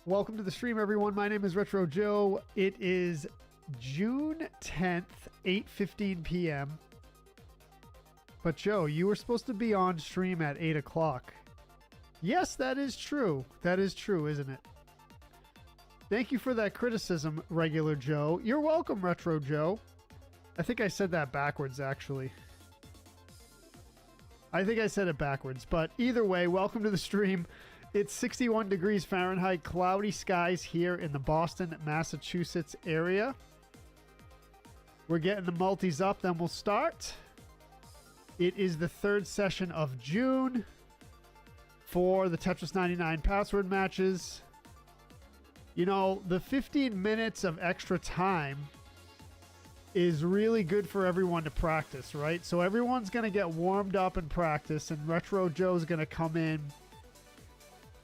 Welcome to the stream, everyone. My name is Retro Joe. It is June 10th, 8:15 p.m. But Joe, you were supposed to be on stream at 8 o'clock. Yes, that is true. That is true, isn't it? Thank you for that criticism, Regular Joe. You're welcome, Retro Joe. I think I said that backwards, actually. I think I said it backwards, but either way, welcome to the stream. It's 61 degrees Fahrenheit, cloudy skies here in the Boston, Massachusetts area. We're getting the multis up, then we'll start. It is the third session of June for the Tetris 99 password matches. You know, the 15 minutes of extra time is really good for everyone to practice, right? So everyone's going to get warmed up and practice, and Retro Joe's going to come in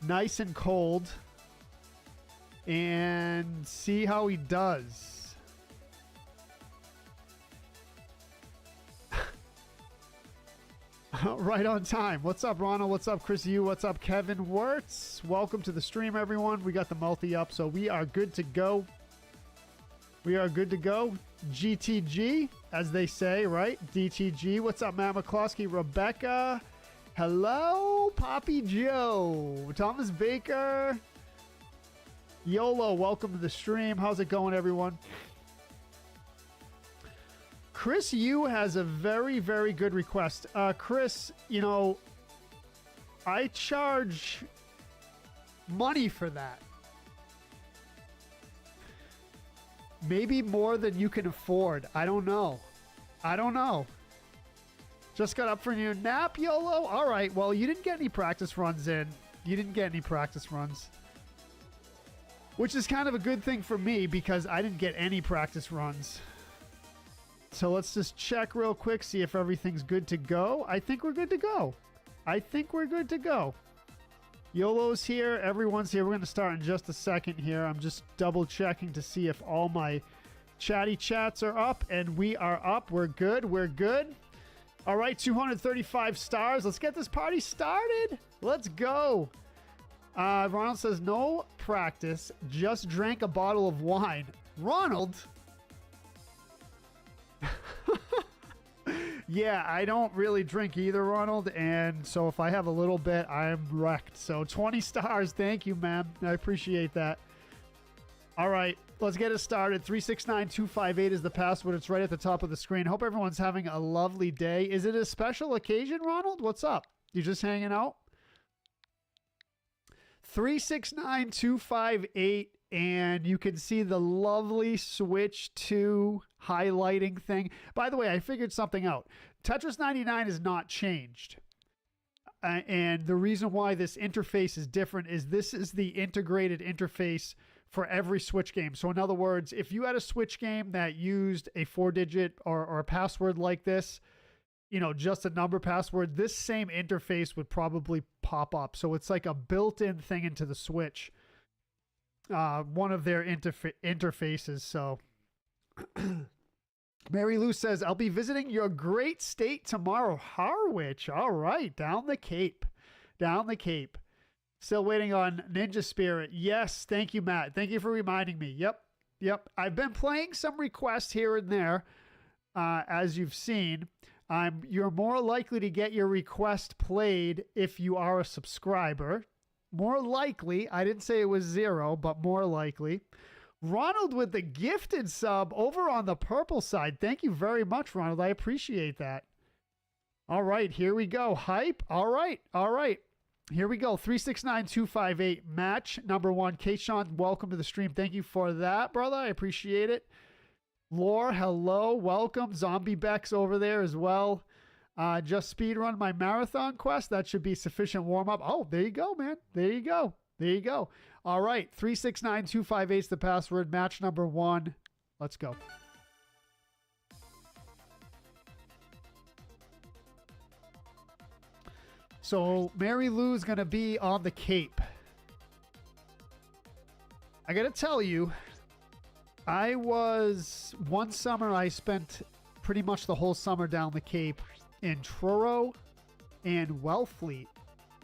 nice and cold and see how he does. Right on time. What's up, Ronald? What's up, Chris? What's up, Kevin Wirtz? Welcome to the stream, everyone. We got the multi up, so we are good to go. We are good to go. GTG, as they say, right? DTG. What's up, Matt McCloskey? Rebecca. Hello, Poppy Joe. Thomas Baker. YOLO, welcome to the stream. How's it going, everyone? Chris Yu has a very, very good request. Chris, you know, I charge money for that. Maybe more than you can afford. I don't know. I don't know. Just got up for your nap, YOLO? All right, well, you didn't get any practice runs in. You didn't get any practice runs. Which is kind of a good thing for me because I didn't get any practice runs. So let's just check real quick, see if everything's good to go. I think we're good to go. I think we're good to go. YOLO's here. Everyone's here. We're going to start in just a second here. I'm just double checking to see if all my chatty chats are up, and we are up. We're good. We're good. All right, 235 stars. Let's get this party started. Let's go. Ronald says, no practice. Just drank a bottle of wine. Ronald? Yeah, I don't really drink either, Ronald. And so if I have a little bit, I'm wrecked. So 20 stars. Thank you, ma'am. I appreciate that. All right, let's get it started. 369258 is the password. It's right at the top of the screen. Hope everyone's having a lovely day. Is it a special occasion, Ronald? What's up? You just hanging out? 369258, and you can see the lovely Switch 2 highlighting thing. By the way, I figured something out. Tetris 99 is not changed. And the reason why this interface is different is this is the integrated interface for every Switch game. So in other words, if you had a Switch game that used a 4-digit or a password like this, you know, just a number password, this same interface would probably pop up. So it's like a built-in thing into the Switch. One of their interfaces. So Mary Lou says, I'll be visiting your great state tomorrow, Harwich. All right, down the Cape. Down the Cape. Still waiting on Ninja Spirit. Yes, thank you, Matt. Thank you for reminding me. Yep. I've been playing some requests here and there, as you've seen. You're more likely to get your request played if you are a subscriber. More likely. I didn't say it was 0, but more likely. Ronald with the gifted sub over on the purple side. Thank you very much, Ronald. I appreciate that. All right, here we go. Hype. All right. Here we go. 369258 match number 1. Kayshawn, welcome to the stream. Thank you for that, brother. I appreciate it. Lore, hello. Welcome. Zombie Beck's over there as well. Just speedrun my marathon quest. That should be sufficient warm-up. Oh, there you go, man. There you go. All right. 369258 is the password. Match number 1. Let's go. So Mary Lou's going to be on the Cape. I got to tell you, one summer I spent pretty much the whole summer down the Cape in Truro and Wellfleet.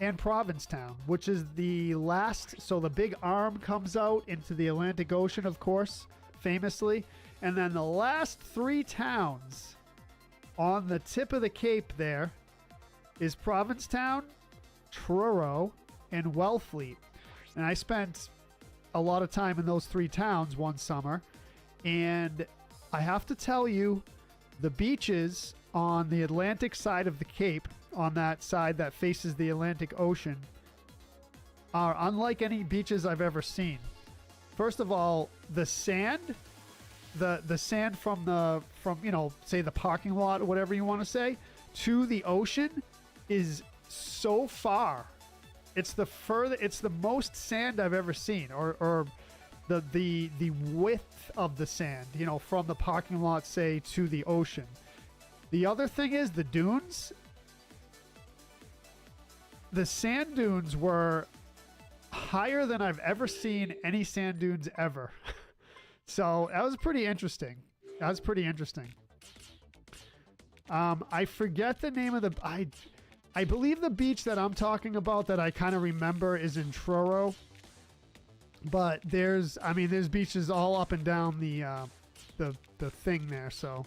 and Provincetown, which is the last. So the big arm comes out into the Atlantic Ocean, of course, famously. And then the last 3 towns on the tip of the Cape there is Provincetown, Truro, and Wellfleet. And I spent a lot of time in those 3 towns one summer. And I have to tell you, the beaches on the Atlantic side of the Cape, on that side that faces the Atlantic Ocean, are unlike any beaches I've ever seen. First of all, the sand, the sand from you know, say the parking lot or whatever you want to say, to the ocean is so far. It's the most sand I've ever seen, or the width of the sand, you know, from the parking lot, say, to the ocean. The other thing is the dunes. The sand dunes were higher than I've ever seen any sand dunes ever. So that was pretty interesting. I forget the name of the... I believe the beach that I'm talking about that I kind of remember is in Truro. But there's beaches all up and down the thing there, so...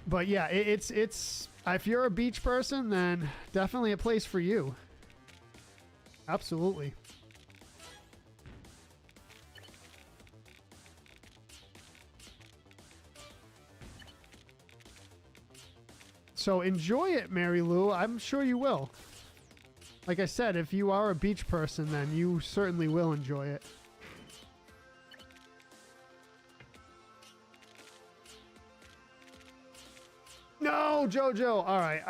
But yeah, it's if you're a beach person, then definitely a place for you. Absolutely. So enjoy it, Mary Lou. I'm sure you will. Like I said, if you are a beach person, then you certainly will enjoy it. No, Jojo. All right,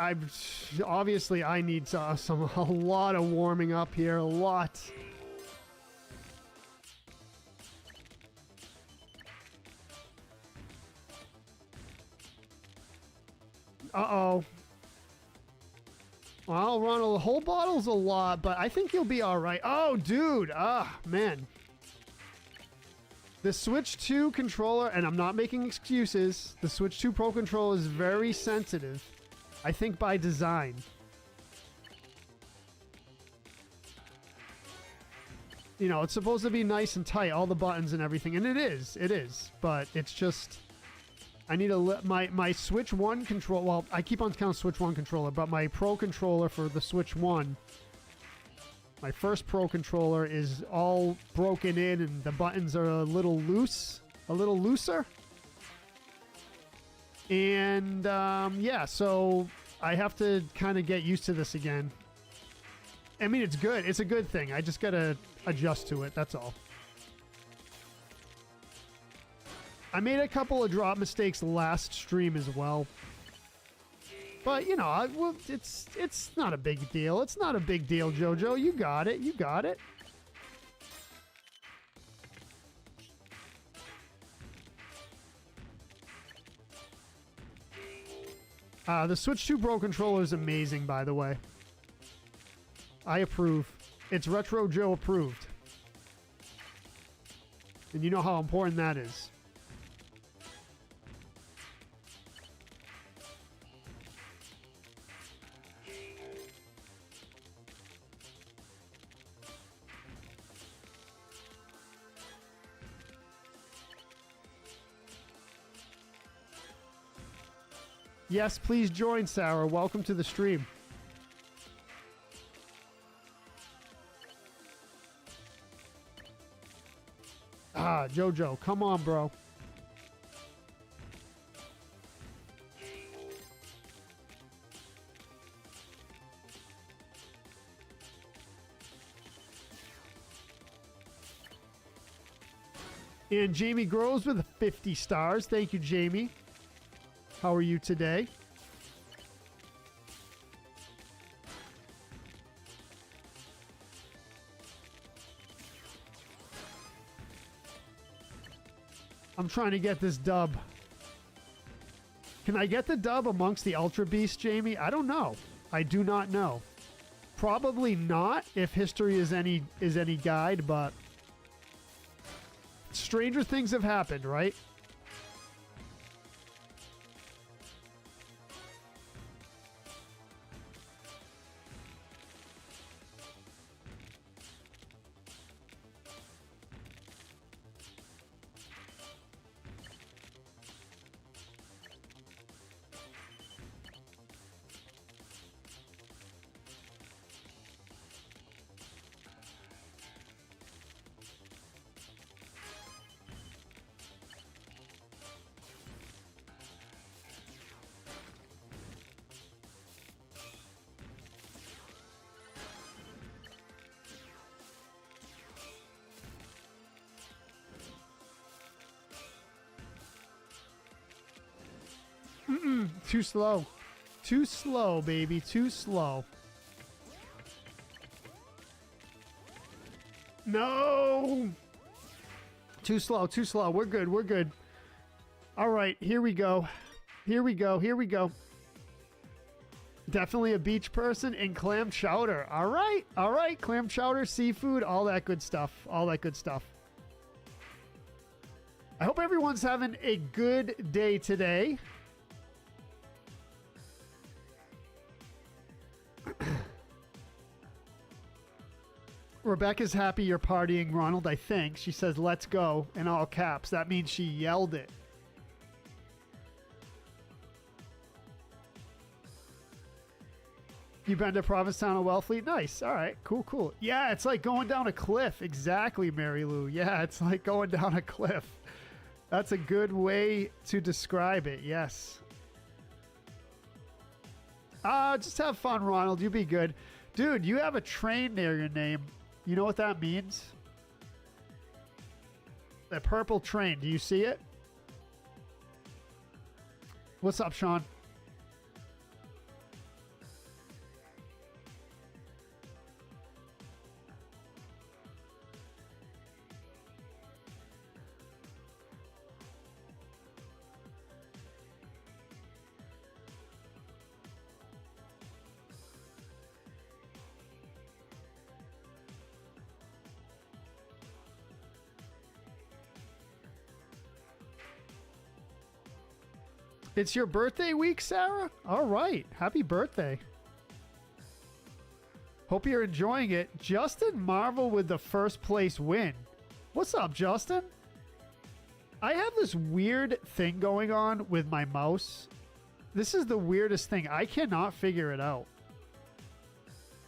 obviously I need a lot of warming up here. A lot. Uh-oh. Well, Ronald, the whole bottle's a lot, but I think you'll be all right. Oh, dude. Ah, man. The Switch 2 controller, and I'm not making excuses, the Switch 2 Pro controller is very sensitive. I think by design. You know, it's supposed to be nice and tight, all the buttons and everything, and it is, but it's just... I need my Switch 1 control. Well, I keep on counting Switch 1 controller, but my Pro controller for the Switch 1, my first Pro controller, is all broken in and the buttons are a little looser. And yeah, so I have to kind of get used to this again. I mean, it's good. It's a good thing. I just got to adjust to it. That's all. I made a couple of drop mistakes last stream as well. But, you know, it's not a big deal. It's not a big deal, Jojo. You got it. You got it. The Switch 2 Pro controller is amazing, by the way. I approve. It's Retro Joe approved. And you know how important that is. Yes, please join, Sarah. Welcome to the stream. Ah, Jojo, come on, bro. And Jamie Groves with 50 stars. Thank you, Jamie. How are you today? I'm trying to get this dub. Can I get the dub amongst the Ultra Beasts, Jamie? I don't know. I do not know. Probably not, if history is any guide, but stranger things have happened, right? Too slow. Too slow, baby. Too slow. No! Too slow. Too slow. We're good. We're good. All right. Here we go. Here we go. Here we go. Definitely a beach person and clam chowder. All right. All right. Clam chowder, seafood, all that good stuff. All that good stuff. I hope everyone's having a good day today. Rebecca's happy you're partying, Ronald, I think. She says, let's go, in all caps. That means she yelled it. You've been to Provincetown and Wellfleet? Nice. All right. Cool, cool. Yeah, it's like going down a cliff. Exactly, Mary Lou. Yeah, it's like going down a cliff. That's a good way to describe it. Yes. Just have fun, Ronald. You be good. Dude, you have a train near your name. You know what that means? The purple train. Do you see it? What's up, Sean? It's your birthday week, Sarah? All right. Happy birthday. Hope you're enjoying it. Justin Marvel with the first place win. What's up, Justin? I have this weird thing going on with my mouse. This is the weirdest thing. I cannot figure it out.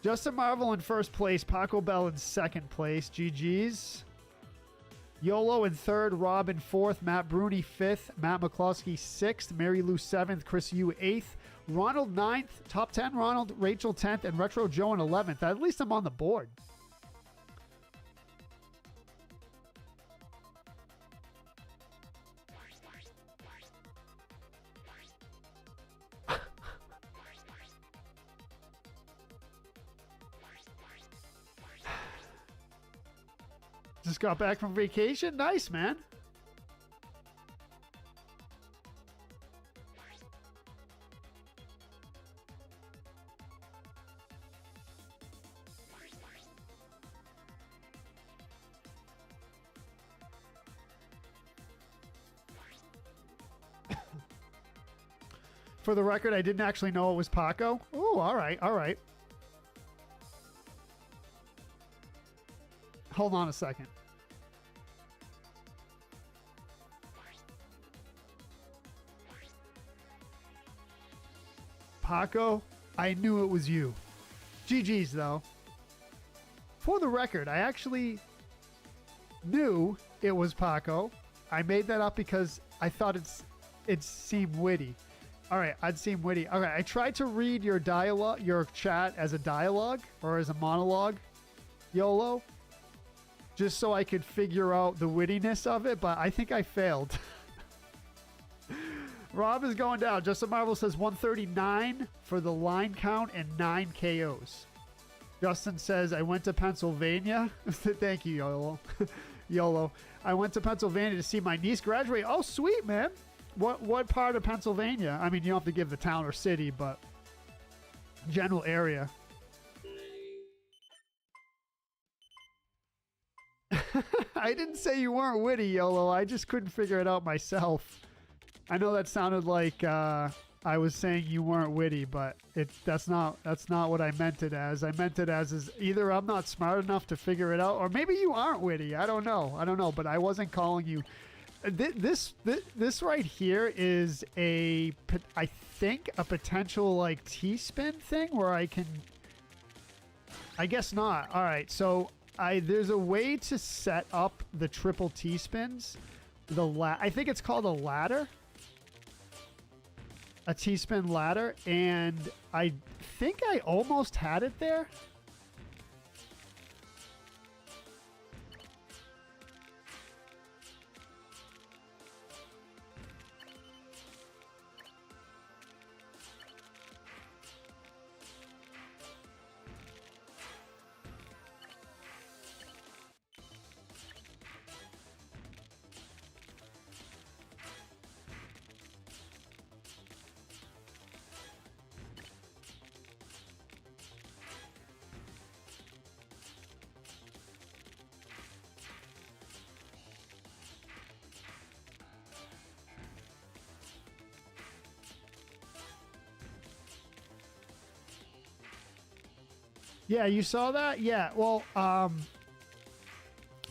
Justin Marvel in first place. Paco Bell in second place. GG's. YOLO in third, Rob in fourth, Matt Bruni fifth, Matt McCloskey sixth, Mary Lou seventh, Chris Yu eighth, Ronald ninth, top 10 Ronald, Rachel 10th, and Retro Joe in 11th. At least I'm on the board. Just got back from vacation. Nice, man. For the record, I didn't actually know it was Paco. Oh, all right, all right. Hold on a second. Paco, I knew it was you. GG's, though. For the record, I actually knew it was Paco. I made that up because I thought it seemed witty. All right, I'd seem witty. All right, I tried to read your dialogue, your chat as a dialogue or as a monologue, YOLO, just so I could figure out the wittiness of it, but I think I failed. Rob is going down. Justin Marvel says 139 for the line count and 9 KOs. Justin says, I went to Pennsylvania. Thank you, YOLO. YOLO. I went to Pennsylvania to see my niece graduate. Oh, sweet, man. What part of Pennsylvania? I mean, you don't have to give the town or city, but general area. I didn't say you weren't witty, YOLO. I just couldn't figure it out myself. I know that sounded like I was saying you weren't witty, but that's not what I meant it as. I meant it as is either I'm not smart enough to figure it out, or maybe you aren't witty. I don't know, but I wasn't calling you. This right here is I think a potential like T-spin thing where I can. I guess not. All right, so there's a way to set up the triple T-spins. I think it's called a ladder. A T-spin ladder, and I think I almost had it there. Yeah, you saw that? Yeah. Well,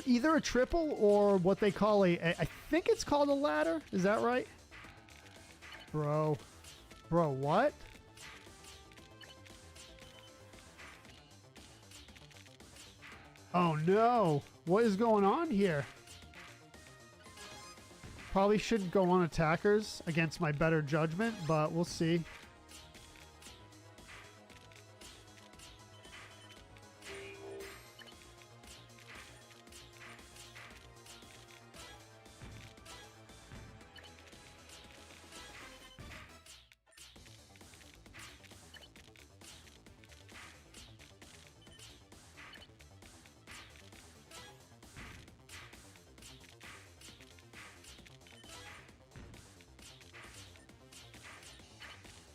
either a triple or what they call I think it's called a ladder. Is that right? Bro. Bro, what? Oh no. What is going on here? Probably shouldn't go on attackers against my better judgment, but we'll see.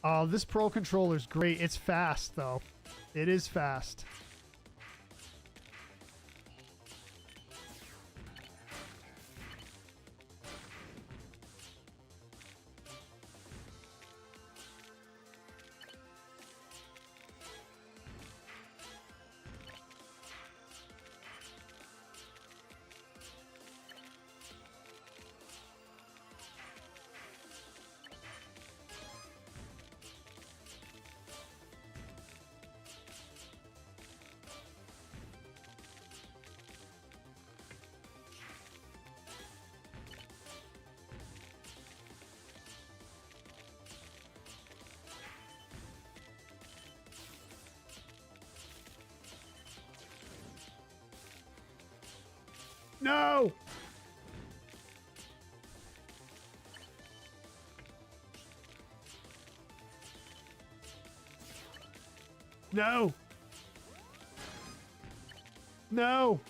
Oh, this Pro Controller is great. It's fast, though. It is fast. No! No! No!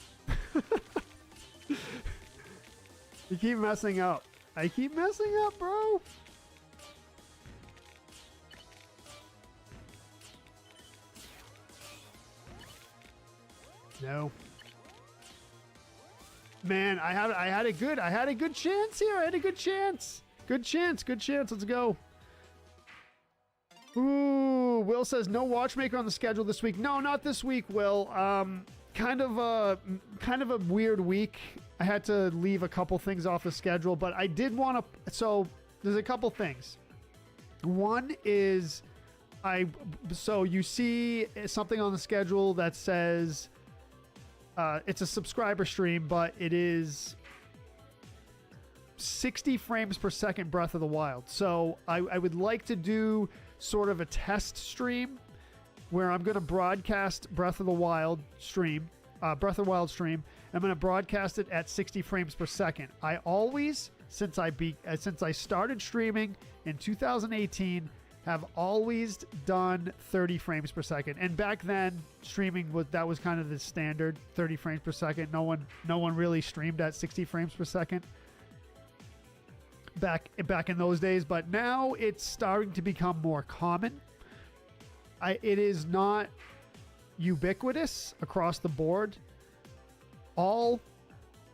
You keep messing up. I keep messing up, bro. No. Man, I had a good chance here. I had a good chance. Good chance. Let's go. Ooh, Will says no watchmaker on the schedule this week. No, not this week, Will. Kind of a weird week. I had to leave a couple things off the schedule, but I did want to. So there's a couple things. One is so you see something on the schedule that says it's a subscriber stream, but it is 60 frames per second Breath of the Wild. So I would like to do sort of a test stream where I'm going to broadcast Breath of the Wild stream. I'm going to broadcast it at 60 frames per second. I always, since I started streaming in 2018, have always done 30 frames per second. And back then, streaming was kind of the standard, 30 frames per second. No one really streamed at 60 frames per second back in those days. But now it's starting to become more common. It is not ubiquitous across the board. All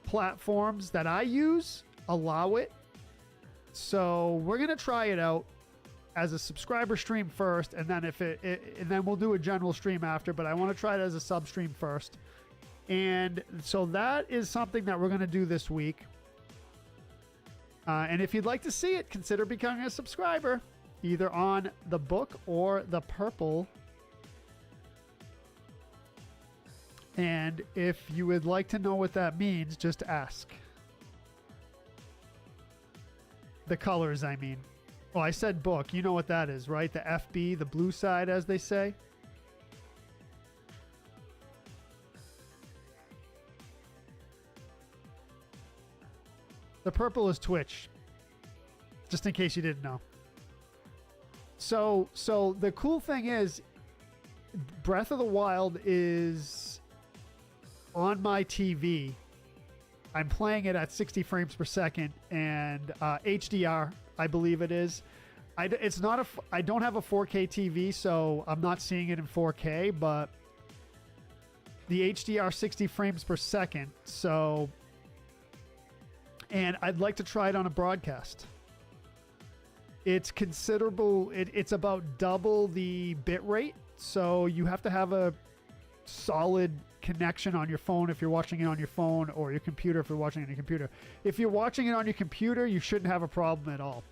platforms that I use allow it. So we're going to try it out as a subscriber stream first, and then and then we'll do a general stream after, but I want to try it as a sub stream first. And so that is something that we're going to do this week. And if you'd like to see it, consider becoming a subscriber, either on the book or the purple. And if you would like to know what that means, just ask. The colors, I mean. Oh, I said book. You know what that is, right? The FB, the blue side, as they say. The purple is Twitch. Just in case you didn't know. So the cool thing is, Breath of the Wild is on my TV. I'm playing it at 60 frames per second and HDR, I believe it is. I don't have a 4K TV, so I'm not seeing it in 4K, but the HDR 60 frames per second. So, and I'd like to try it on a broadcast. It's considerable. It's about double the bit rate. So you have to have solid connection on your phone if you're watching it on your phone, or your computer if you're watching it on your computer. If you're watching it on your computer, you shouldn't have a problem at all.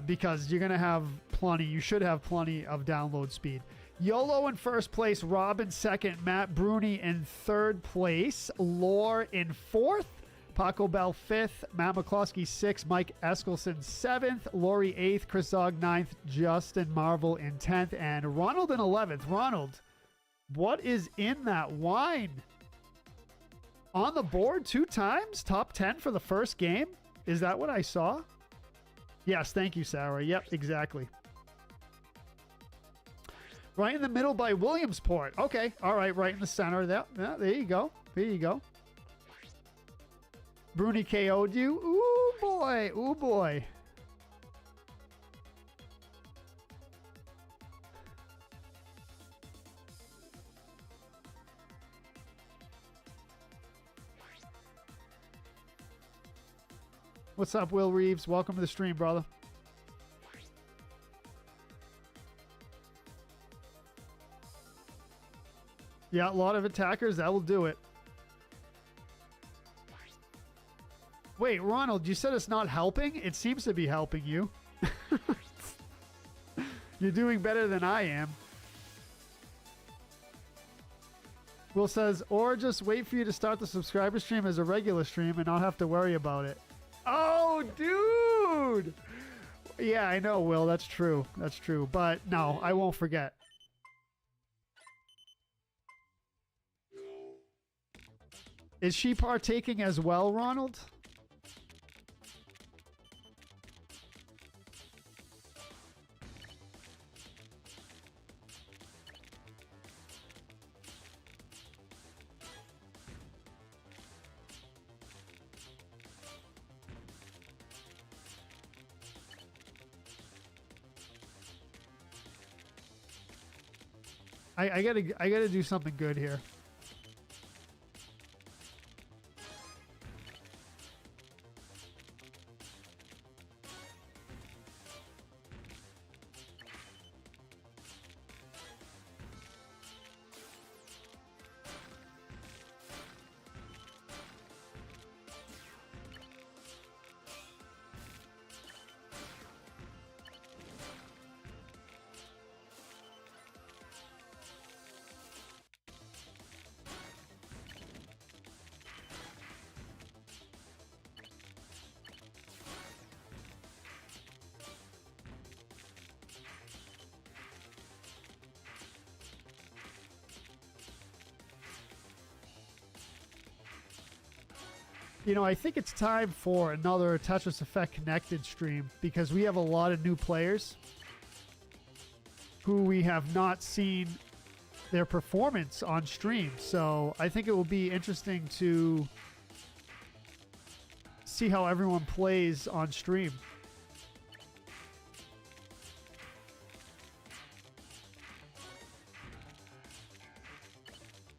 Because you're going to have plenty, you should have plenty of download speed. YOLO in first place, Rob in second, Matt Bruni in third place, Lore in fourth, Paco Bell fifth, Matt McCloskey sixth, Mike Eskelson seventh, Lori eighth, Chris Zog ninth, Justin Marvel in 10th, and Ronald in 11th. Ronald, what is in that wine? On the board 2 times, top 10 for the first game? Is that what I saw? Yes, thank you, Sarah. Yep, exactly. Right in the middle by Williamsport. Okay, all right, right in the center. There you go. There you go. Bruni KO'd you. Ooh, boy. Ooh, boy. What's up, Will Reeves? Welcome to the stream, brother. Yeah, a lot of attackers. That will do it. Wait, Ronald, you said it's not helping? It seems to be helping you. You're doing better than I am. Will says, or just wait for you to start the subscriber stream as a regular stream and not have to worry about it. Oh, dude! Yeah, I know, Will. That's true. That's true. But no, I won't forget. Is she partaking as well, Ronald? I gotta do something good here. You know, I think it's time for another Tetris Effect Connected stream because we have a lot of new players who we have not seen their performance on stream. So I think it will be interesting to see how everyone plays on stream.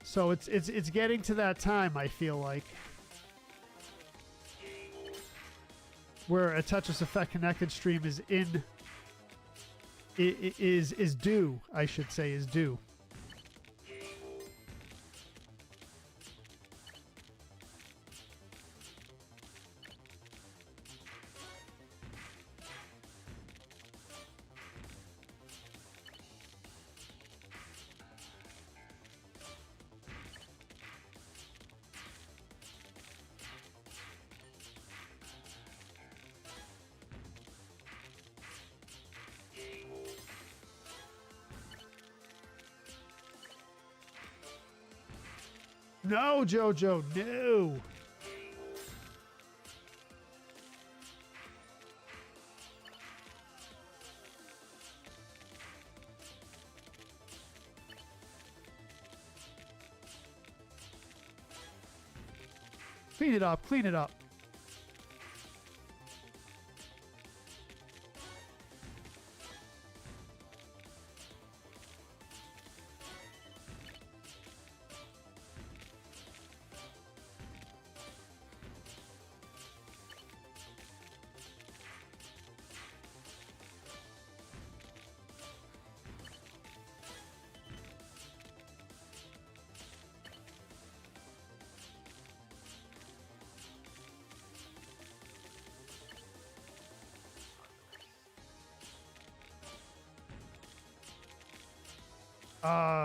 So it's getting to that time, I feel like, where a Tetris Effect Connected stream is due, I should say, is due. No, Jojo, no. Clean it up, clean it up.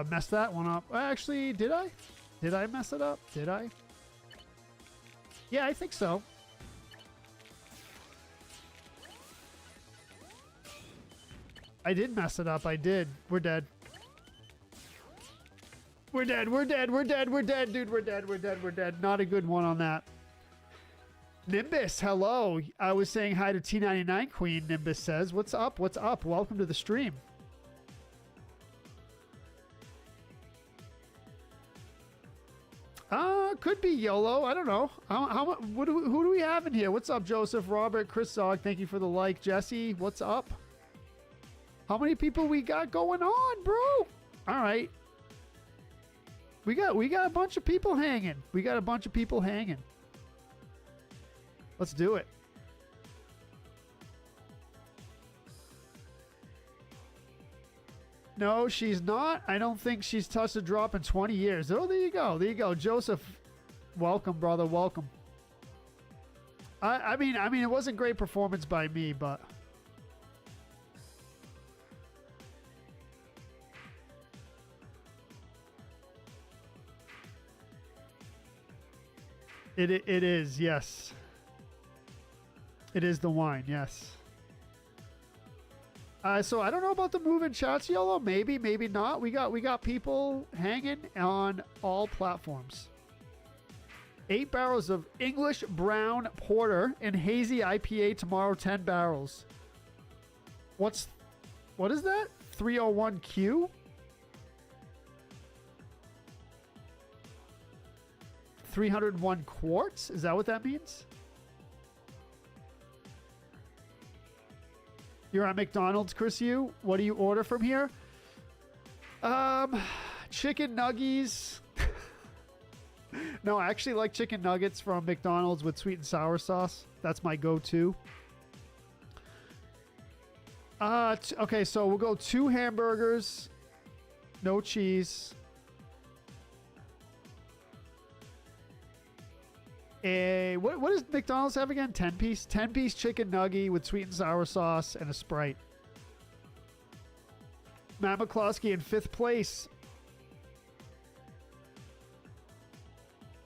Messed that one up. Actually, did I? Did I mess it up? Did I? Yeah, I think so. I did mess it up. I did. We're dead. We're dead. We're dead. We're dead. We're dead, dude. We're dead. We're dead. We're dead. Not a good one on that. Nimbus, hello. I was saying hi to T99 Queen, Nimbus says. What's up? What's up? Welcome to the stream. Could be YOLO. I don't know. Who do we have in here? What's up, Joseph, Robert, Chris Zog? Thank you for the like. Jesse, what's up? How many people we got going on, bro? All right. We got a bunch of people hanging. We got a bunch of people hanging. Let's do it. No, she's not. I don't think she's touched a drop in 20 years. Oh, there you go. There you go. Joseph, welcome, brother. Welcome. I mean, it wasn't great performance by me, but... It is, yes. It is the wine, yes. So I don't know about the move in chats, YOLO. Maybe, maybe not. We got people hanging on all platforms. 8 barrels of English brown porter and hazy IPA tomorrow. 10 barrels. What is that? 301Q. 301 quarts. Is that what that means? You're at McDonald's, Chris. What do you order from here? Chicken nuggies. No, I actually like chicken nuggets from McDonald's with sweet and sour sauce. That's my go-to. Okay, so we'll go 2 hamburgers, no cheese. What does McDonald's have again? 10-piece? 10-piece chicken nugget with sweet and sour sauce and a Sprite. Matt McCloskey in 5th place.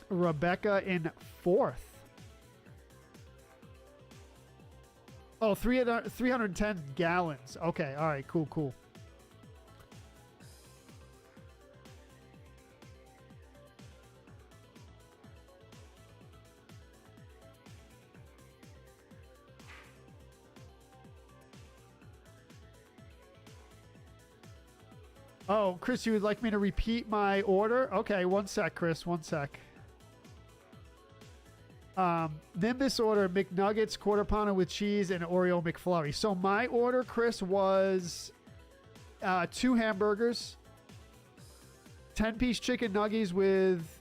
Rebecca in 4th. Oh, 310 gallons. Okay, all right, cool, cool. Oh, Chris, you would like me to repeat my order? Okay, one sec, Chris, one sec. Nimbus order McNuggets, quarter pounder with cheese, and Oreo McFlurry. So my order, Chris, was 2 hamburgers, 10-piece chicken nuggies with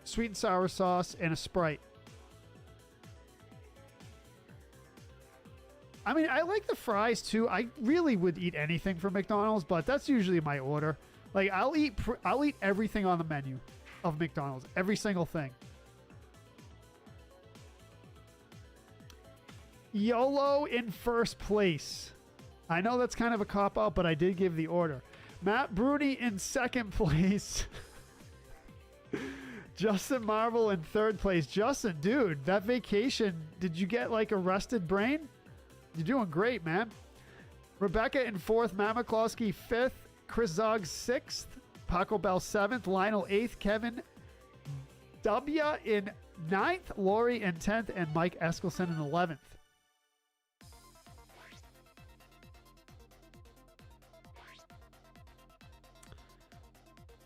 sweet and sour sauce, and a Sprite. I mean, I like the fries too. I really would eat anything from McDonald's, but that's usually my order. Like, I'll eat everything on the menu of McDonald's, every single thing. YOLO in 1st place. I know that's kind of a cop-out, but I did give the order. Matt Bruni in 2nd place. Justin Marvel in 3rd place. Justin, dude, that vacation, did you get like a rested brain? You're doing great, man. Rebecca in 4th. Matt McCloskey 5th. Chris Zog 6th. Paco Bell 7th. Lionel 8th. Kevin W in 9th. Lori in 10th. And Mike Eskelson in 11th.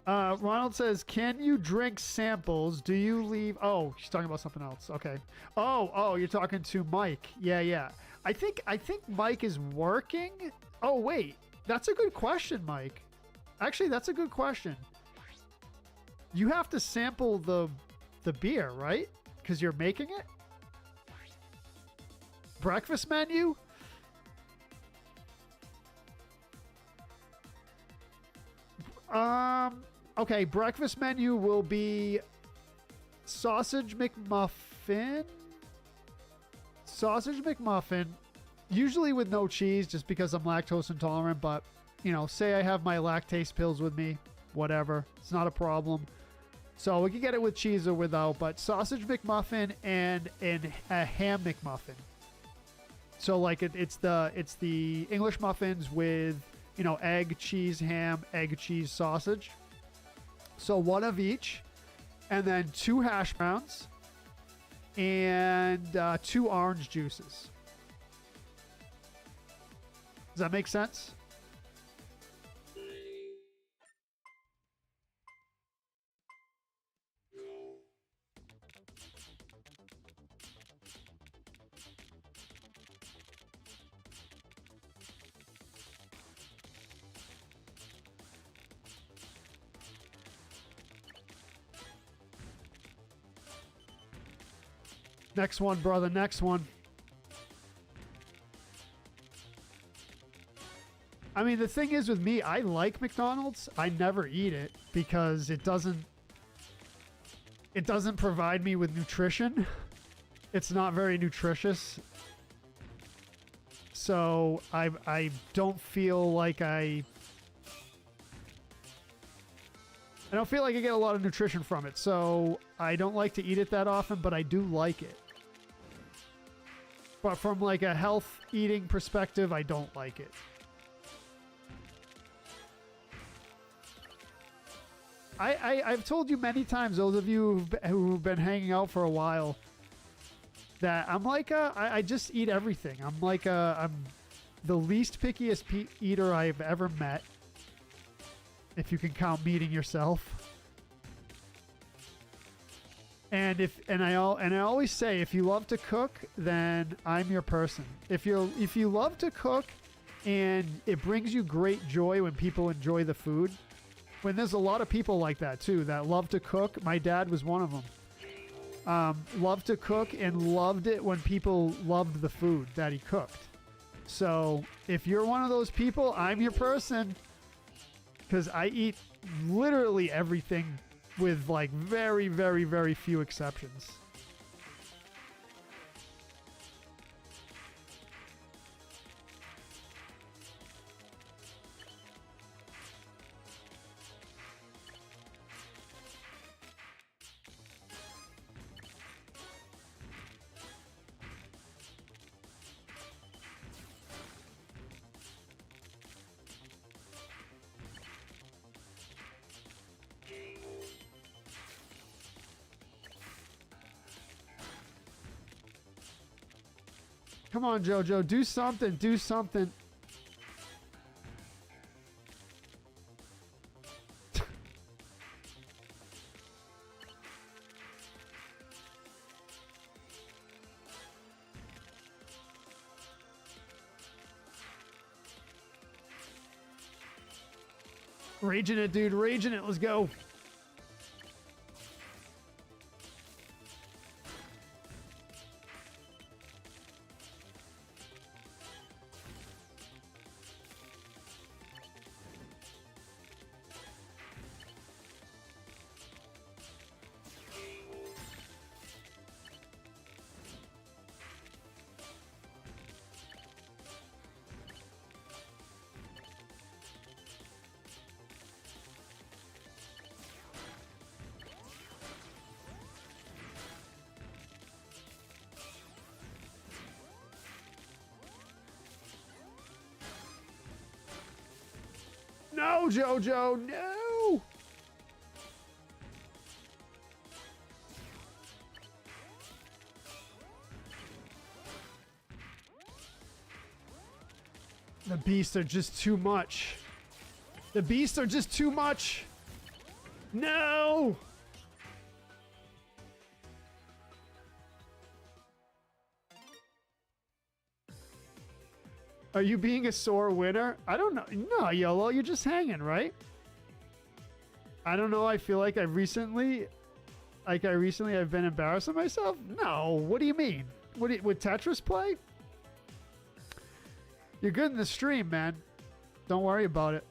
Ronald says, can you drink samples? Do you leave? Oh, she's talking about something else. Okay. Oh, you're talking to Mike. Yeah. I think Mike is working. Oh, wait. That's a good question, Mike. Actually, that's a good question. You have to sample the beer, right? Because you're making it? Breakfast menu? Okay, breakfast menu will be sausage McMuffin. Sausage McMuffin, usually with no cheese just because I'm lactose intolerant, but you know, say I have my lactase pills with me, whatever. It's not a problem. So we can get it with cheese or without, but sausage McMuffin and a ham McMuffin. So like it's the English muffins with, you know, egg, cheese, ham, egg, cheese, sausage. So one of each, and then 2 hash browns and 2 orange juices. Does that make sense? Next one, brother. Next one. I mean, the thing is with me, I like McDonald's. I never eat it because it doesn't provide me with nutrition. It's not very nutritious. So I don't feel like I don't feel like I get a lot of nutrition from it. So I don't like to eat it that often, but I do like it. But from like a health eating perspective, I don't like it. I've told you many times, those of you who've been hanging out for a while, that I'm like I just eat everything. I'm the least pickiest eater I've ever met, if you can count meeting yourself. And I always say, if you love to cook, then I'm your person. If you love to cook and it brings you great joy when people enjoy the food, when there's a lot of people like that too that love to cook. My dad was one of them. Loved to cook and loved it when people loved the food that he cooked. So if you're one of those people, I'm your person, because I eat literally everything with like very, very, very few exceptions. Come on, JoJo, do something, do something. Raging it, dude, raging it, let's go. No, JoJo, no! The beasts are just too much. The beasts are just too much. No! Are you being a sore winner? I don't know. No, YOLO, you're just hanging, right? I don't know. I feel like I've recently I've been embarrassing myself. No, what do you mean? Would Tetris play? You're good in the stream, man. Don't worry about it.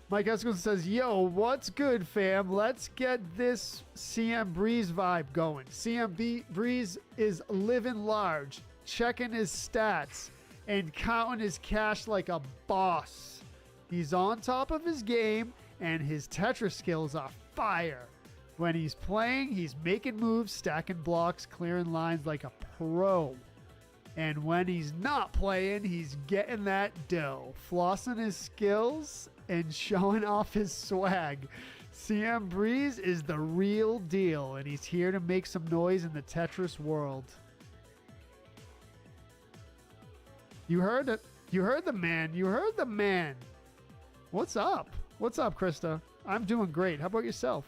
Mike Eskelson says, yo, what's good, fam? Let's get this CM Breeze vibe going. CM Breeze is living large, checking his stats. and counting his cash like a boss. He's on top of his game, and his Tetris skills are fire. When he's playing, he's making moves, stacking blocks, clearing lines like a pro. And when he's not playing, he's getting that dough, flossing his skills and showing off his swag. CM Breeze is the real deal, and he's here to make some noise in the Tetris world. You heard it. You heard the man. You heard the man. What's up? What's up, Krista? I'm doing great. How about yourself?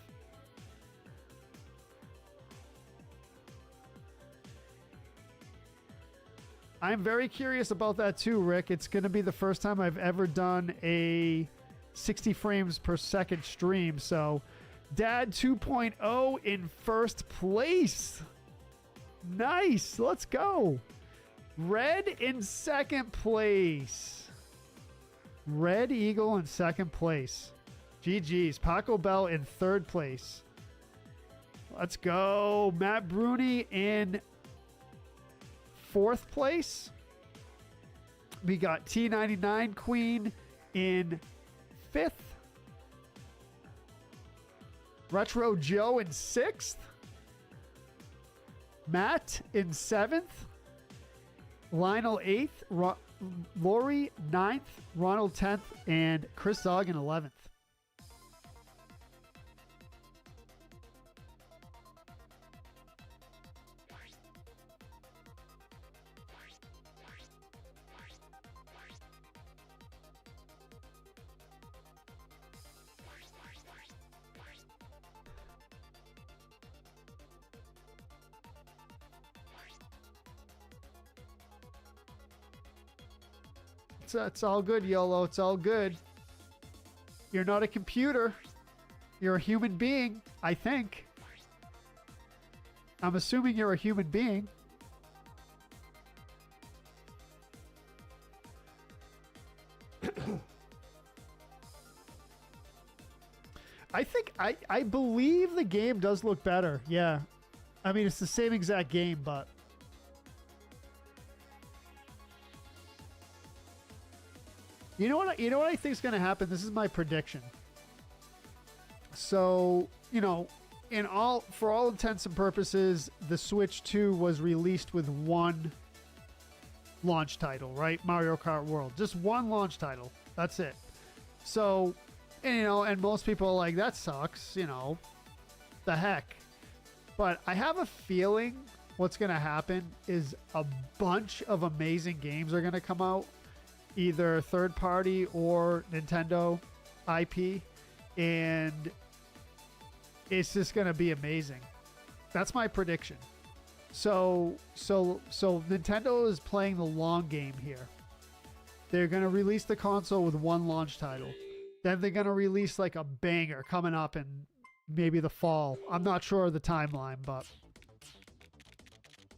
I'm very curious about that too, Rick. It's going to be the first time I've ever done a 60 frames per second stream. So, Dad 2.0 in first place. Nice. Let's go. Red in second place. Red Eagle in second place. GG's. Paco Bell in third place. Let's go. Matt Bruni in fourth place. We got T99 Queen in fifth. Retro Joe in sixth. Matt in seventh. Lionel 8th, Lori 9th, Ronald 10th, and Chris Dog in 11th. It's all good, YOLO. It's all good. You're not a computer. You're a human being, I think. I'm assuming you're a human being. I believe the game does look better. Yeah. I mean, it's the same exact game, but you know what I think is going to happen? This is my prediction. So, for all intents and purposes, the Switch 2 was released with one launch title, right? Mario Kart World. Just one launch title. That's it. So, and most people are like, that sucks, the heck. But I have a feeling what's going to happen is a bunch of amazing games are going to come out, either third party or Nintendo IP, and it's just going to be amazing. That's my prediction. So Nintendo is playing the long game here. They're going to release the console with one launch title. Then they're going to release like a banger coming up in maybe the fall. I'm not sure of the timeline, but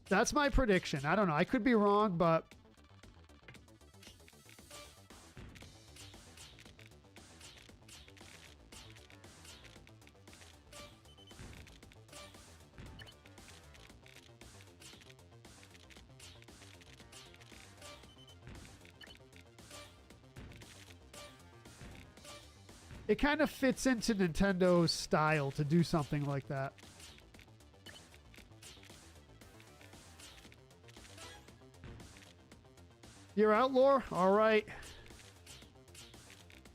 that's my prediction. I don't know. I could be wrong, but it kind of fits into Nintendo's style to do something like that. You're out, Lore? All right.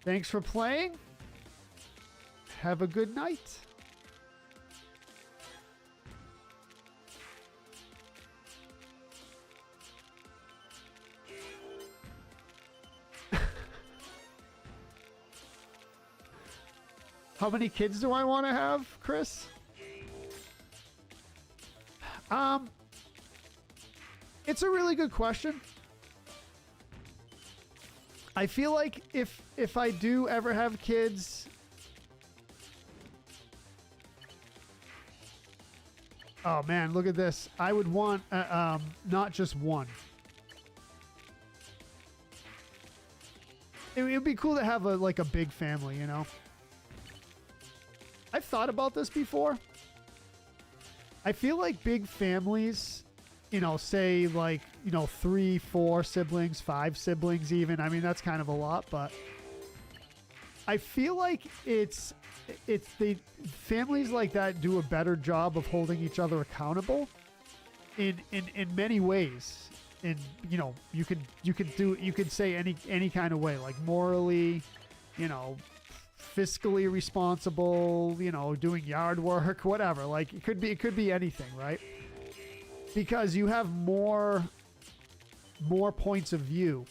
Thanks for playing. Have a good night. How many kids do I want to have, Chris? It's a really good question. I feel like if I do ever have kids, oh man, look at this. I would want not just one. It would be cool to have a big family, I've thought about this before. I feel like big families say like, 3, 4 siblings, 5 siblings even. I mean, that's kind of a lot, but I feel like it's the families like that do a better job of holding each other accountable in many ways. And you could say any kind of way, like morally, fiscally responsible, doing yard work, whatever. Like it could be anything, right? Because you have more points of view.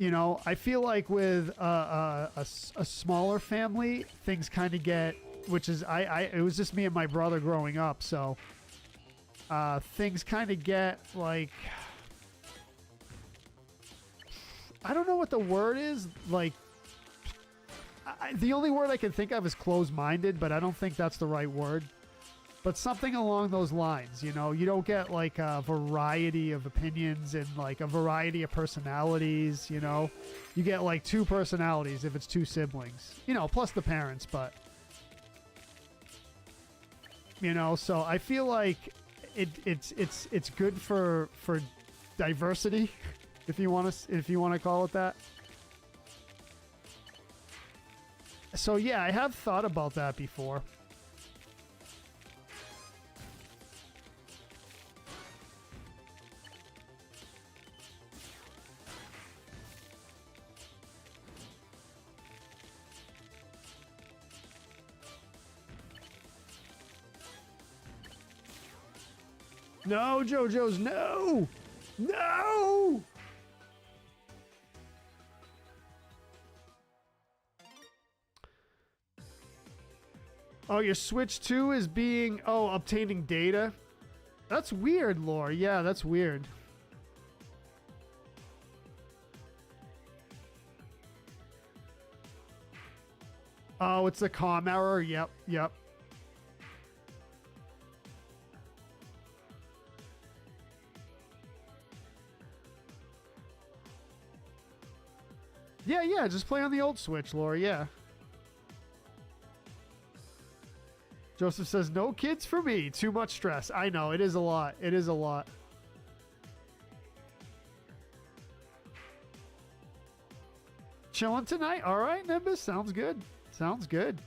I feel like with a smaller family, things kind of get, which is it was just me and my brother growing up, so things kind of get like, I don't know what the word is, like the only word I can think of is closed-minded, but I don't think that's the right word. But something along those lines, you don't get like a variety of opinions and like a variety of personalities, You get like 2 personalities if it's 2 siblings, plus the parents, but so I feel like it's good for diversity, if you want to call it that. So yeah, I have thought about that before. No, JoJo's, no! No! Oh, your Switch 2 is being... Oh, obtaining data? That's weird, Lore. Yeah, that's weird. Oh, it's a comm error? Yep, yep. Yeah, just play on the old Switch, Lore, yeah. Joseph says, no kids for me. Too much stress. I know, it is a lot. It is a lot. Chilling tonight? All right, Nimbus. Sounds good. Sounds good.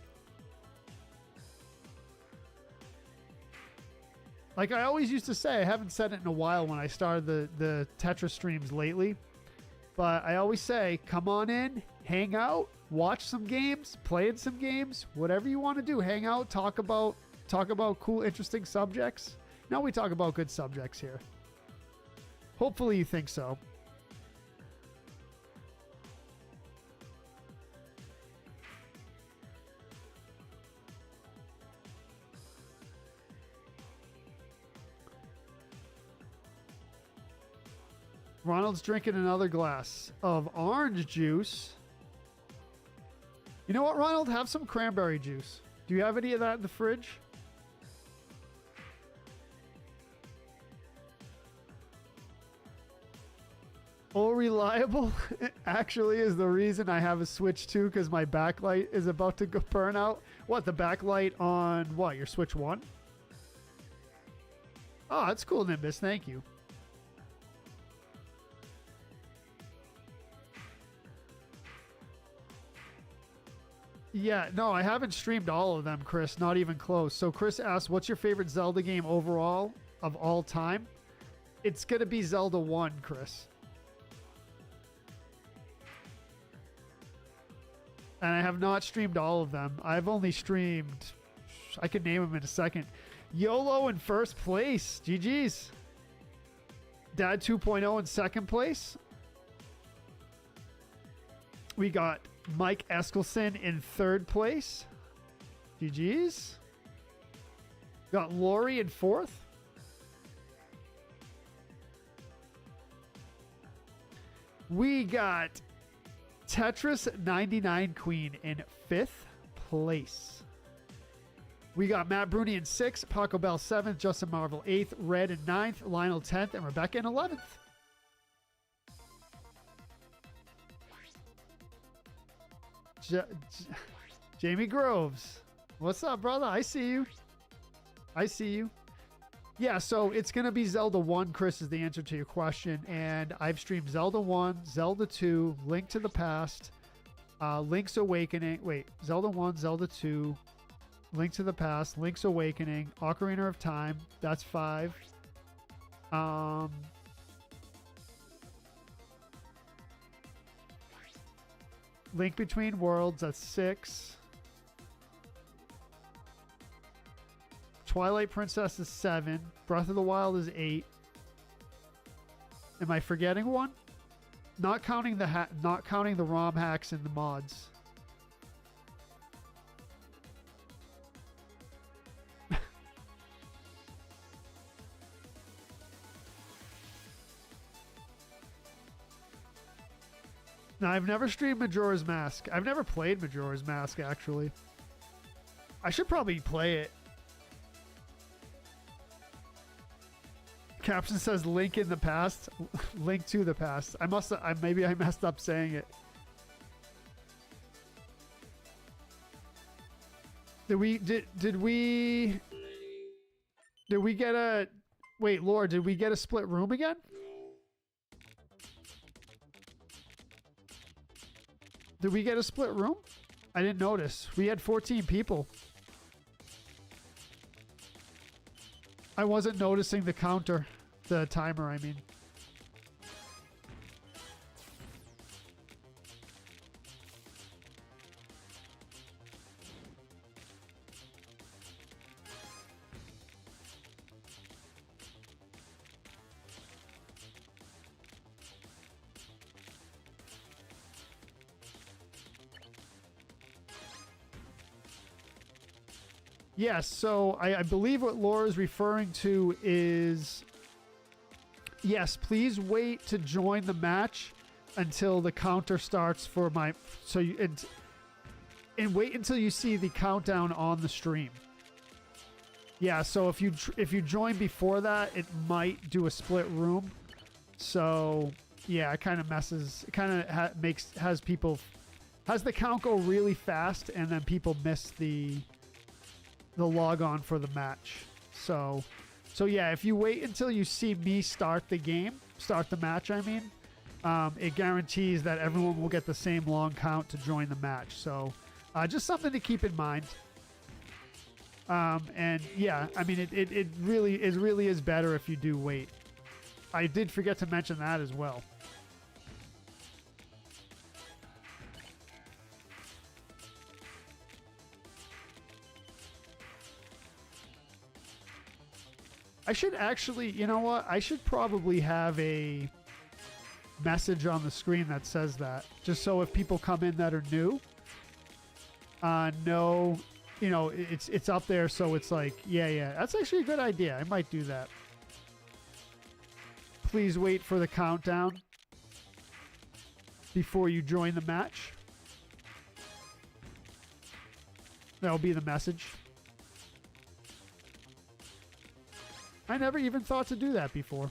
Like I always used to say, I haven't said it in a while when I started the Tetris streams lately. But I always say, come on in, hang out, watch some games, play in some games, whatever you want to do. Hang out, talk about cool, interesting subjects. Now we talk about good subjects here. Hopefully you think so. Ronald's drinking another glass of orange juice. You know what, Ronald? Have some cranberry juice. Do you have any of that in the fridge? Oh, reliable actually is the reason I have a Switch 2 because my backlight is about to go burn out. What, the backlight on what, your Switch 1? Oh, that's cool, Nimbus. Thank you. Yeah, no, I haven't streamed all of them, Chris. Not even close. So Chris asked, what's your favorite Zelda game overall of all time? It's going to be Zelda 1, Chris. And I have not streamed all of them. I've only streamed... I could name them in a second. YOLO in first place. GG's. Dad 2.0 in second place. We got Mike Eskelson in third place. GG's. Got Lori in fourth. We got Tetris 99 Queen in fifth place. We got Matt Bruni in sixth, Paco Bell 7th, Justin Marvel 8th, Red in 9th, Lionel 10th, and Rebecca in 11th. Jamie Groves. What's up, brother? I see you. I see you. Yeah, so it's going to be Zelda 1, Chris, is the answer to your question. And I've streamed Zelda 1, Zelda 2, Link to the Past, Link's Awakening. Wait, Zelda 1, Zelda 2, Link to the Past, Link's Awakening, Ocarina of Time. That's 5. Link Between Worlds. That's 6. Twilight Princess is 7. Breath of the Wild is 8. Am I forgetting one? Not counting the ROM hacks and the mods. Now, I've never streamed Majora's Mask. I've never played Majora's Mask, actually. I should probably play it. Caption says Link in the past. Link to the past. Maybe I messed up saying it. Did we get a... Wait, Laura, did we get a split room again? Did we get a split room? I didn't notice. We had 14 people. I wasn't noticing the counter. The timer, I mean. Yes, so I believe what Laura's referring to is, yes, please wait to join the match until the counter starts for my, so you, and wait until you see the countdown on the stream. Yeah, so if you join before that, it might do a split room. So yeah, it kind of messes, it kind of has the count go really fast, and then people miss the log on for the match. So yeah, if you wait until you see me start the match, I mean, it guarantees that everyone will get the same long count to join the match. So just something to keep in mind. And yeah, I mean, it really is better if you do wait. I did forget to mention that as well. I should actually, you know what? I should probably have a message on the screen that says that, just so if people come in that are new, know, you know, it's up there, so it's like, yeah, that's actually a good idea. I might do that. Please wait for the countdown before you join the match. That'll be the message. I never even thought to do that before.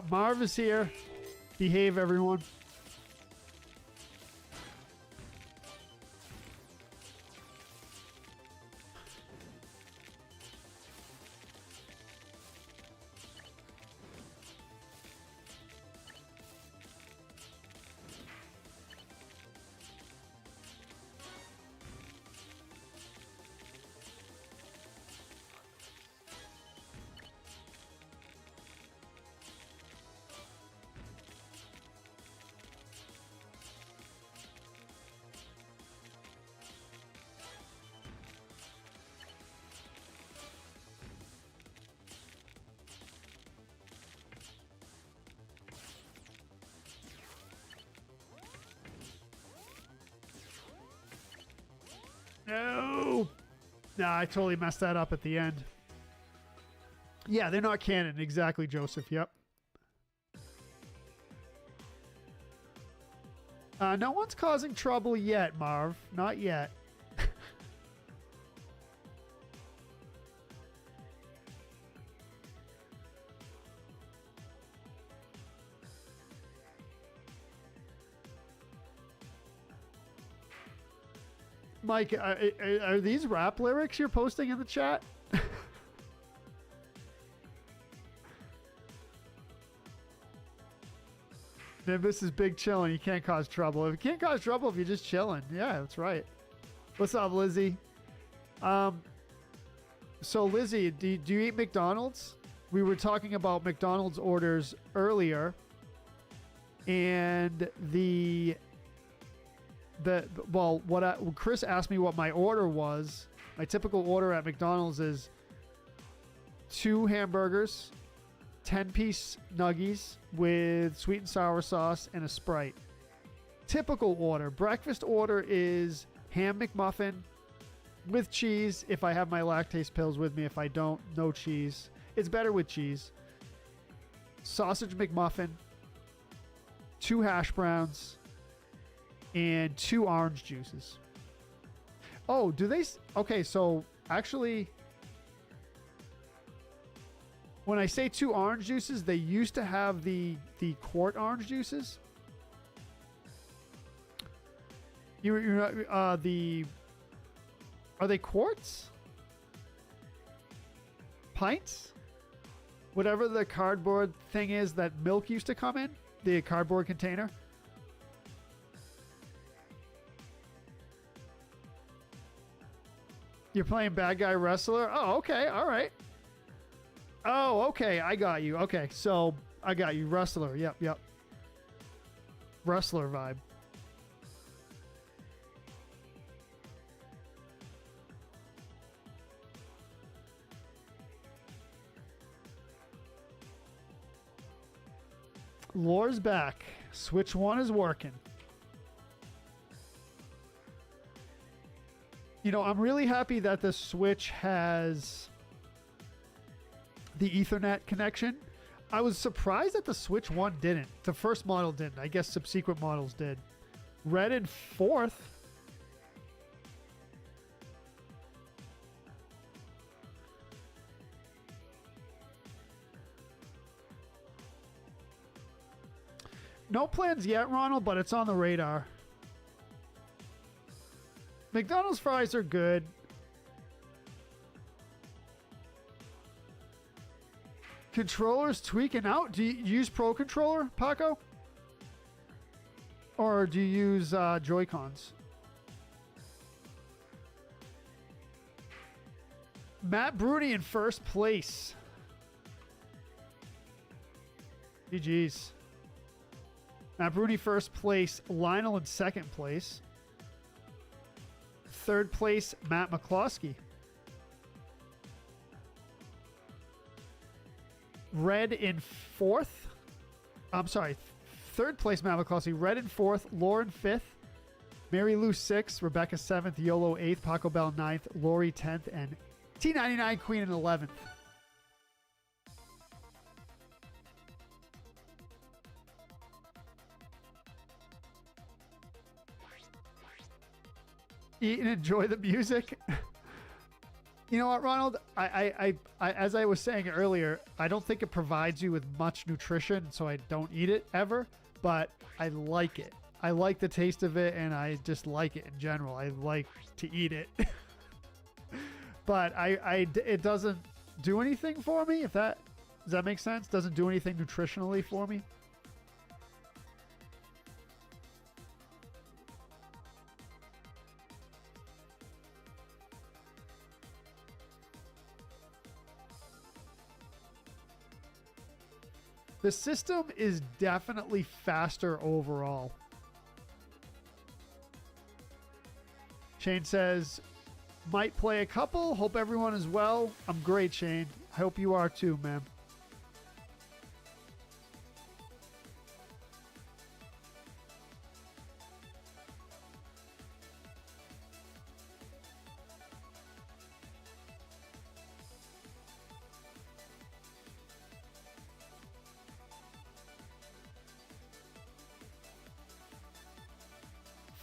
Marv is here. Behave, everyone. No. Nah, I totally messed that up at the end. Yeah, they're not canon. Exactly, Joseph. Yep. No one's causing trouble yet, Marv. Not yet. Mike, are these rap lyrics you're posting in the chat? Nimbus is big chilling. You can't cause trouble. You can't cause trouble if you're just chilling. Yeah, that's right. What's up, Lizzie? So Lizzie, do you eat McDonald's? We were talking about McDonald's orders earlier, and Chris asked me what my order was. My typical order at McDonald's is 2 hamburgers, 10-piece nuggies with sweet and sour sauce and a Sprite. Typical order. Breakfast order is ham McMuffin with cheese if I have my lactase pills with me. If I don't, no cheese. It's better with cheese. Sausage McMuffin, 2 hash browns, and 2 orange juices. Oh, do they? Okay, so actually, when I say 2 orange juices, they used to have the quart orange juices. Are they quarts? Pints? Whatever the cardboard thing is that milk used to come in, the cardboard container. You're playing bad guy wrestler? Oh, okay. All right. Oh, okay. I got you. Okay. So I got you. Wrestler. Yep. Wrestler vibe. Lore's back. Switch 1 is working. You know, I'm really happy that the Switch has the Ethernet connection. I was surprised that the Switch 1 didn't. The first model didn't. I guess subsequent models did. Red and 4th. No plans yet, Ronald, but it's on the radar. McDonald's fries are good. Controllers tweaking out. Do you use Pro Controller, Paco? Or do you use Joy-Cons? Matt Bruni in first place. GG's. Matt Bruni first place. Lionel in second place. Third place, Matt McCloskey. Red in fourth. I'm sorry. Third place, Matt McCloskey. Red in fourth. Lauren fifth. Mary Lou sixth. Rebecca 7th. YOLO 8th. Paco Bell 9th. Lori 10th. And T99 Queen in 11th. Eat and enjoy the music. You know what, Ronald? I as I was saying earlier, I don't think it provides you with much nutrition, so I don't eat it ever. But I like it. I like the taste of it, and I just like it in general. I like to eat it. But it doesn't do anything for me. Does that make sense? Doesn't do anything nutritionally for me. The system is definitely faster overall. Shane says, might play a couple. Hope everyone is well. I'm great, Shane. I hope you are too, man.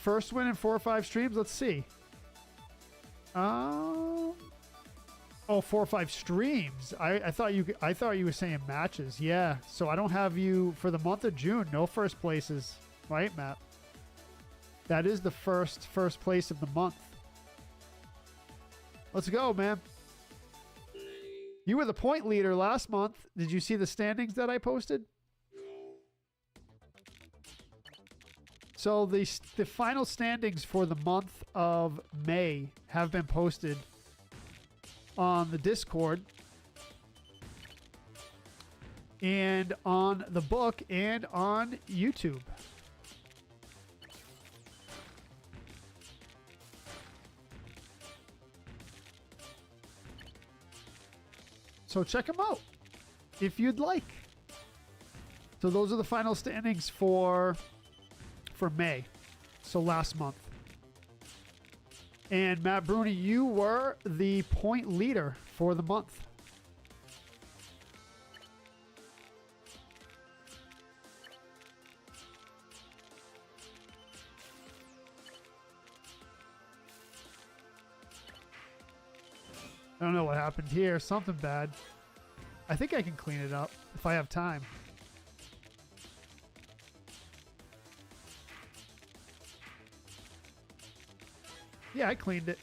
First win in 4 or 5 streams. Let's see. Oh, 4 or 5 streams. I thought you were saying matches. Yeah. So I don't have you for the month of June. No first places, right, Matt? That is the first place of the month. Let's go, man. You were the point leader last month. Did you see the standings that I posted? So the final standings for the month of May have been posted on the Discord and on the book and on YouTube. So check them out if you'd like. So those are the final standings for May. So last month. And Matt Bruni, you were the point leader for the month. I don't know what happened here. Something bad. I think I can clean it up if I have time. Yeah, I cleaned it.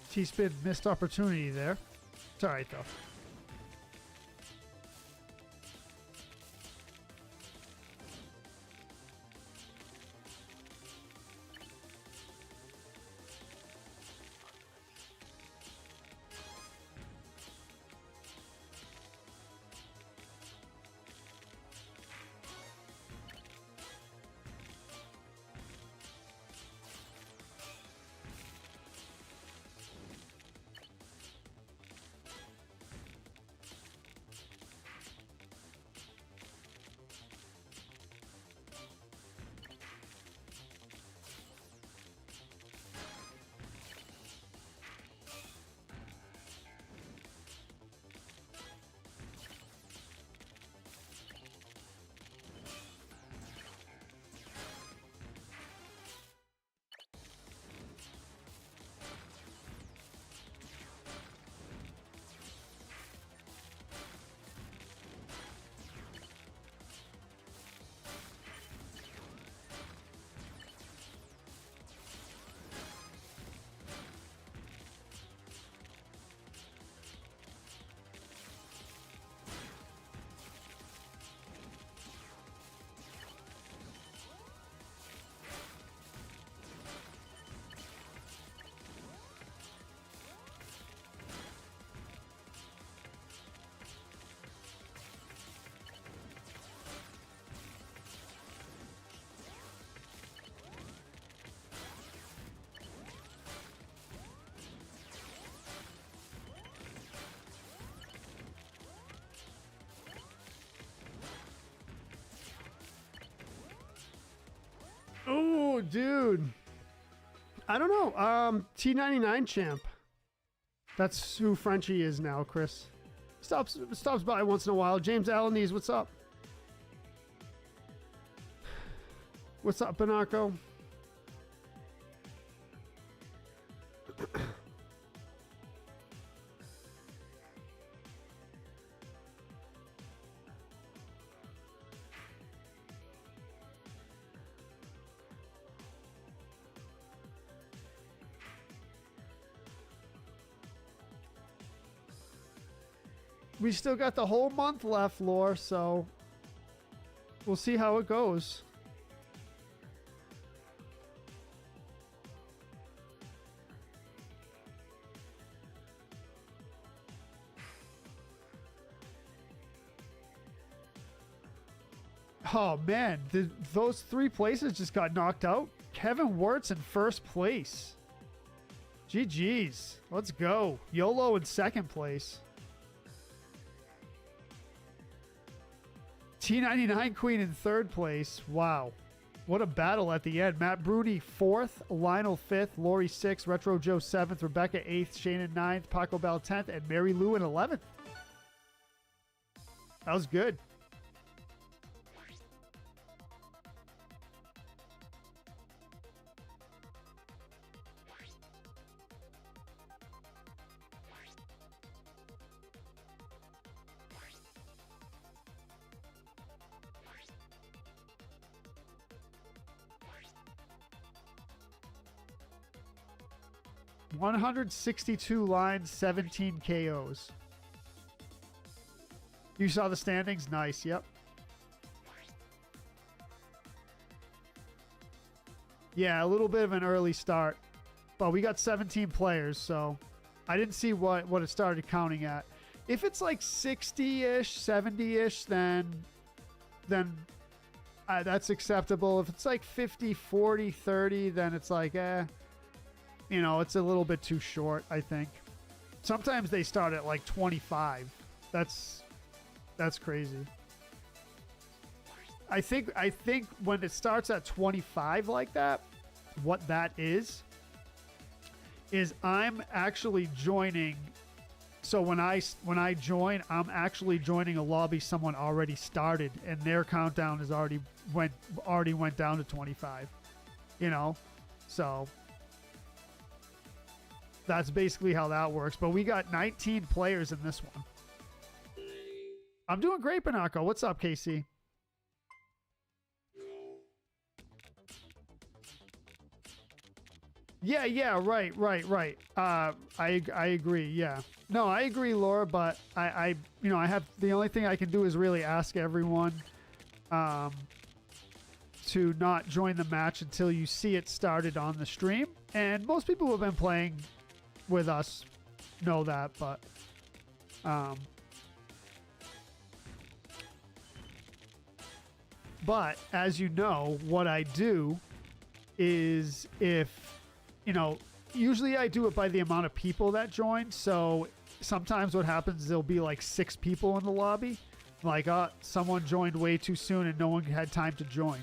T-Spin missed opportunity there. It's all right, though. dude. I don't know. T99 champ. That's who Frenchie is now, Chris. Stops by once in a while. James Alanese, what's up? What's up, Binaco? We still got the whole month left, Lore, so we'll see how it goes. Oh, man. Those 3 places just got knocked out. Kevin Wirtz in first place. GG's. Let's go. YOLO in second place. T99 Queen in third place. Wow. What a battle at the end. Matt Bruni 4th, Lionel 5th, Lori 6th, Retro Joe 7th, Rebecca 8th, Shannon 9th, Paco Bell 10th, and Mary Lou in 11th. That was good. $162 lines, 17 KOs. You saw the standings? Nice, yep. Yeah, a little bit of an early start. But we got 17 players, so I didn't see what it started counting at. If it's like 60-ish, 70-ish, then that's acceptable. If it's like 50, 40, 30, then it's like, you know, it's a little bit too short, I think. Sometimes they start at like 25. That's crazy. I think when it starts at 25 like that, what that is I'm actually joining. So when I join, I'm actually joining a lobby someone already started, and their countdown is already went down to 25. You know, so that's basically how that works. But we got 19 players in this one. I'm doing great, Binaco. What's up, KC? Yeah, right. I agree. Yeah. No, I agree, Laura, but I have the only thing I can do is really ask everyone to not join the match until you see it started on the stream. And most people who have been playing with us know that, but as you know, what I do is usually I do it by the amount of people that join. So sometimes what happens is there'll be like 6 people in the lobby. Like, someone joined way too soon and no one had time to join.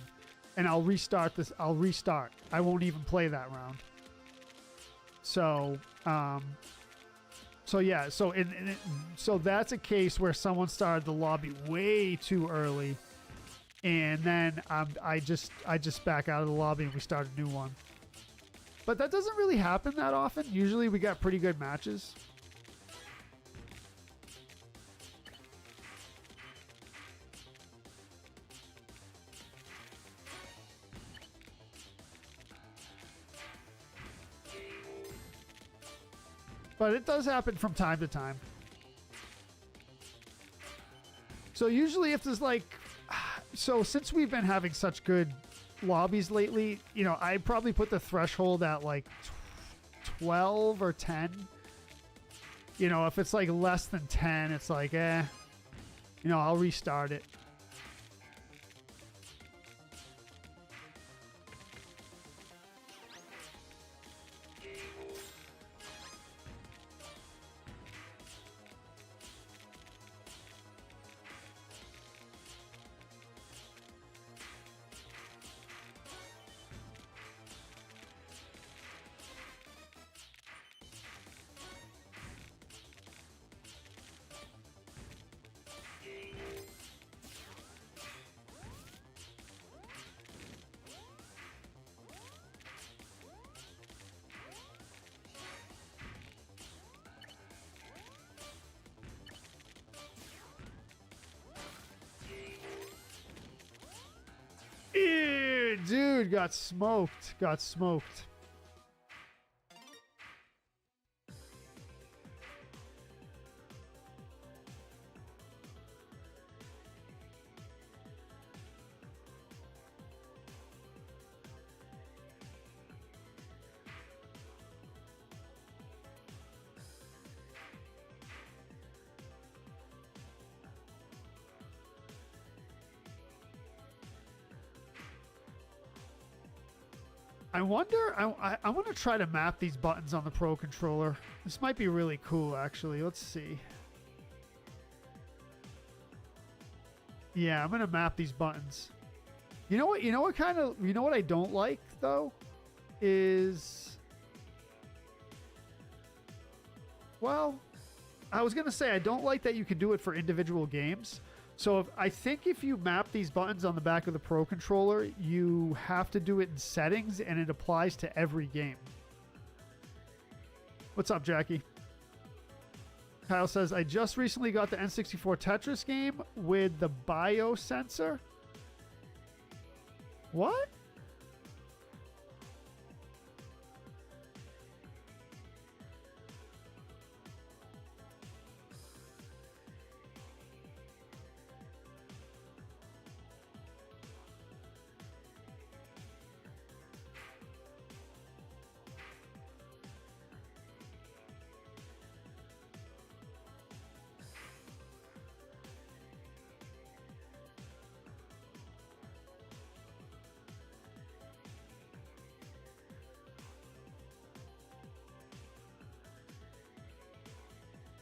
And I'll restart this. I won't even play that round. So, yeah. So that's a case where someone started the lobby way too early. And then I just back out of the lobby and we start a new one. But that doesn't really happen that often. Usually we got pretty good matches. But it does happen from time to time. So usually if there's like... So since we've been having such good lobbies lately, I probably put the threshold at like 12 or 10. If it's like less than 10, it's like, I'll restart it. dude got smoked. Got smoked. I wonder, I want to try to map these buttons on the Pro Controller. This might be really cool, actually. Let's see. Yeah, I'm going to map these buttons. You know what I don't like, though, is... Well, I was going to say I don't like that you can do it for individual games. So I think if you map these buttons on the back of the Pro Controller, you have to do it in settings, and it applies to every game. What's up, Jackie? Kyle says, I just recently got the N64 Tetris game with the biosensor. What?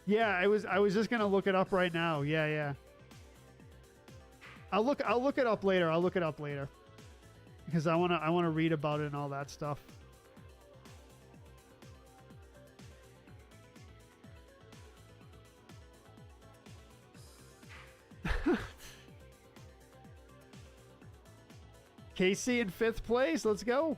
Yeah, I was just gonna look it up right now. Yeah, yeah. I'll look it up later. I'll look it up later. Because I wanna read about it and all that stuff. Casey in 5th place. Let's go.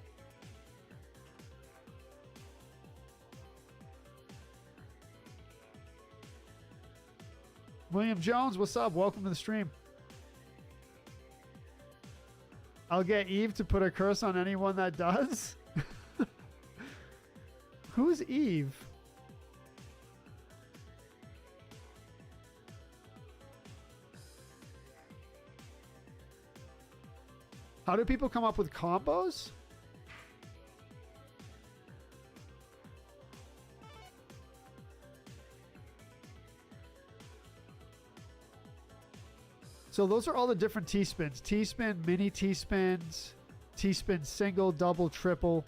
William Jones, what's up? Welcome to the stream. I'll get Eve to put a curse on anyone that does. Who's Eve? How do people come up with combos? So those are all the different T-spins. T-spin, mini T-spins, T-spin single, double, triple.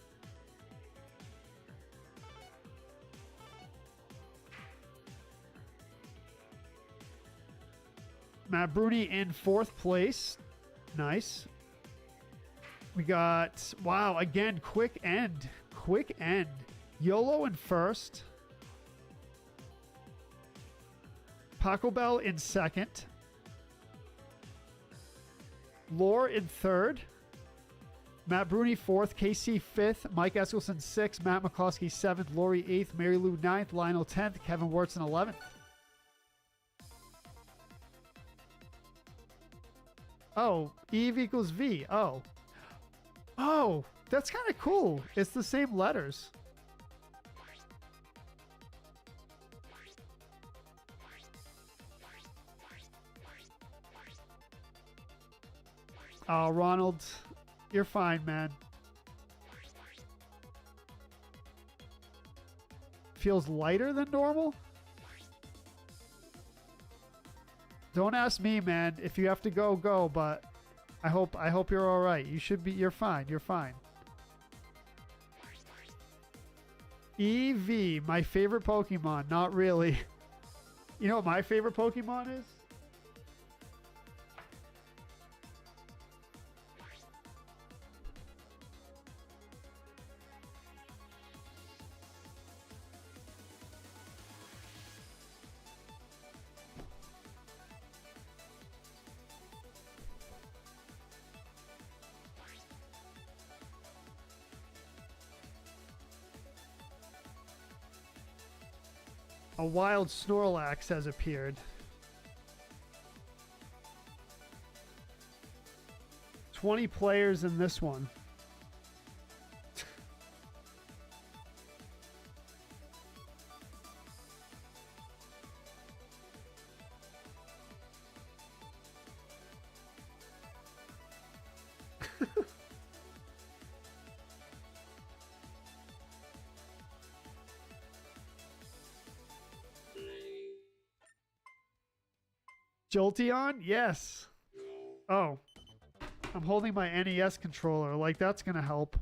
Matt Bruni in 4th place. Nice. We got, wow, again, quick end. Quick end. YOLO in 1st. Paco Bell in 2nd. Lore in 3rd. Matt Bruni 4th. KC 5th. Mike Eskelson 6th. Matt McCloskey 7th. Lori 8th. Mary Lou 9th. Lionel 10th. Kevin Wirtz 11th. Oh, Eve equals V. Oh. Oh, that's kind of cool. It's the same letters. Oh, Ronald, you're fine, man. Feels lighter than normal? Don't ask me, man. If you have to go, go, but I hope you're all right. You're fine. You're fine. EV, my favorite Pokemon. Not really. You know what my favorite Pokemon is? A wild Snorlax has appeared. 20 players in this one. Jolteon? Yes. Oh. I'm holding my NES controller. Like, that's going to help.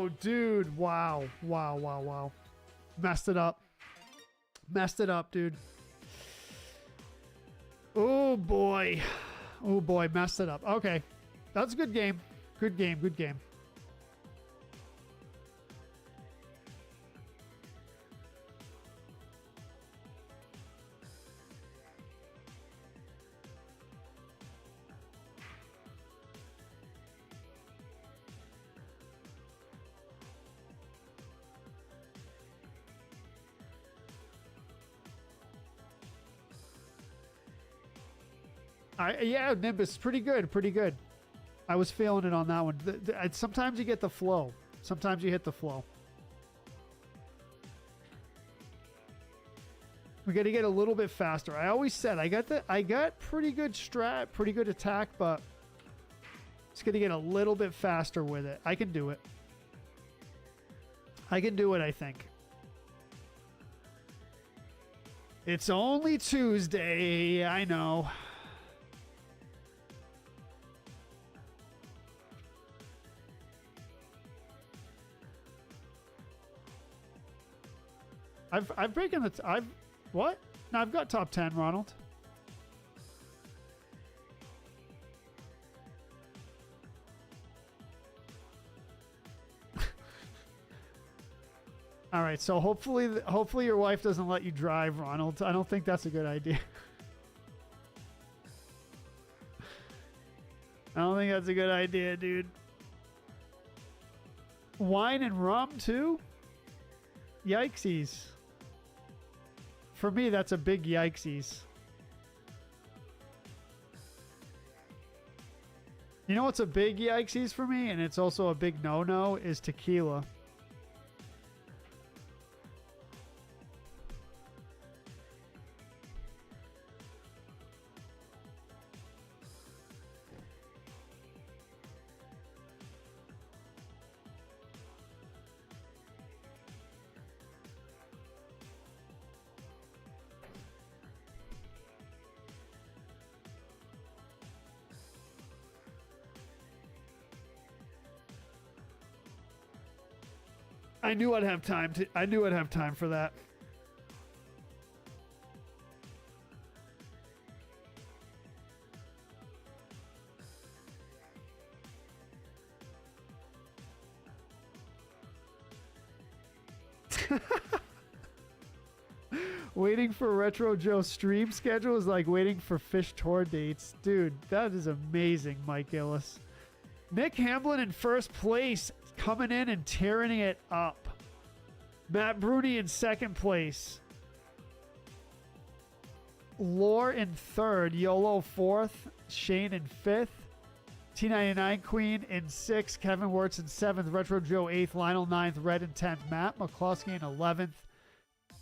Oh, dude. Wow. Wow, wow, wow. Messed it up. Messed it up, dude. Oh, boy. Oh, boy. Messed it up. Okay. That's a good game. Good game. Good game. Yeah, Nimbus, pretty good, pretty good. I was feeling it on that one. Sometimes you get the flow. Sometimes you hit the flow. We got to get a little bit faster. I always said I got pretty good strat, pretty good attack, but it's going to get a little bit faster with it. I can do it. I can do it, I think. It's only Tuesday, I know. I've broken the what? No, I've got top 10, Ronald. All right, so hopefully your wife doesn't let you drive, Ronald. I don't think that's a good idea. I don't think that's a good idea, dude. Wine and rum too? Yikesies. For me, that's a big yikesies. You know what's a big yikesies for me, and it's also a big no-no, is tequila. I knew I'd have time for that. Waiting for Retro Joe's stream schedule is like waiting for Fish tour dates. Dude, that is amazing, Mike Gillis. Nick Hamlin in first place, coming in and tearing it up. Matt Bruni in second place. Lore in third. YOLO fourth. Shane in fifth. T99 Queen in sixth. Kevin Wirtz in seventh. Retro Joe eighth. Lionel ninth. Red in 10th. Matt McCluskey in 11th.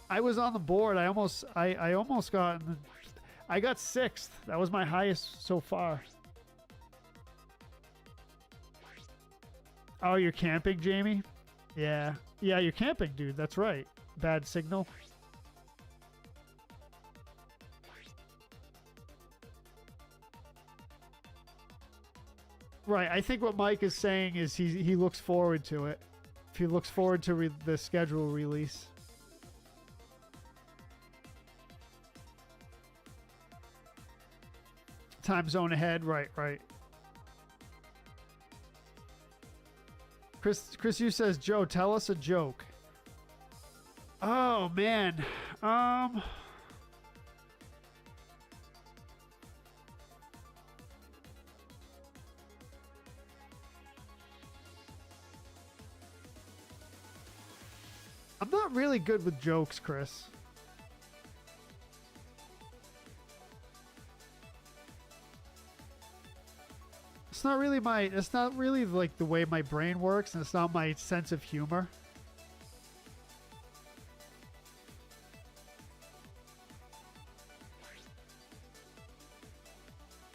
I was on the board. I almost got I got sixth. That was my highest so far. Oh, you're camping, Jamie? Yeah. Yeah, you're camping, dude. That's right. Bad signal. Right. I think what Mike is saying is he looks forward to it. He looks forward to the schedule release. Time zone ahead. Right, right. Chris Yu says, Joe, tell us a joke. Oh, man. I'm not really good with jokes, Chris. It's not really like the way my brain works, and it's not my sense of humor.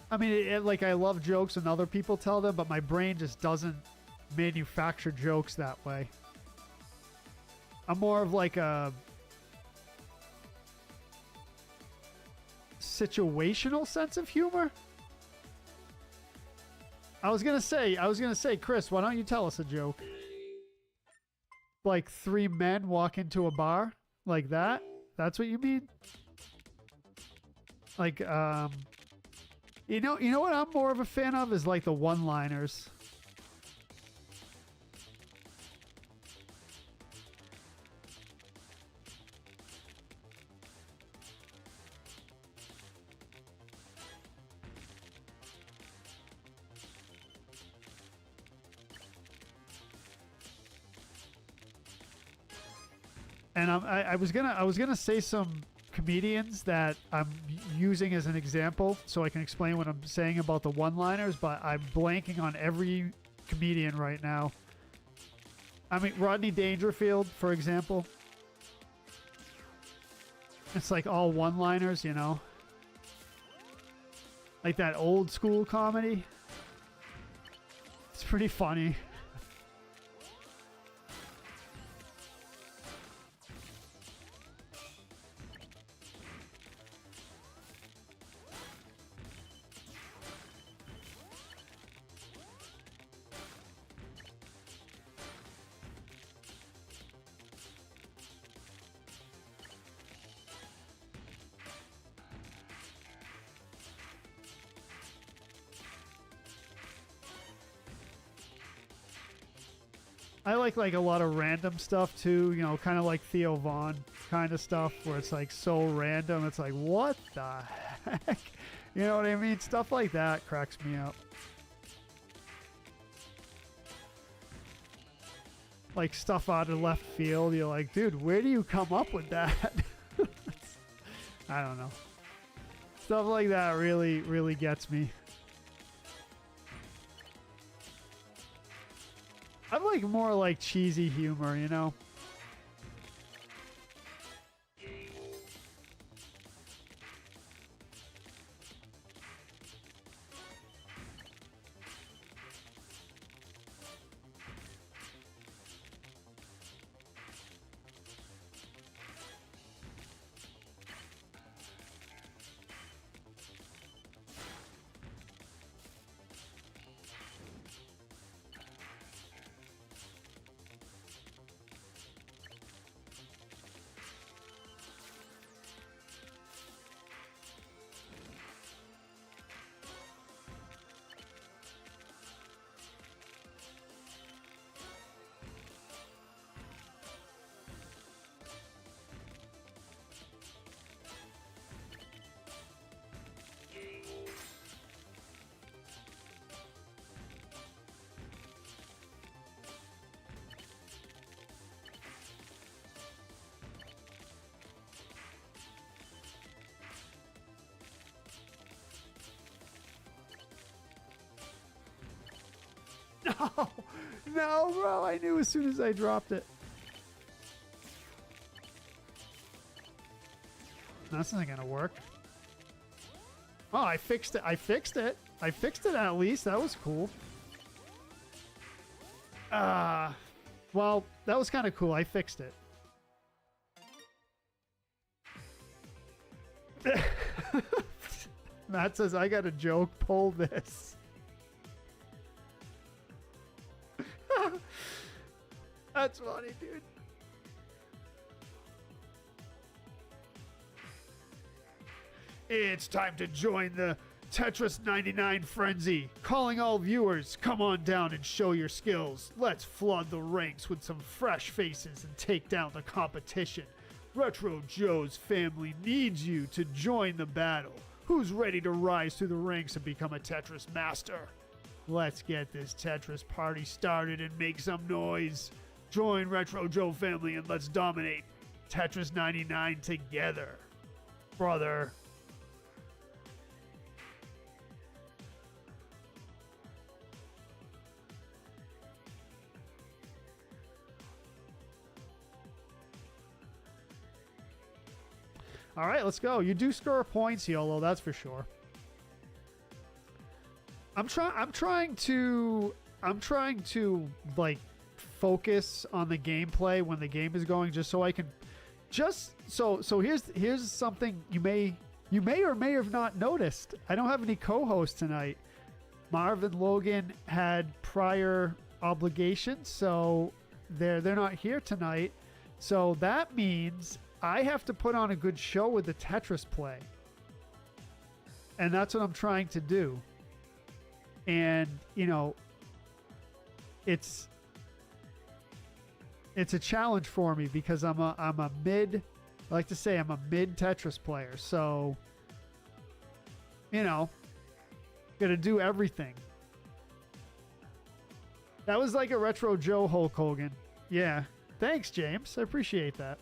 I mean, like, I love jokes and other people tell them, but my brain just doesn't manufacture jokes that way. I'm more of like a situational sense of humor. I was gonna say, Chris, why don't you tell us a joke? like three men walk into a bar like that. That's what you mean? Like, you know what I'm more of a fan of is like the one-liners. And I was gonna say some comedians that I'm using as an example so I can explain what I'm saying about the one-liners, but I'm blanking on every comedian right now. I mean, Rodney Dangerfield, for example. It's like all one-liners, you know? Like that old school comedy. It's pretty funny. I like a lot of random stuff too, you know, kind of like Theo Vaughn kind of stuff where it's like so random. It's like, what the heck? You know what I mean? Stuff like that cracks me up. Like stuff out of left field. You're like, dude, where do you come up with that? I don't know. Stuff like that really, really gets me. I like more like cheesy humor, you know? No, no, bro. I knew as soon as I dropped it. That's not gonna work. Oh, I fixed it. I fixed it. I fixed it at least. That was cool. Well, that was kind of cool. I fixed it. Matt says, I got a joke. Pull this. That's funny, dude. It's time to join the Tetris 99 frenzy. Calling all viewers, come on down and show your skills. Let's flood the ranks with some fresh faces and take down the competition. Retro Joe's family needs you to join the battle. Who's ready to rise through the ranks and become a Tetris master? Let's get this Tetris party started and make some noise. Join Retro Joe family and let's dominate Tetris 99 together. Brother. All right, let's go. You do score points, YOLO, that's for sure. I'm trying to like focus on the gameplay when the game is going, just so I can so here's something you may or may have not noticed. I don't have any co-hosts tonight. Marvin Logan had prior obligations, so they're not here tonight. So that means I have to put on a good show with the Tetris play. And that's what I'm trying to do. And, you know, it's a challenge for me because I'm a mid, I like to say I'm a mid Tetris player. So, you know, gotta do everything. That was like a retro Joe Hulk Hogan. Yeah. Thanks, James. I appreciate that.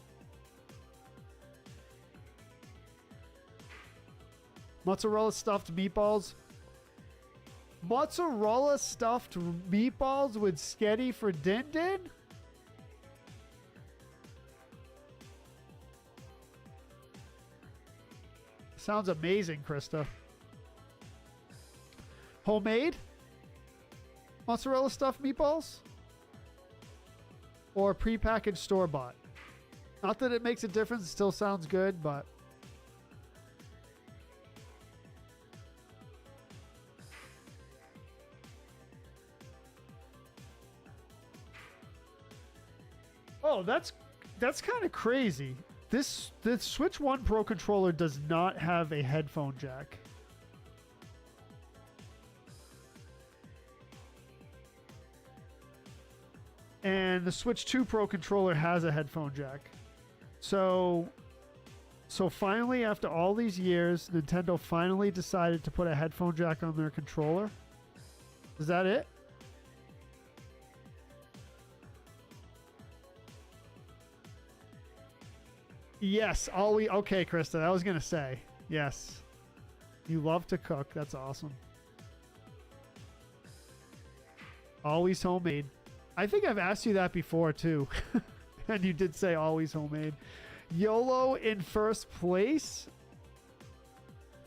Mozzarella stuffed meatballs. Mozzarella stuffed meatballs with sketty for Din Din? Sounds amazing, Krista. Homemade? Mozzarella stuffed meatballs? Or prepackaged store-bought? Not that it makes a difference. It still sounds good, but... Oh, that's kind of crazy. The Switch 1 Pro controller does not have a headphone jack. And the Switch 2 Pro controller has a headphone jack. So finally, after all these years, Nintendo finally decided to put a headphone jack on their controller. Is that it? Yes, okay, Krista, I was gonna say. Yes. You love to cook. That's awesome. Always homemade. I think I've asked you that before too. And you did say always homemade. YOLO in first place.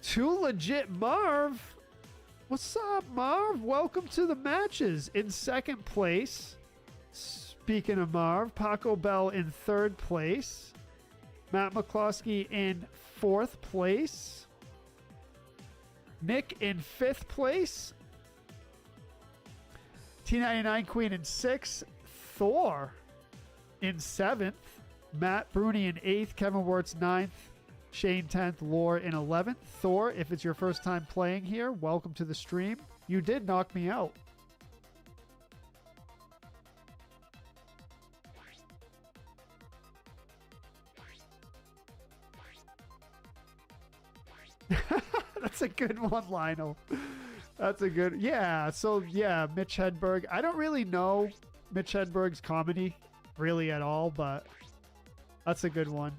Too legit Marv. What's up, Marv? Welcome to the matches. In second place. Speaking of Marv, Paco Bell in third place. Matt McCloskey in fourth place. Nick in fifth place. T99 Queen in sixth. Thor in seventh. Matt Bruni in eighth. Kevin Wirtz ninth. Shane 10th. Lore in 11th. Thor, if it's your first time playing here, welcome to the stream. You did knock me out. That's a good one, Lionel. That's a good... Yeah, so yeah, Mitch Hedberg. I don't really know Mitch Hedberg's comedy really at all, but that's a good one.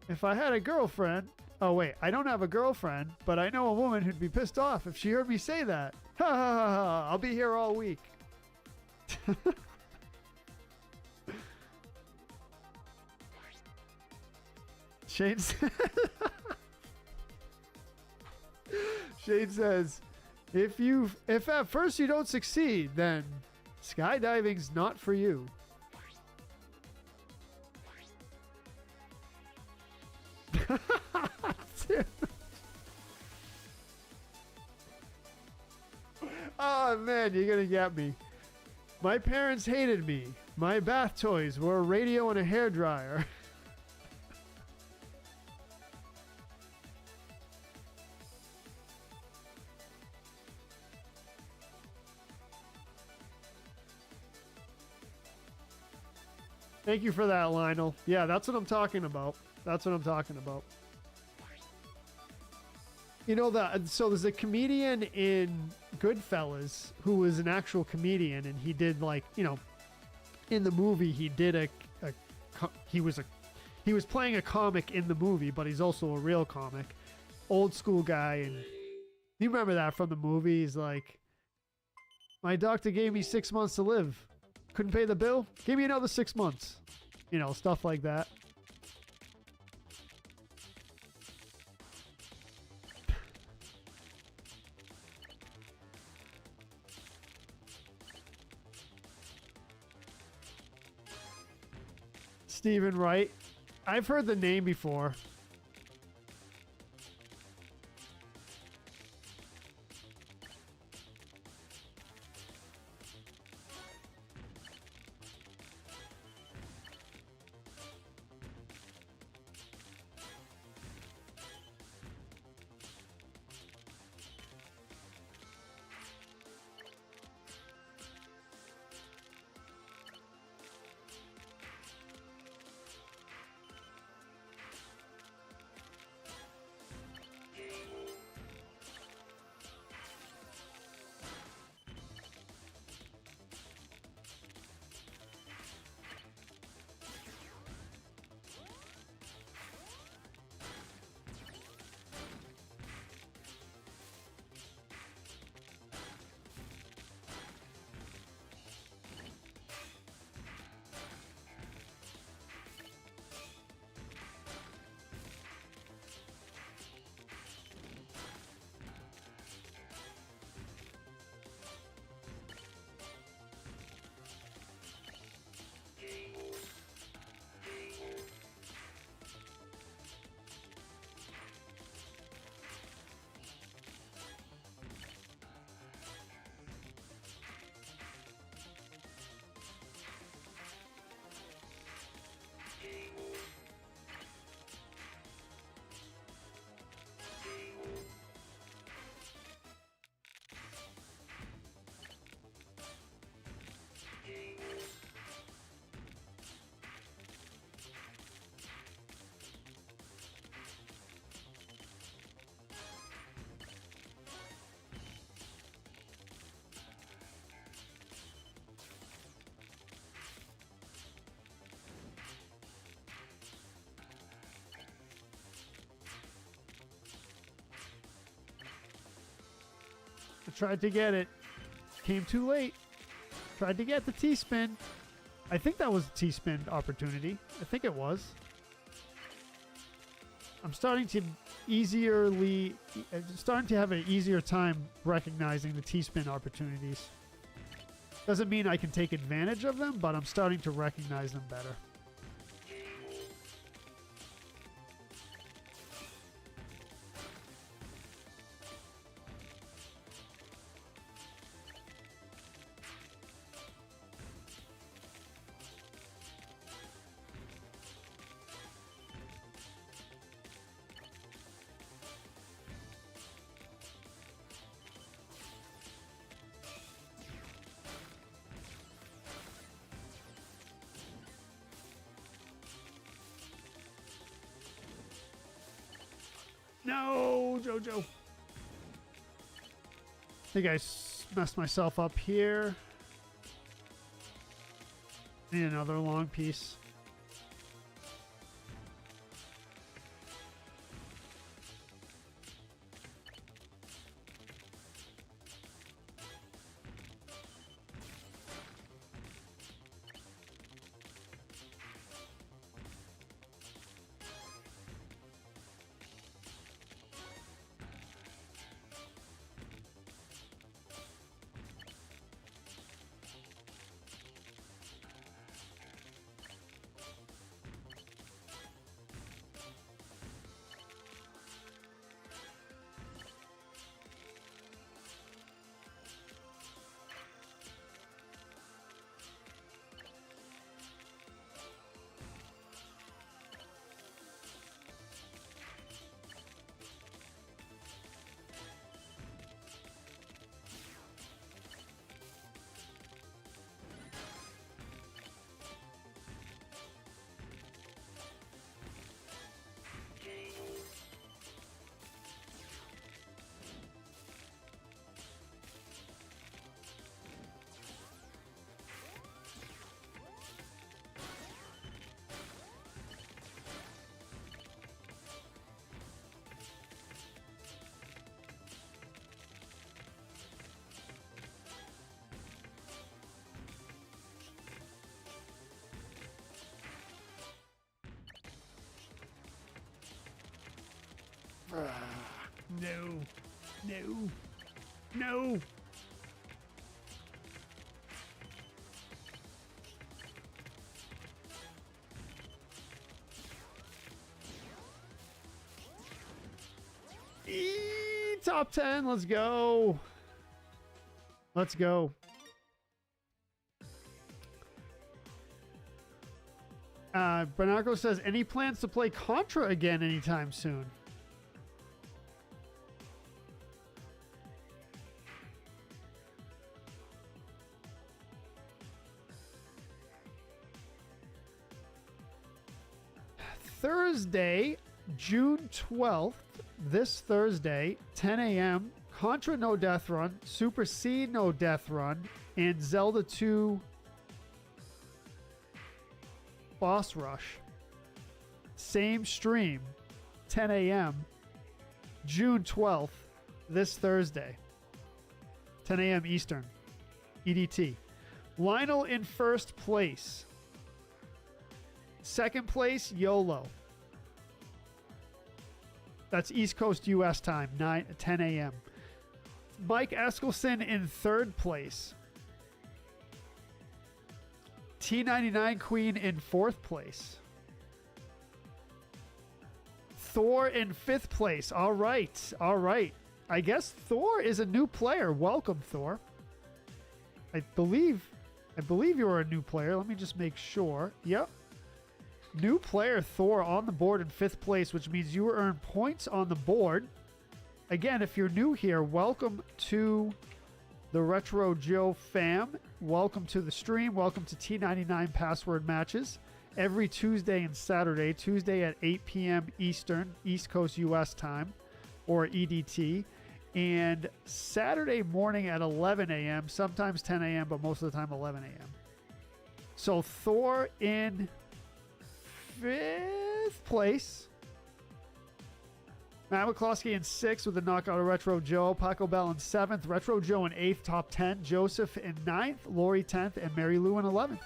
If I had a girlfriend... Oh, wait. I don't have a girlfriend, but I know a woman who'd be pissed off if she heard me say that. Ha ha ha ha. I'll be here all week. Shane Shane says, if at first you don't succeed, then skydiving's not for you. Oh man, you're gonna get me. My parents hated me. My bath toys were a radio and a hairdryer. Thank you for that, Lionel. Yeah, that's what I'm talking about. That's what I'm talking about. You know, so there's a comedian in Goodfellas who was an actual comedian, and he did, like, you know, in the movie he did he was playing a comic in the movie, but he's also a real comic, old school guy. And you remember that from the movie? He's like, my doctor gave me 6 months to live. Couldn't pay the bill? Give me another 6 months. You know, stuff like that. Stephen Wright. I've heard the name before. Tried to get it. Came too late. Tried to get the T-spin. I think that was a T-spin opportunity. I think it was. I'm starting to have an easier time recognizing the T-spin opportunities. Doesn't mean I can take advantage of them, but I'm starting to recognize them better. No, Jojo. I think I messed myself up here. Need another long piece. No. No. No. Top 10. Let's go. Let's go. Bernardo says, any plans to play Contra again anytime soon? Thursday, June 12th, this Thursday, 10 a.m., Contra No Death Run, Super C No Death Run, and Zelda 2 Boss Rush. Same stream, 10 a.m., June 12th, this Thursday, 10 a.m. Eastern, EDT. Lionel in first place. Second place, YOLO. That's East Coast U.S. time, 10 a.m. Mike Eskelson in third place. T99 Queen in fourth place. Thor in fifth place. All right. All right. I guess Thor is a new player. Welcome, Thor. I believe you're a new player. Let me just make sure. Yep. New player Thor on the board in fifth place, which means you earn points on the board. Again, if you're new here, welcome to the Retro Joe fam. Welcome to the stream. Welcome to T99 Password Matches. Every Tuesday and Saturday. Tuesday at 8 p.m. Eastern, East Coast U.S. time, or EDT. And Saturday morning at 11 a.m., sometimes 10 a.m., but most of the time 11 a.m. So Thor in fifth place. Matt McCloskey in 6th with the knockout of Retro Joe. Paco Bell in 7th. Retro Joe in 8th, top 10. Joseph in 9th. Lori 10th. And Mary Lou in 11th.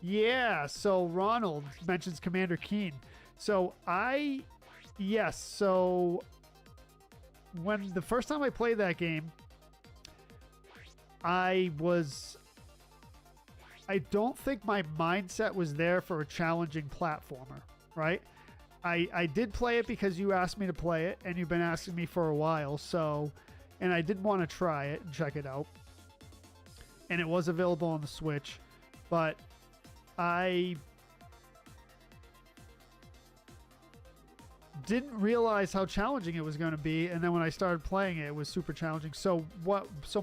Yeah, so Ronald mentions Commander Keen. So yes, so when the first time I played that game, I don't think my mindset was there for a challenging platformer, right? I did play it because you asked me to play it, and you've been asking me for a while, so, and I did want to try it and check it out. And it was available on the Switch, but I didn't realize how challenging it was going to be, and then when I started playing it, it was super challenging. So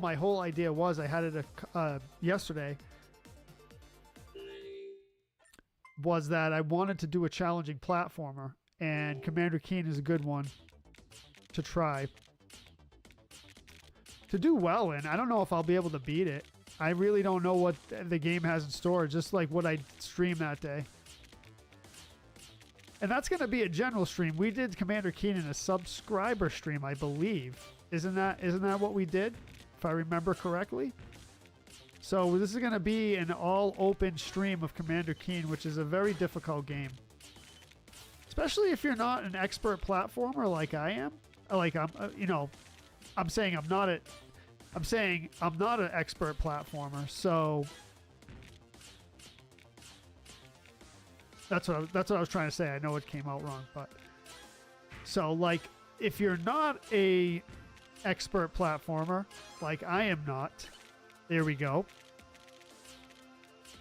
my whole idea was, I had it yesterday, was that I wanted to do a challenging platformer, and Commander Keen is a good one to try to do well in. I don't know if I'll be able to beat it. I really don't know what the game has in store, just like what I streamed that day. And that's going to be a general stream. We did Commander Keen in a subscriber stream, I believe. Isn't that what we did, if I remember correctly? So this is going to be an all-open stream of Commander Keen, which is a very difficult game. Especially if you're not an expert platformer like I am. Like, I'm saying I'm not an expert platformer, so that's what I was trying to say. I know it came out wrong, but so like if you're not a expert platformer like I am not, there we go,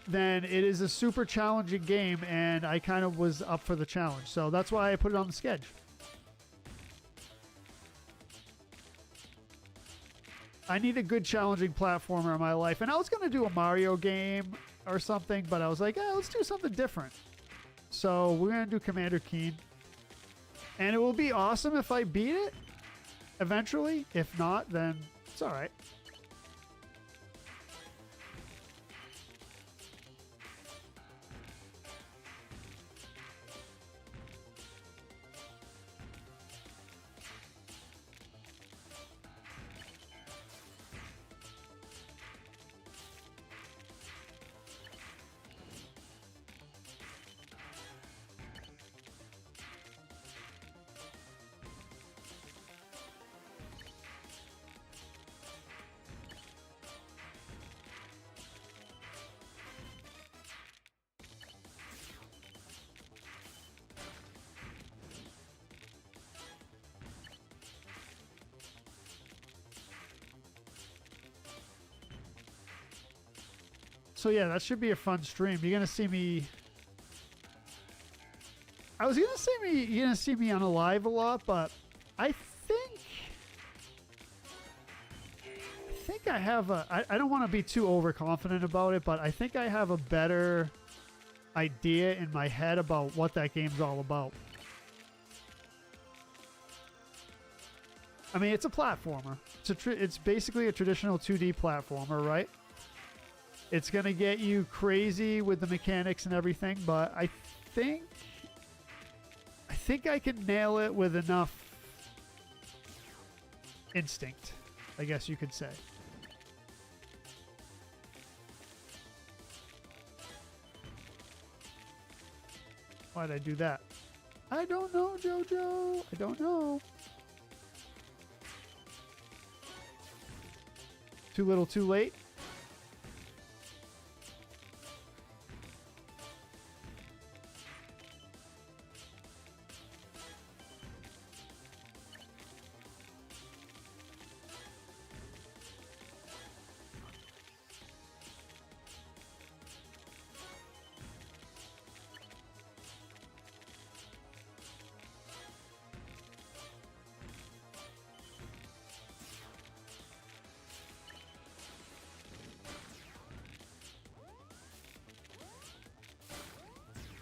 then it is a super challenging game, and I kind of was up for the challenge, so that's why I put it on the schedule. I need a good challenging platformer in my life. And I was going to do a Mario game or something, but I was like, let's do something different. So we're going to do Commander Keen. And it will be awesome if I beat it eventually. If not, then it's all right. So yeah, that should be a fun stream. You're gonna see me. I was gonna say you're gonna see me on a live a lot, but I think I have I don't want to be too overconfident about it, but I think I have a better idea in my head about what that game's all about. I mean, it's a platformer. It's basically a traditional 2D platformer, right? It's going to get you crazy with the mechanics and everything, but I think I can nail it with enough instinct, I guess you could say. Why'd I do that? I don't know, Jojo. I don't know. Too little, too late.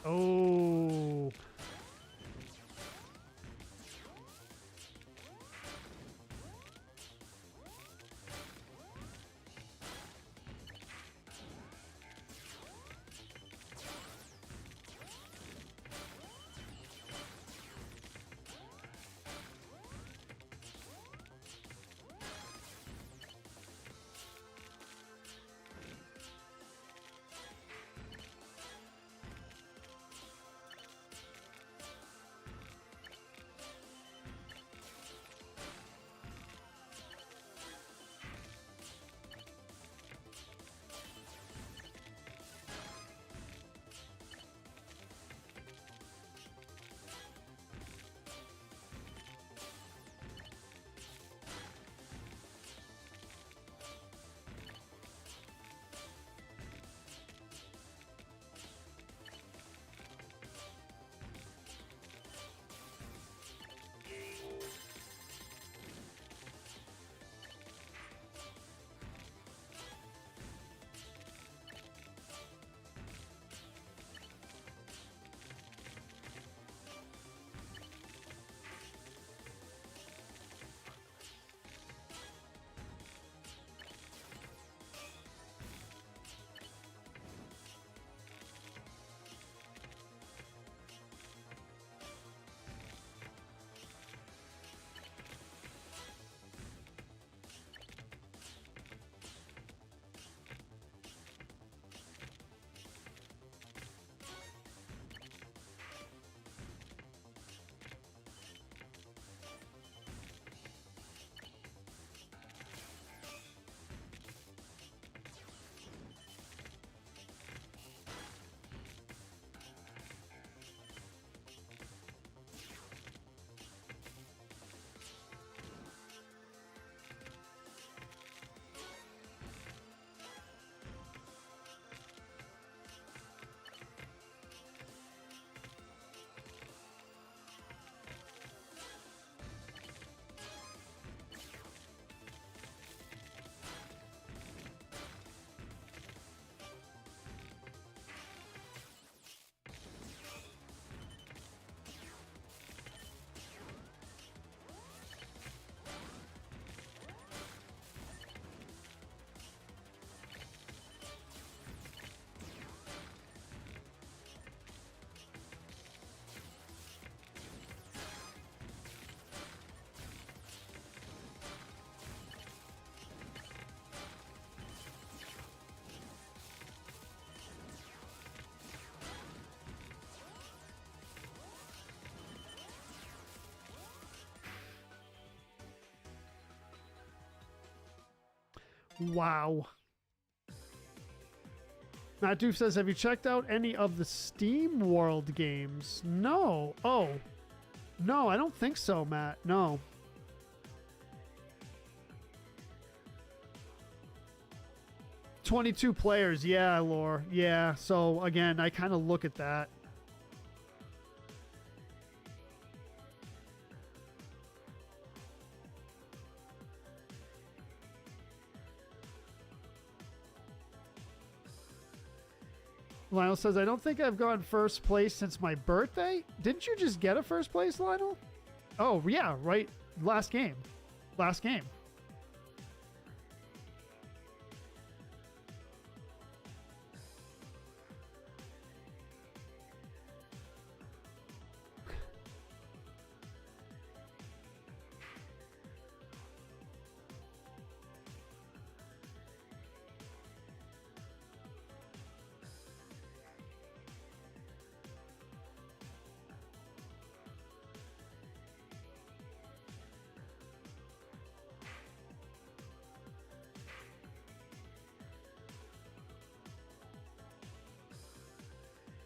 Oh. Wow. Matt Doof says, have you checked out any of the Steam World games? No. Oh. No, I don't think so, Matt. No. "22 players." Yeah, Lore. Yeah. So, again, I kind of look at that. Lionel says, I don't think I've gone first place since my birthday. Didn't you just get a first place, Lionel? Oh, yeah, right. Last game. Last game.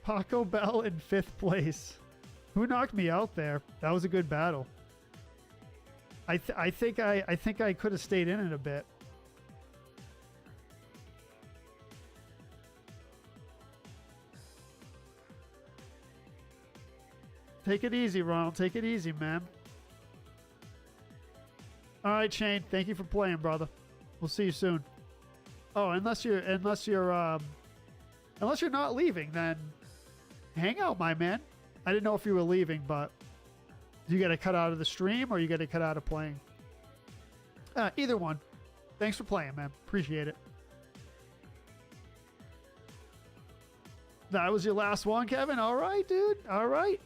Paco Bell in 5th place. Who knocked me out there? That was a good battle. I think I could have stayed in it a bit. Take it easy, Ronald. Take it easy, man. All right, Shane. Thank you for playing, brother. We'll see you soon. Oh, unless you're not leaving, then hang out, my man. I didn't know if you were leaving, but you got to cut out of the stream or you got to cut out of playing. Either one. Thanks for playing, man. Appreciate it. That was your last one, Kevin? All right, dude. All right.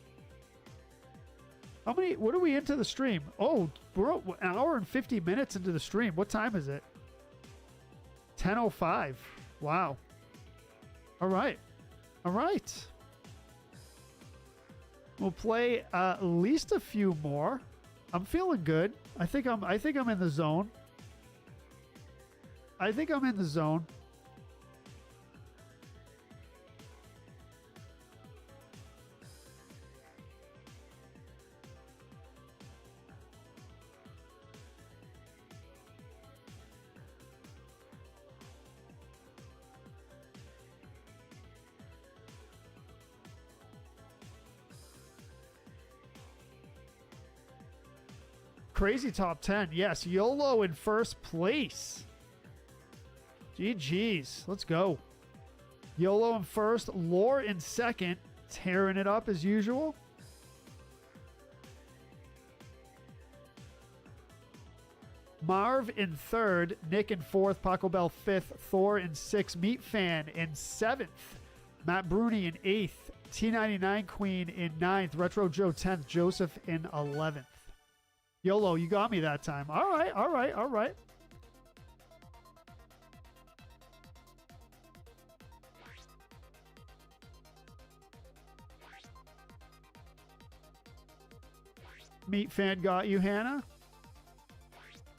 What are we into the stream? Oh, we're an hour and 50 minutes into the stream. What time is it? 10:05. Wow. All right. All right. We'll play at least a few more. I'm feeling good. I think I'm in the zone. I think I'm in the zone. Crazy top 10. Yes, YOLO in first place. GG's. Let's go. YOLO in first. Lore in second. Tearing it up as usual. Marv in third. Nick in fourth. Paco Bell fifth. Thor in sixth. Meat Fan in seventh. Matt Bruni in eighth. T99 Queen in ninth. Retro Joe 10th. Joseph in 11th. YOLO, you got me that time. All right, all right, all right. Meat Fan got you, Hannah.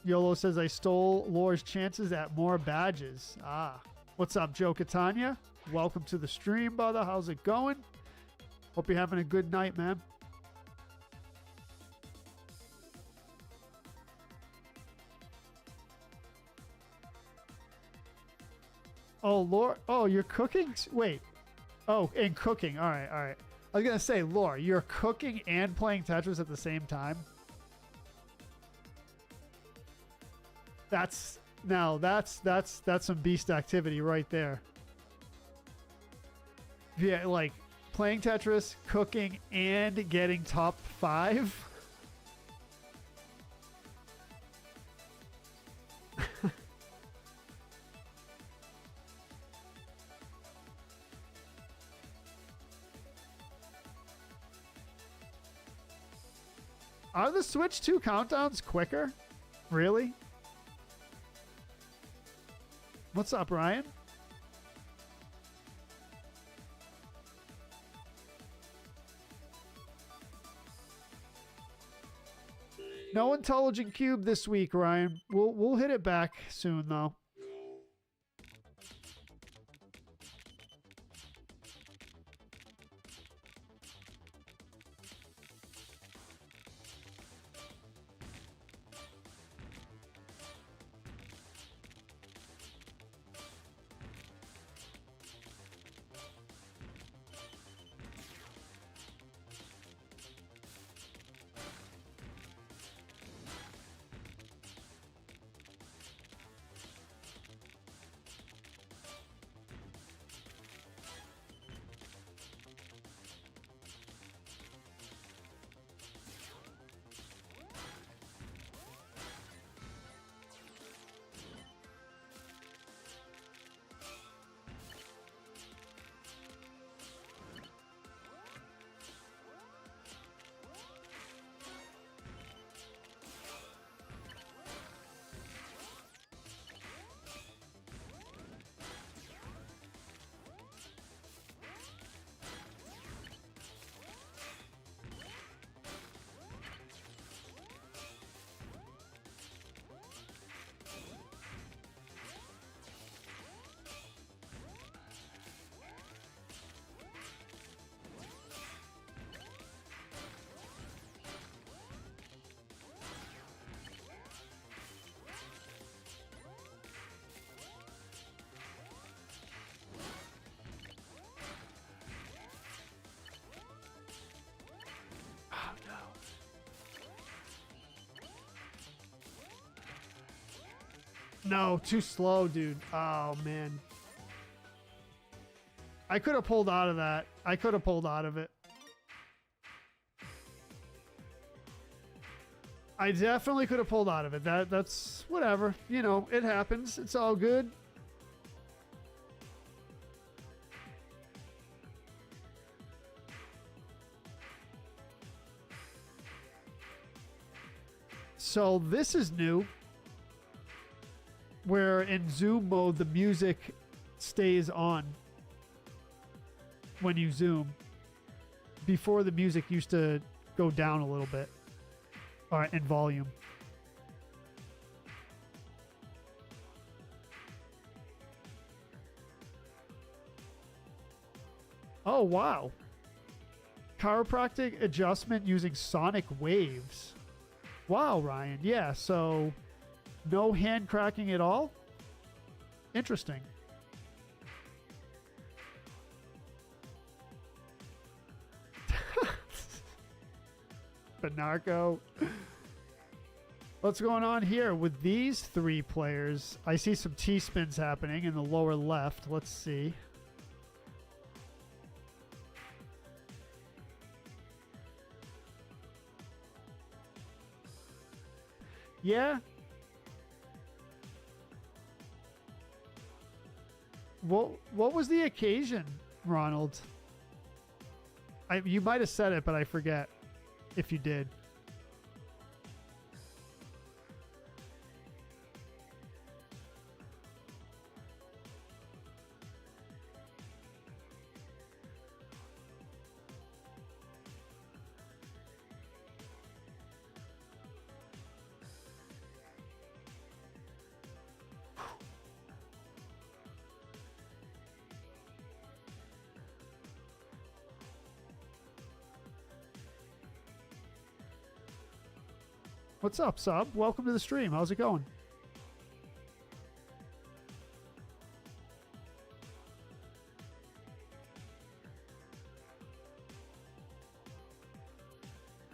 YOLO says, I stole Lore's chances at more badges. Ah. What's up, Joe Catania? Welcome to the stream, brother. How's it going? Hope you're having a good night, man. Oh, Lore. Oh, you're cooking? Wait. Oh, and cooking. All right, all right. I was going to say, Lore, you're cooking and playing Tetris at the same time? That's some beast activity right there. Yeah, like playing Tetris, cooking, and getting top 5. Are the Switch 2 countdowns quicker? Really? What's up, Ryan? No intelligent cube this week, Ryan. We'll hit it back soon though. No, too slow, dude. Oh, man. I could have pulled out of that. I could have pulled out of it. I definitely could have pulled out of it. That's whatever. You know, it happens. It's all good. So this is new. Where in zoom mode, the music stays on when you zoom. Before, the music used to go down a little bit. All right, in volume. Oh, wow. Chiropractic adjustment using sonic waves. Wow, Ryan. Yeah, so no hand cracking at all? Interesting. Benarco. What's going on here with these three players? I see some T-spins happening in the lower left. Let's see. Yeah. What was the occasion, Ronald? You might have said it, but I forget if you did. What's up, Sub? Welcome to the stream. How's it going?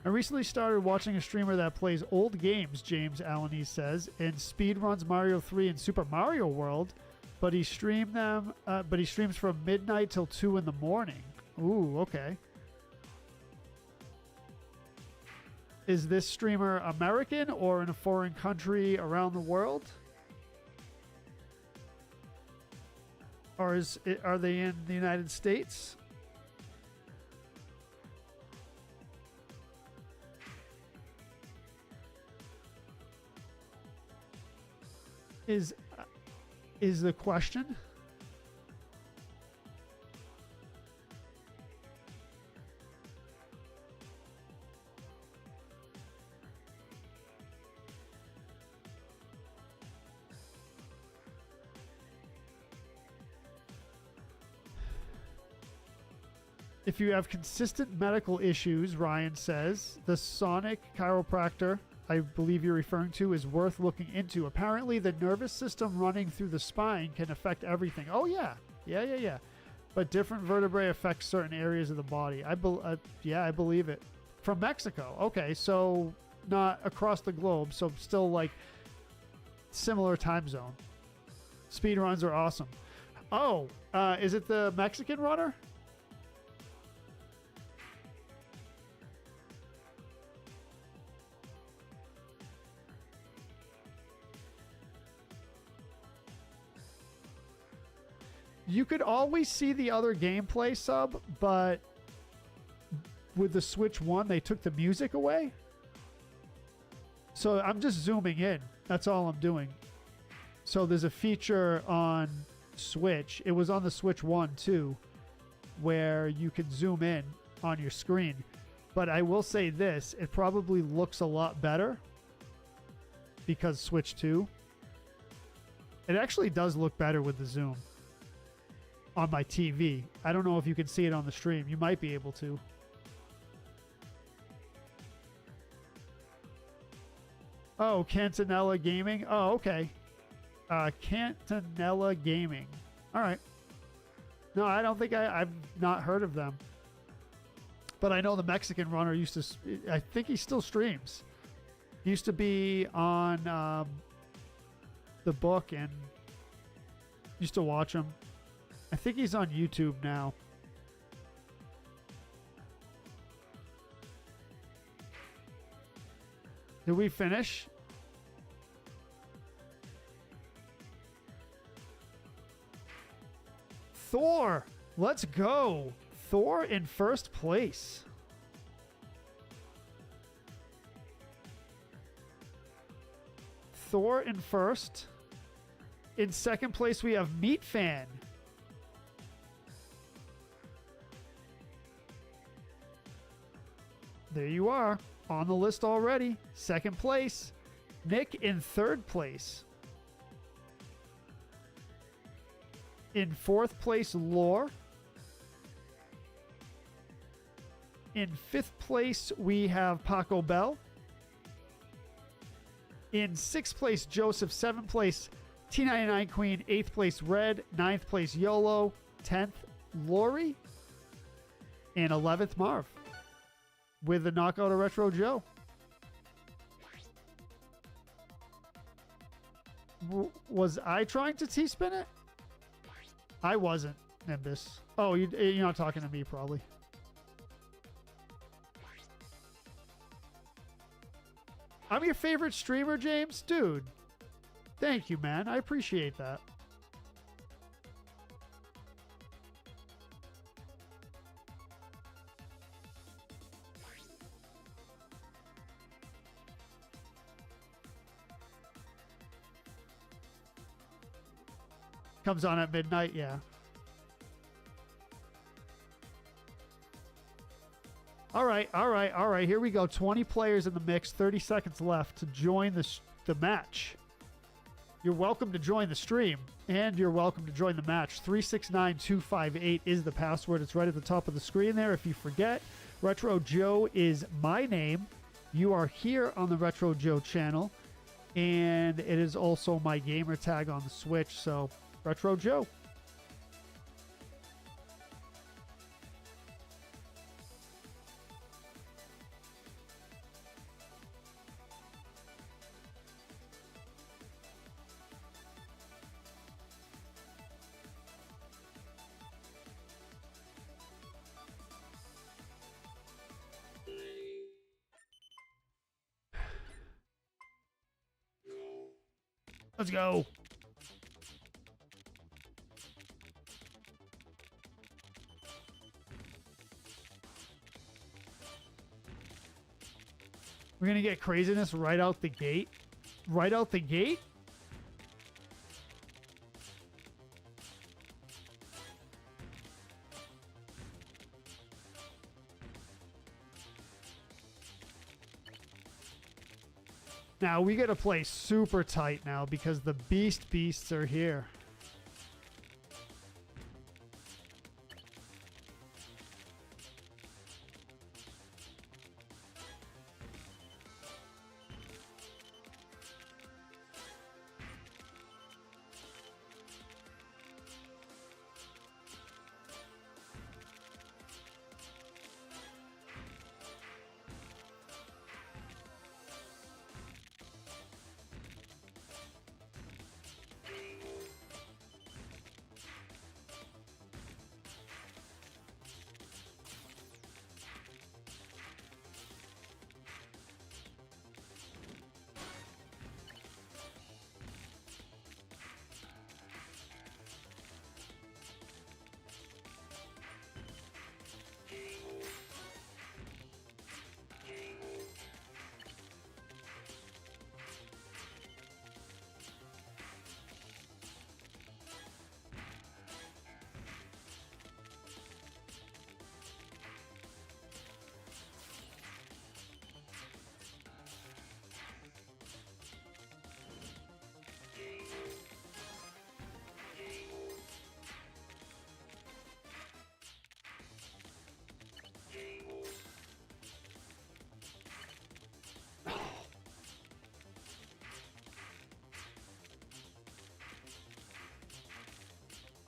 I recently started watching a streamer that plays old games, James Alaniz says, and speedruns Mario 3 and Super Mario World, but he streams from midnight till 2 in the morning. Ooh, okay. Is this streamer American or in a foreign country around the world? Or are they in the United States? Is the question? If you have consistent medical issues, Ryan says, the sonic chiropractor I believe you're referring to is worth looking into. Apparently, the nervous system running through the spine can affect everything. Oh, yeah. Yeah. But different vertebrae affect certain areas of the body. Yeah, I believe it. From Mexico. Okay, so not across the globe, so still like similar time zone. Speed runs are awesome. Oh, is it the Mexican runner? You could always see the other gameplay, Sub, but with the Switch 1, they took the music away. So I'm just zooming in. That's all I'm doing. So there's a feature on Switch. It was on the Switch 1 too, where you can zoom in on your screen. But I will say this, it probably looks a lot better because Switch 2. It actually does look better with the zoom. On my TV. I don't know if you can see it on the stream. You might be able to. Oh, Cantanella Gaming. Oh, okay. Cantanella Gaming. All right. No, I don't think I've not heard of them. But I know the Mexican runner used to... I think he still streams. He used to be on... the book and used to watch him. I think he's on YouTube now. Did we finish? Thor! Let's go! Thor in first place. Thor in first. In second place, we have Meat Fan. There you are, on the list already. Second place. Nick in third place. In fourth place, Lore. In fifth place, we have Paco Bell. In sixth place, Joseph. Seventh place, T99 Queen. Eighth place, Red. Ninth place, YOLO. 10th, Lori. And 11th, Marv. With the knockout of Retro Joe. Was I trying to T-spin it? I wasn't, Nimbus. Oh, you're not talking to me, probably. I'm your favorite streamer, James? Dude. Thank you, man. I appreciate that. Comes on at midnight, yeah. All right. Here we go. 20 players in the mix. 30 seconds left to join the match. You're welcome to join the stream, and you're welcome to join the match. 369258 is the password. It's right at the top of the screen there. If you forget, Retro Joe is my name. You are here on the Retro Joe channel, and it is also my gamer tag on the Switch. So, Retro Joe. Let's go. We're going to get craziness right out the gate. Right out the gate? Now, we got to play super tight now because the beasts are here.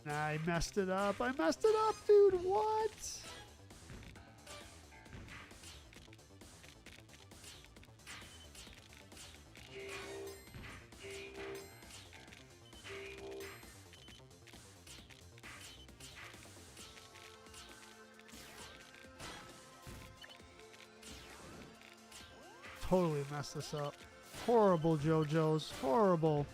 I messed it up. I messed it up, dude. What? totally messed this up. Horrible, JoJo's. Horrible.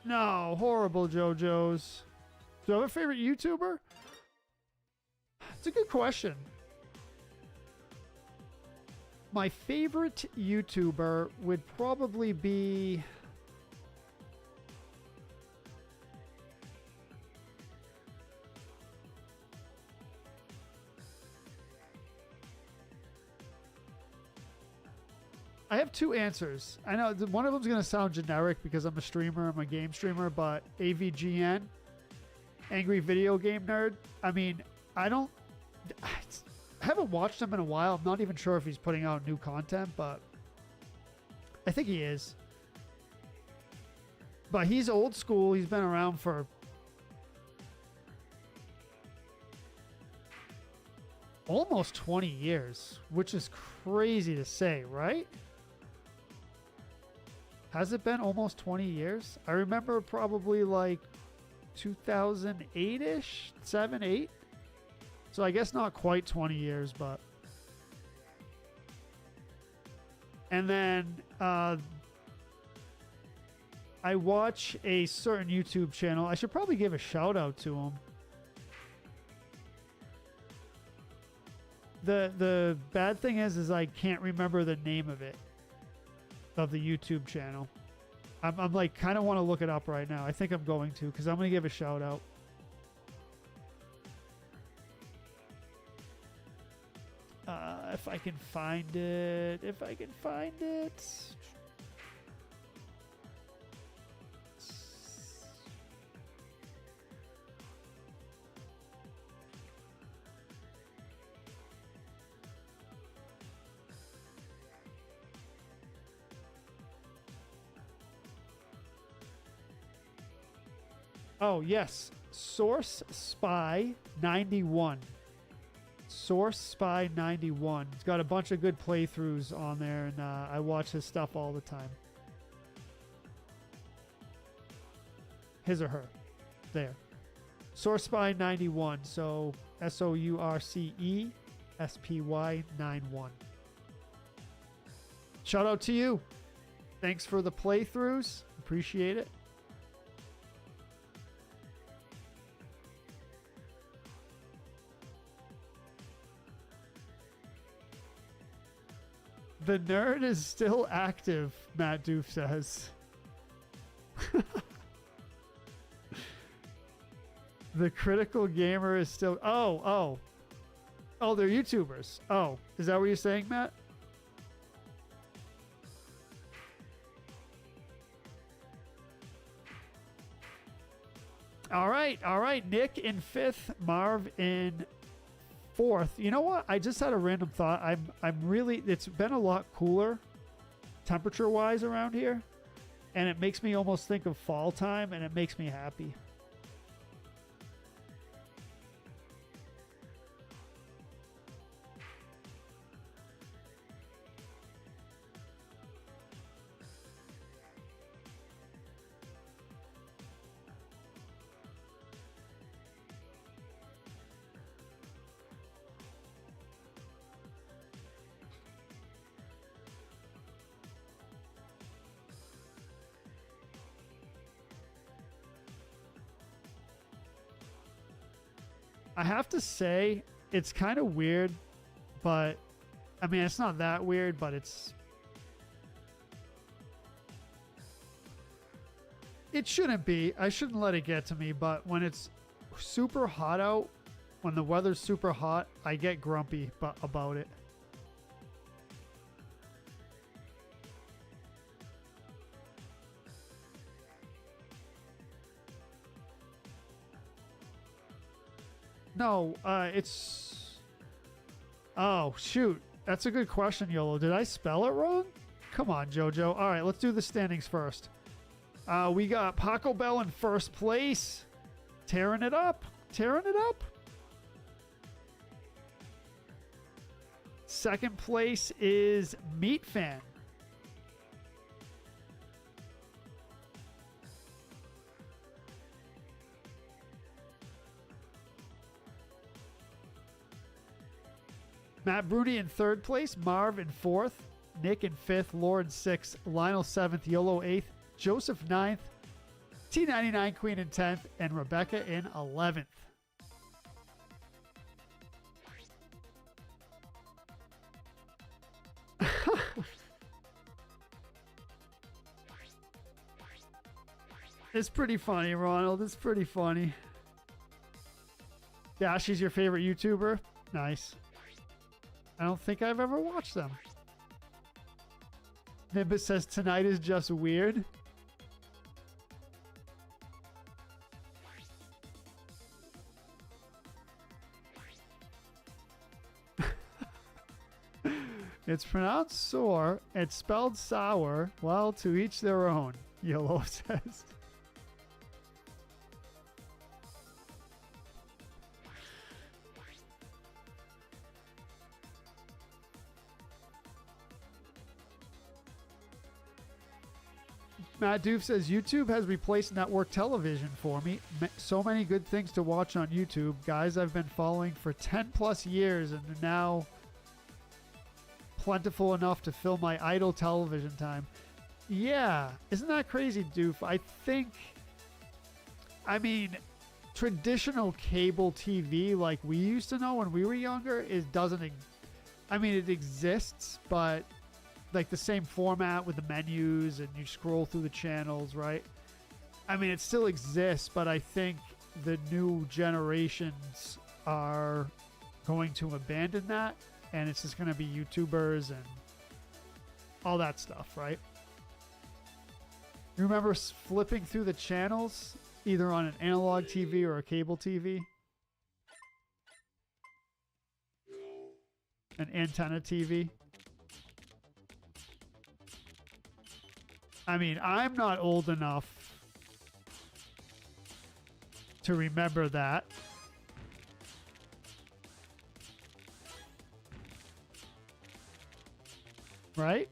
No, horrible JoJo's. Do you have a favorite YouTuber? It's a good question. My favorite YouTuber would probably be... I have two answers. I know one of them's going to sound generic because I'm a streamer, I'm a game streamer, but AVGN, Angry Video Game Nerd. I mean, I haven't watched him in a while. I'm not even sure if he's putting out new content, but I think he is. But he's old school. He's been around for almost 20 years, which is crazy to say, right? Has it been almost 20 years? I remember probably like 2008-ish, 7, 8. So I guess not quite 20 years, but... And then I watch a certain YouTube channel. I should probably give a shout out to him. The bad thing is I can't remember the name of it. Of the YouTube channel. I'm like kind of want to look it up right now. I think I'm going to because I'm going to give a shout out. If I can find it. If I can find it. Oh, yes. Source Spy 91. Source Spy 91. He's got a bunch of good playthroughs on there, and I watch his stuff all the time. His or her. There. Source Spy 91. So SOURCE SPY 91. Shout out to you. Thanks for the playthroughs. Appreciate it. The nerd is still active, Matt Doof says. The critical gamer is still... Oh, they're YouTubers. Oh, is that what you're saying, Matt? All right. Nick in 5th, Marv in 4th. You know what? I just had a random thought. I'm really... It's been a lot cooler temperature-wise around here. And it makes me almost think of fall time, and it makes me happy. I have to say, it's kind of weird, but I mean, it's not that weird, but it shouldn't be. I shouldn't let it get to me, but when it's super hot out, when the weather's super hot, I get grumpy about it. No, it's... Oh, shoot. That's a good question, YOLO. Did I spell it wrong? Come on, JoJo. All right, let's do the standings first. We got Paco Bell in first place. Tearing it up. Second place is Meat Fan. Matt Bruni in third place, Marv in fourth, Nick in fifth, Lauren sixth, Lionel seventh, Yolo eighth, Joseph ninth, T99 Queen in 10th, and Rebecca in 11th. It's pretty funny, Ronald. It's pretty funny. Dashy's your favorite YouTuber? Nice. I don't think I've ever watched them. Nimbus says tonight is just weird. It's pronounced sore. It's spelled sour. Well, to each their own, Yellow says. Matt Doof says, YouTube has replaced network television for me. So many good things to watch on YouTube. Guys I've been following for 10 plus years and are now plentiful enough to fill my idle television time. Yeah, isn't that crazy, Doof? I mean, traditional cable TV like we used to know when we were younger it exists, but like the same format with the menus and you scroll through the channels, right? I mean, it still exists, but I think the new generations are going to abandon that, and it's just going to be YouTubers and all that stuff, right? You remember flipping through the channels, either on an analog TV or a cable TV? An antenna TV? I mean, I'm not old enough to remember that. Right?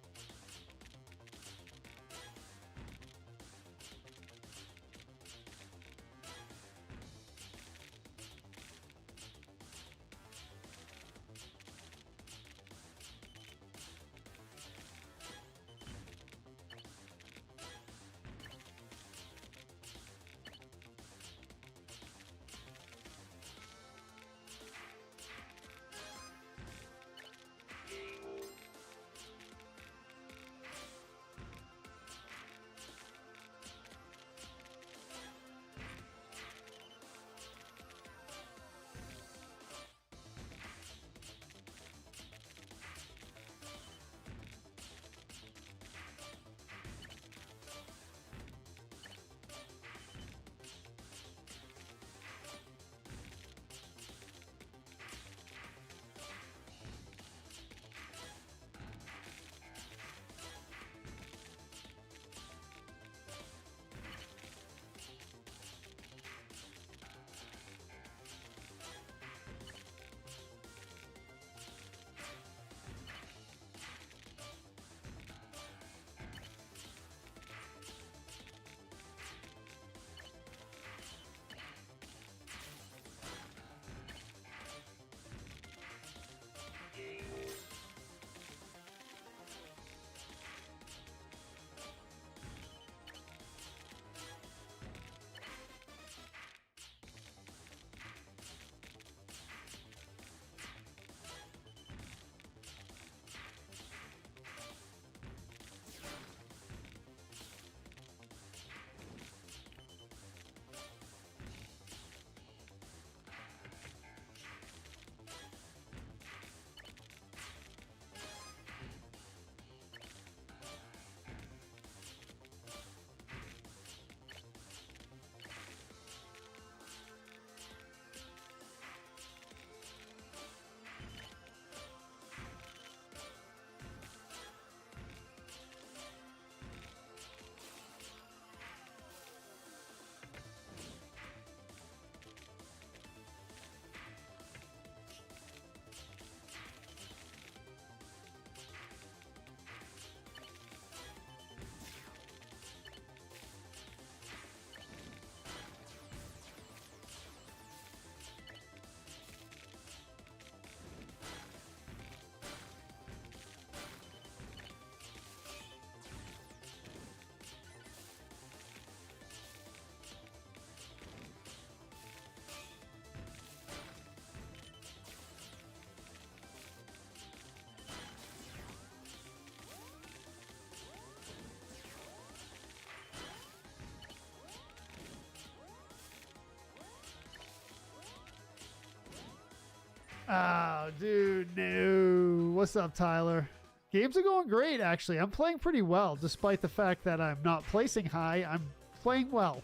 Oh, dude, no. What's up, Tyler? Games are going great, actually. I'm playing pretty well, despite the fact that I'm not placing high. I'm playing well,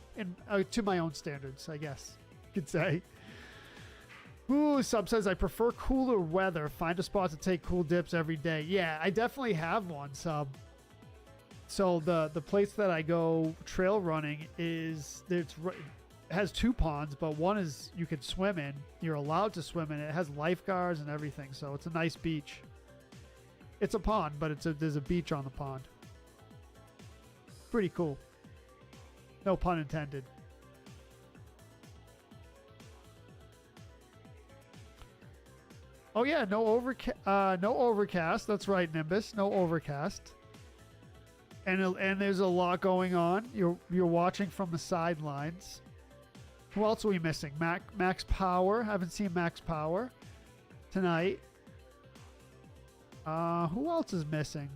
to my own standards, I guess you could say. Ooh, Sub says, I prefer cooler weather. Find a spot to take cool dips every day. Yeah, I definitely have one, Sub. So the place that I go trail running has 2 ponds, but one is you can swim in. You're allowed to swim in. It has lifeguards and everything, so it's a nice beach. It's a pond, but there's a beach on the pond. Pretty cool. No pun intended. Oh yeah, no overcast. That's right, Nimbus. No overcast. And there's a lot going on. You're watching from the sidelines. Who else are we missing? Max Power. Haven't seen Max Power tonight. Who else is missing?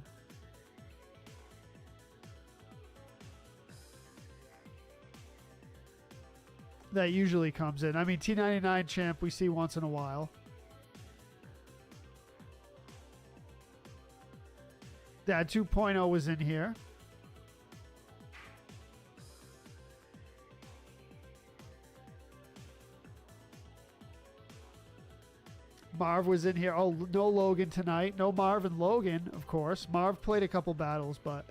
That usually comes in. I mean, T99 champ we see once in a while. Dad 2.0 was in here. Marv was in here. Oh, no Logan tonight. No Marv and Logan, of course. Marv played a couple battles, but...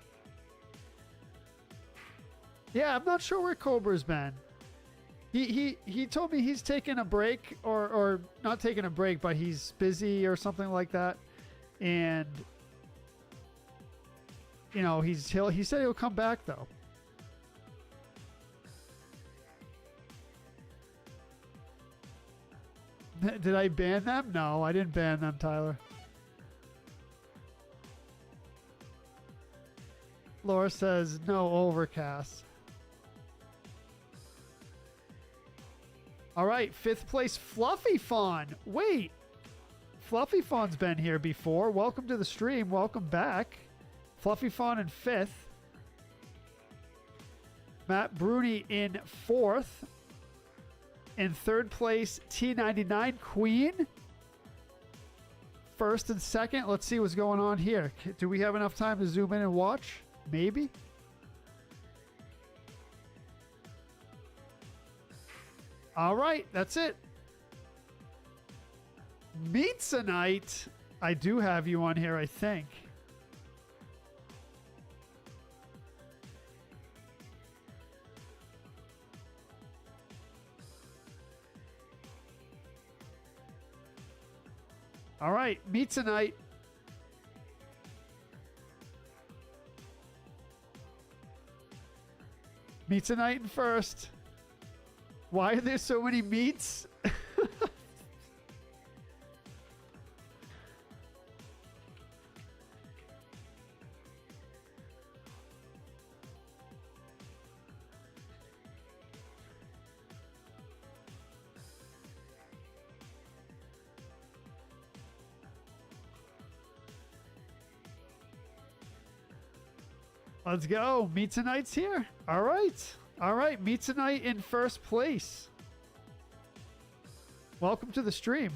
Yeah, I'm not sure where Cobra's been. He told me he's taking a break, or not taking a break, but he's busy or something like that. And... You know, he said he'll come back, though. Did I ban them? No, I didn't ban them, Tyler. Laura says, no overcast. All right, 5th place, Fluffy Fawn. Wait, Fluffy Fawn's been here before. Welcome to the stream. Welcome back. Fluffy Fawn in 5th. Matt Bruni in 4th. In 3rd place, T99 Queen. 1st and 2nd. Let's see what's going on here. Do we have enough time to zoom in and watch? Maybe. All right, that's it. Meetsonite. I do have you on here, I think. All right, Meetsonite. Meetsonite in 1st. Why are there so many meats? Let's go. Meetsonite's here. All right. All right. Meetsonite in 1st place. Welcome to the stream.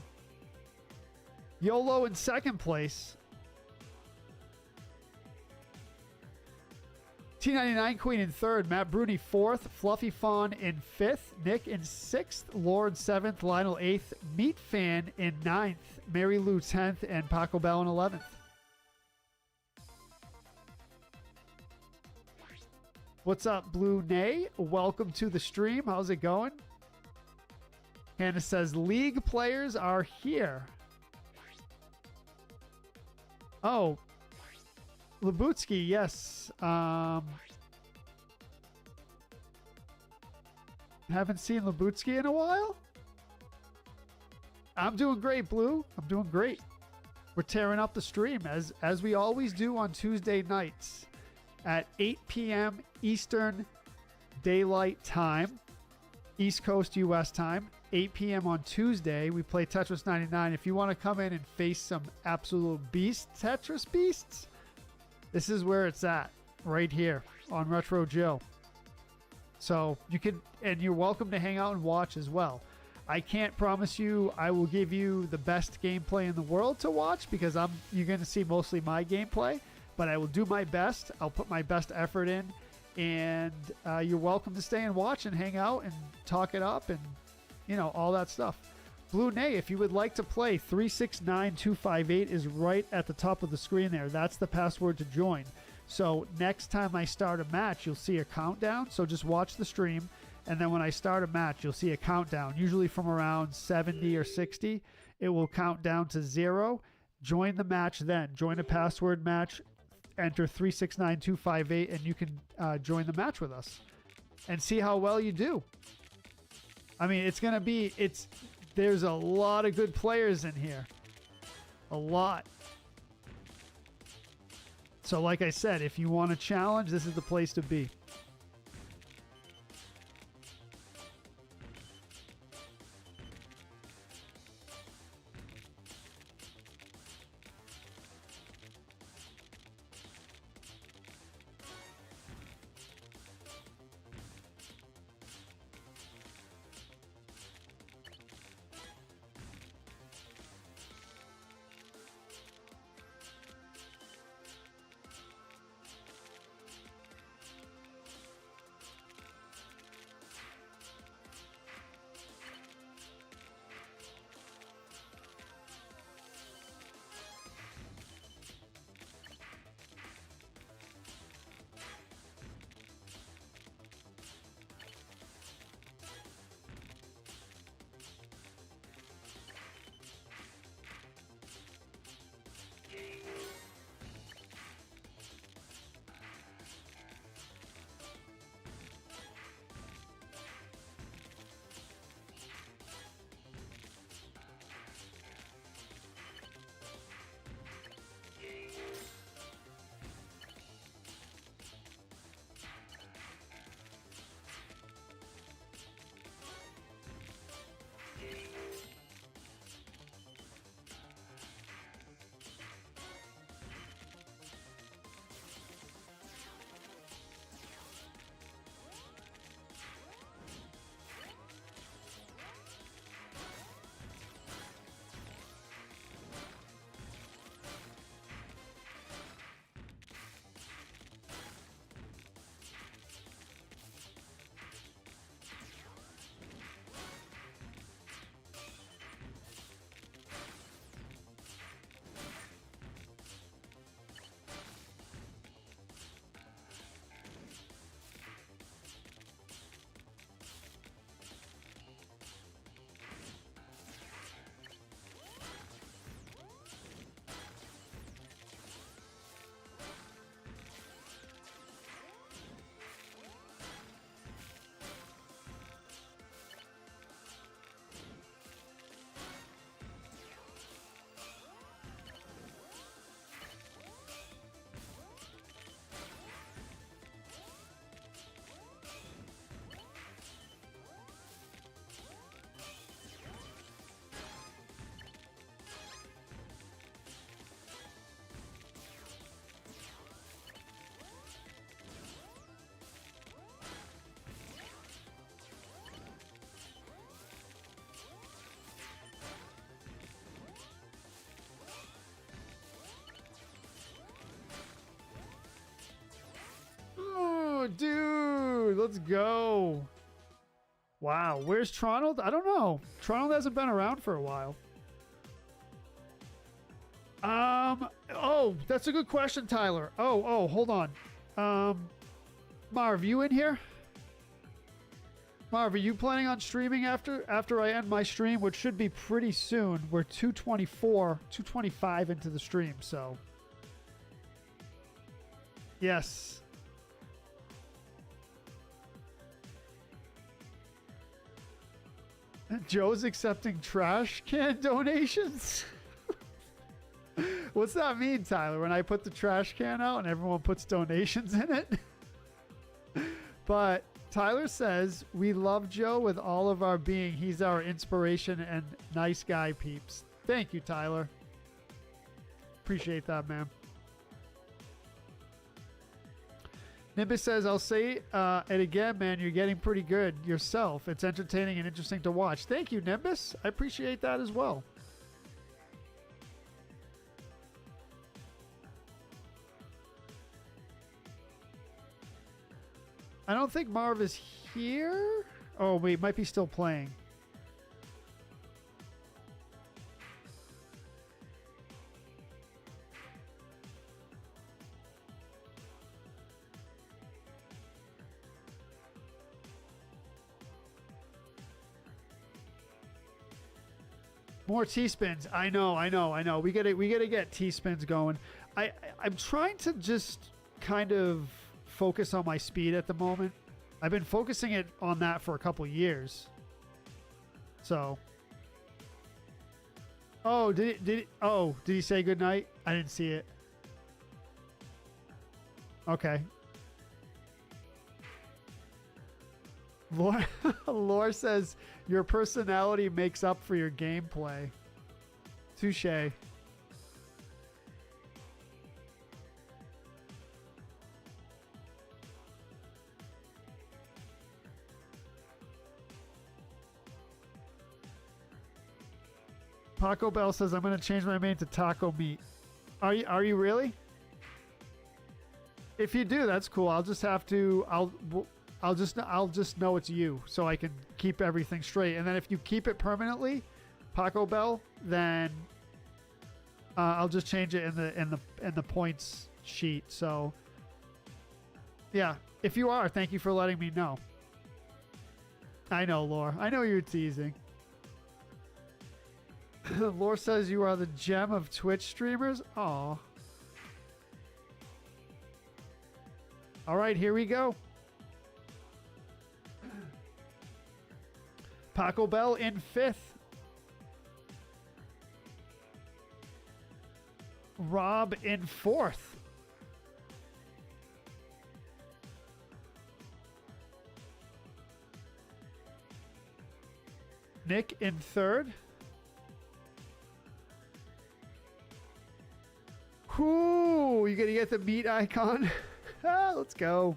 YOLO in 2nd place. T99 Queen in 3rd. Matt Bruni 4th. Fluffy Fawn in 5th. Nick in 6th. Lord 7th. Lionel 8th. Meat Fan in 9th. Mary Lou 10th. And Paco Bell in 11th. What's up, Blue Nay? Welcome to the stream. How's it going? Hannah says, League players are here. Oh. Labutsky, yes. Haven't seen Labutsky in a while? I'm doing great, Blue. I'm doing great. We're tearing up the stream, as we always do on Tuesday nights. At 8 p.m. Eastern Daylight Time, East Coast U.S. time, 8 p.m. on Tuesday, we play Tetris 99. If you want to come in and face some absolute Tetris beasts, this is where it's at, right here on Retro Joe. So you can, and you're welcome to hang out and watch as well. I can't promise you I will give you the best gameplay in the world to watch because you're going to see mostly my gameplay, but I will do my best. I'll put my best effort in, and you're welcome to stay and watch and hang out and talk it up and, you know, all that stuff. Blue Nay, if you would like to play, 369258 is right at the top of the screen there. That's the password to join. So next time I start a match, you'll see a countdown. So just watch the stream. And then when I start a match, you'll see a countdown, usually from around 70 or 60. It will count down to 0. Join the match then. Join a password match. Enter 369258, and you can join the match with us and see how well you do. I mean, there's a lot of good players in here. A lot. So like I said, if you want a challenge, this is the place to be. Dude, let's go. Wow, where's Toronto? I don't know. Toronto hasn't been around for a while. Oh, that's a good question, Tyler. Oh, hold on. Marv, you in here? Marv, are you planning on streaming after I end my stream, which should be pretty soon? We're 225 into the stream, so. Yes. Joe's accepting trash can donations? What's that mean, Tyler? When I put the trash can out and everyone puts donations in it? But Tyler says, we love Joe with all of our being. He's our inspiration and nice guy, peeps. Thank you, Tyler. Appreciate that, man. Nimbus says, I'll say it again, man. You're getting pretty good yourself. It's entertaining and interesting to watch. Thank you, Nimbus. I appreciate that as well. I don't think Marv is here. Oh, wait, might be still playing. More T-spins. I know. We gotta get T-spins going. I'm trying to just kind of focus on my speed at the moment. I've been focusing it on that for a couple years. So. Oh, did he say goodnight? I didn't see it. Okay. Lore says your personality makes up for your gameplay. Touche. Taco Bell says I'm going to change my name to Taco Meat. Are you really? If you do, that's cool. I'll just have to. I'll just know it's you, so I can keep everything straight. And then if you keep it permanently, Taco Bell, then I'll just change it in the points sheet. So yeah, if you are, thank you for letting me know. I know, Lore. I know you're teasing. Lore says you are the gem of Twitch streamers. Aw. All right, here we go. Taco Bell in 5th. Rob in 4th. Nick in 3rd. Whoo! You gonna get the meat icon? Let's go.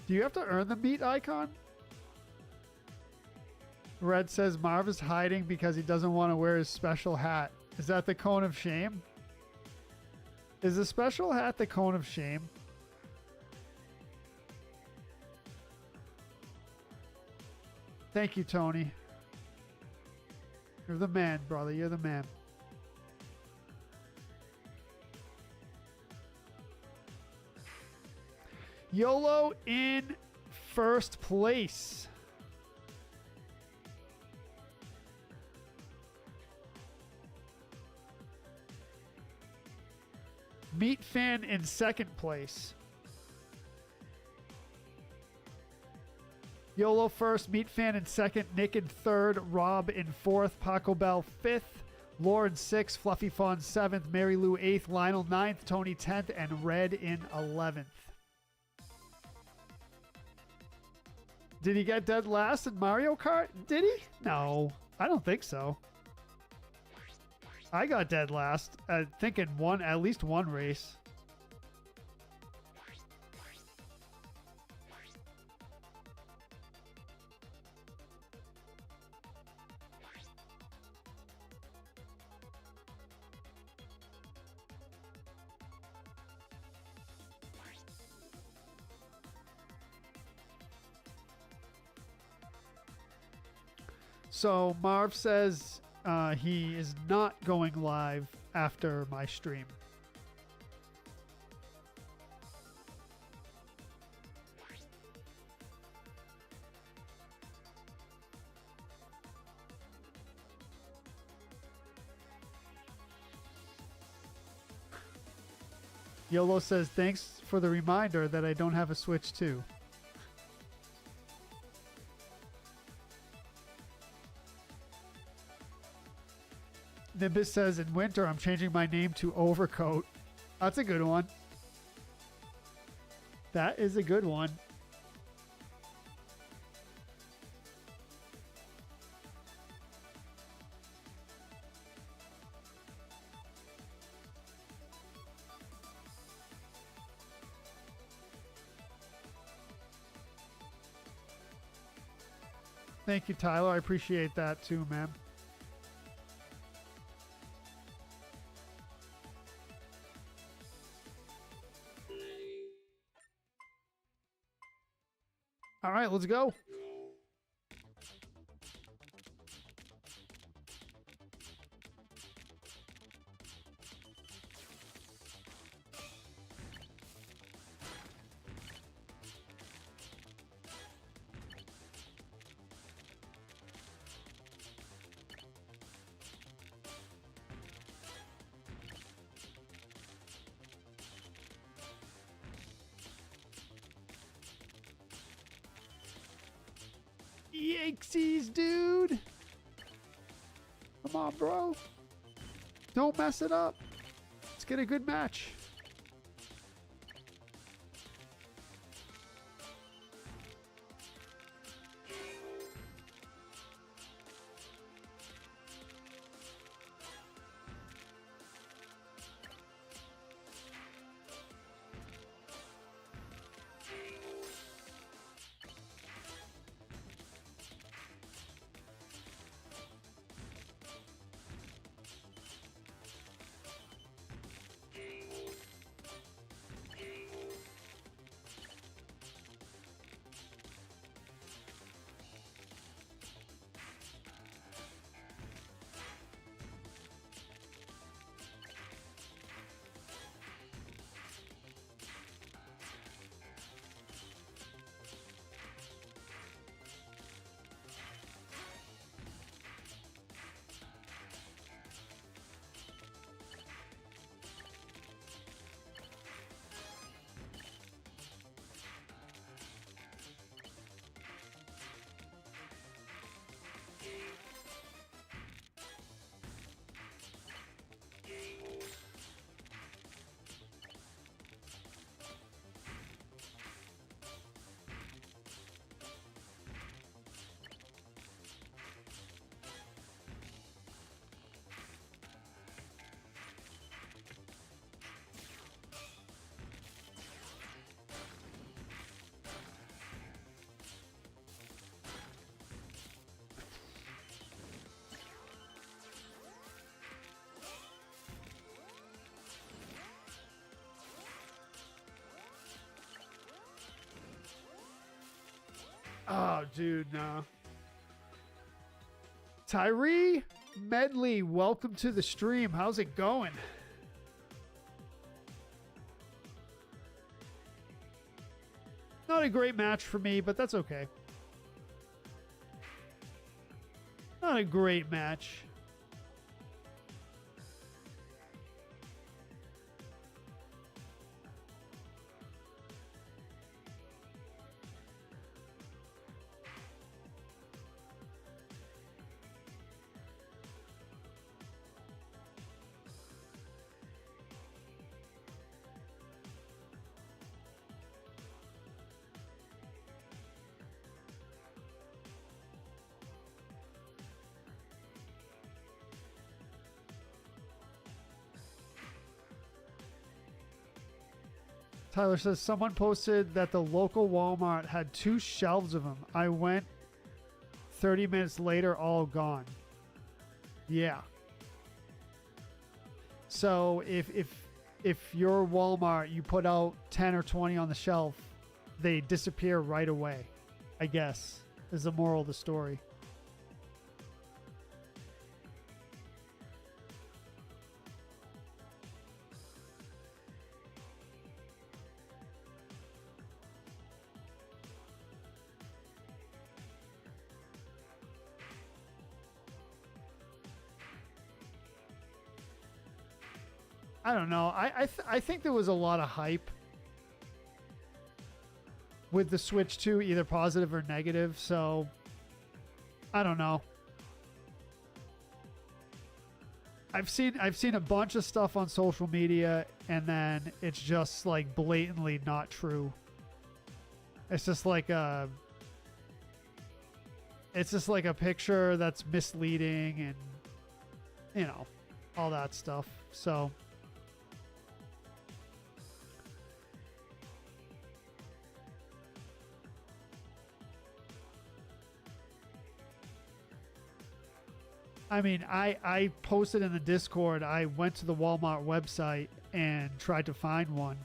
Do you have to earn the meat icon? Red says Marv is hiding because he doesn't want to wear his special hat. Is that the cone of shame? Is the special hat the cone of shame? Thank you, Tony. You're the man, brother. You're the man. YOLO in 1st place. Meat Fan in 2nd place. YOLO 1st, Meat Fan in 2nd, Nick in 3rd, Rob in 4th, Taco Bell 5th, Lauren 6th, Fluffy Fawn 7th, Mary Lou 8th, Lionel 9th, Tony 10th, and Red in 11th. Did he get dead last in Mario Kart? Did he? No, I don't think so. I got dead last, I think in at least one race. So Marv says he is not going live after my stream. YOLO says, thanks for the reminder that I don't have a Switch 2. Nimbus says, in winter, I'm changing my name to Overcoat. That's a good one. That is a good one. Thank you, Tyler. I appreciate that too, man. All right, let's go. Yanksies, dude. Come on, bro. Don't mess it up. Let's get a good match. Oh, dude, no. Tyree Medley, welcome to the stream. How's it going? Not a great match for me, but that's okay. Not a great match. Tyler says someone posted that the local Walmart had 2 shelves of them. I went 30 minutes later, all gone. Yeah. So if your Walmart, you put out 10 or 20 on the shelf, they disappear right away, I guess, is the moral of the story. I don't know. I think there was a lot of hype with the Switch 2, either positive or negative. So I don't know. I've seen a bunch of stuff on social media, and then it's just like blatantly not true. It's just like a picture that's misleading and all that stuff. So I mean, I posted in the Discord. I went to the Walmart website and tried to find one.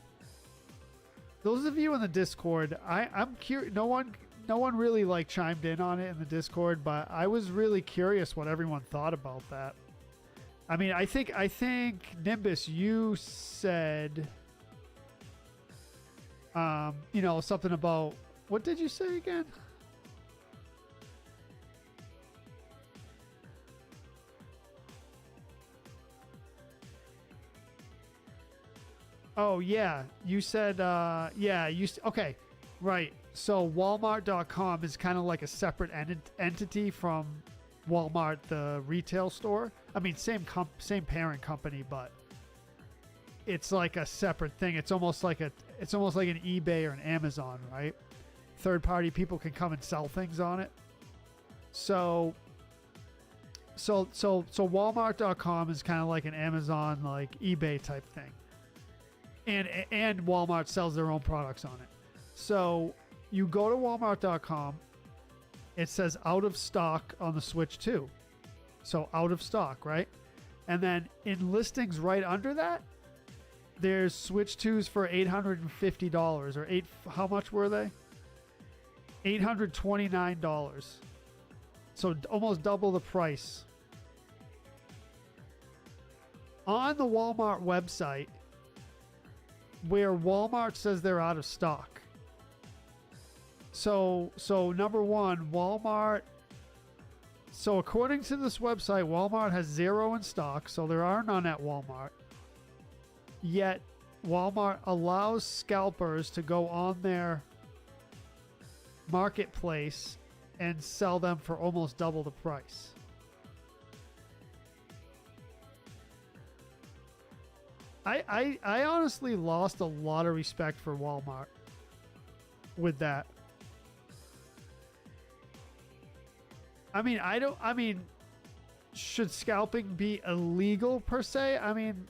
Those of you in the Discord, I'm curious. No one really like chimed in on it in the Discord, but I was really curious what everyone thought about that. I mean, I think Nimbus, you said, something about, what did you say again? Oh yeah, you said okay, right. So Walmart.com is kind of like a separate entity from Walmart, the retail store. I mean, same parent company, but it's like a separate thing. It's almost like an eBay or an Amazon, right? Third party people can come and sell things on it. So Walmart.com is kind of like an Amazon, like eBay type thing. And Walmart sells their own products on it. So you go to Walmart.com, it says out of stock on the Switch 2. So out of stock, right? And then in listings right under that, there's Switch 2s for $850 or how much were they? $829. So almost double the price. On the Walmart website, where Walmart says they're out of stock. So number one, Walmart. So according to this website, Walmart has 0 in stock, so there are none at Walmart. Yet Walmart allows scalpers to go on their marketplace and sell them for almost double the price. I honestly lost a lot of respect for Walmart with that. I mean, should scalping be illegal per se? I mean,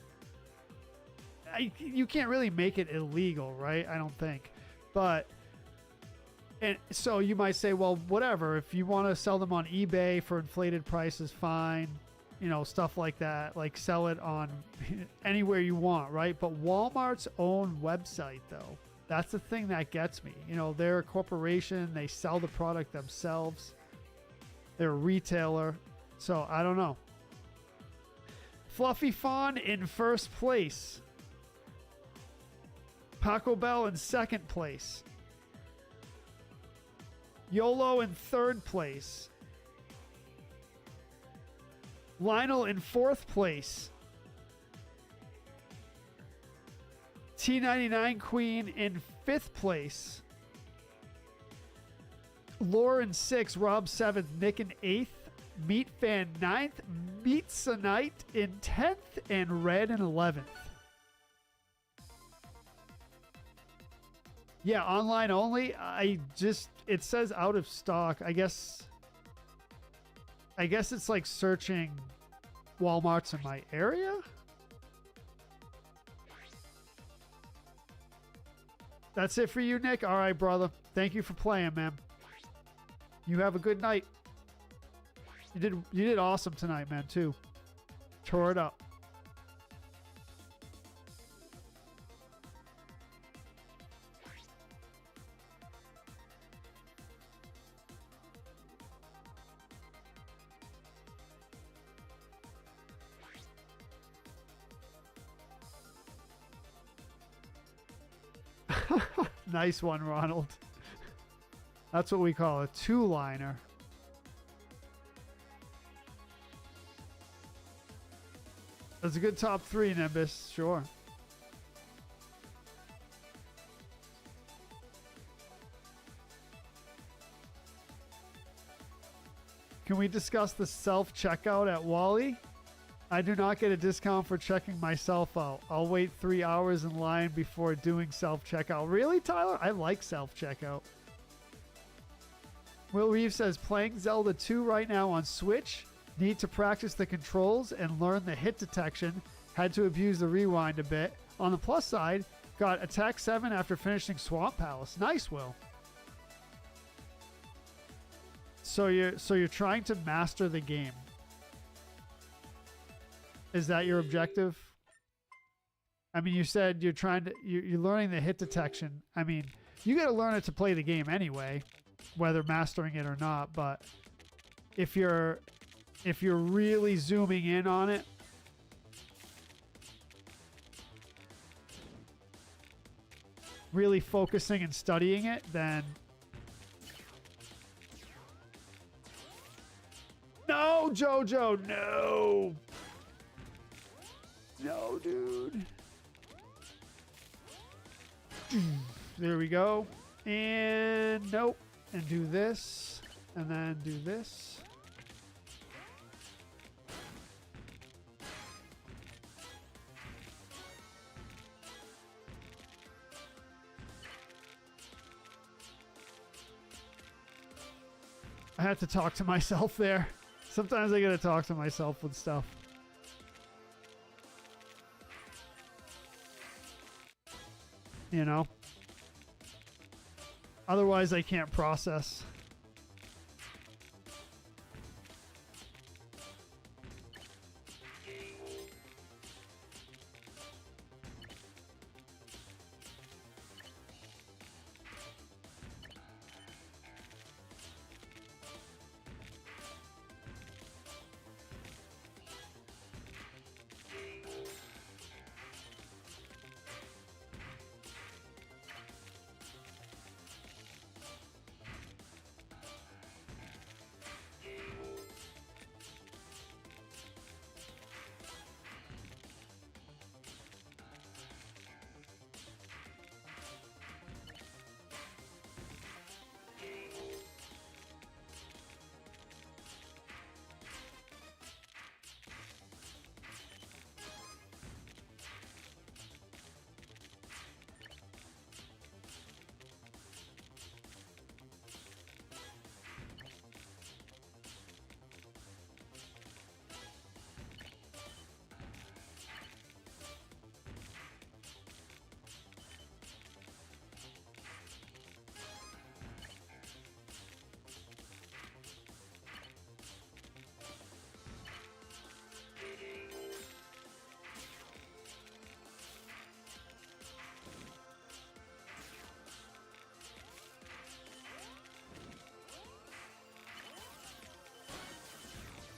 you can't really make it illegal, right? I don't think. But, and so you might say, well, whatever. If you want to sell them on eBay for inflated prices, fine. Stuff like that. Like sell it on anywhere you want, right? But Walmart's own website, though, that's the thing that gets me. They're a corporation. They sell the product themselves. They're a retailer. So I don't know. Fluffy Fawn in first place. Paco Bell in second place. YOLO in third place. Lionel in fourth place. T99 Queen in fifth place. Lore in sixth. Rob seventh. Nick in eighth. Meat Fan ninth. Meat Sonite in 10th. And Red in 11th. Yeah, online only. It says out of stock. I guess it's like searching Walmarts in my area. That's it for you, Nick. All right, brother. Thank you for playing, man. You have a good night. You did awesome tonight, man, too. Tore it up. Nice one, Ronald. That's what we call a two-liner. That's a good top three, Nimbus. Sure. Can we discuss the self-checkout at Wally? I do not get a discount for checking myself out. I'll wait 3 hours in line before doing self-checkout. Really, Tyler? I like self-checkout. Will Reeves says, playing Zelda 2 right now on Switch. Need to practice the controls and learn the hit detection. Had to abuse the rewind a bit. On the plus side, got Attack 7 after finishing Swamp Palace. Nice, Will. So you're trying to master the game. Is that your objective? I mean, you said you're learning the hit detection. I mean, you got to learn it to play the game anyway, whether mastering it or not. But if you're really zooming in on it, really focusing and studying it, then no, Jojo, no. No, dude. There we go. And nope. And do this. And then do this. I had to talk to myself there. Sometimes I gotta talk to myself with stuff. You know? Otherwise, I can't process.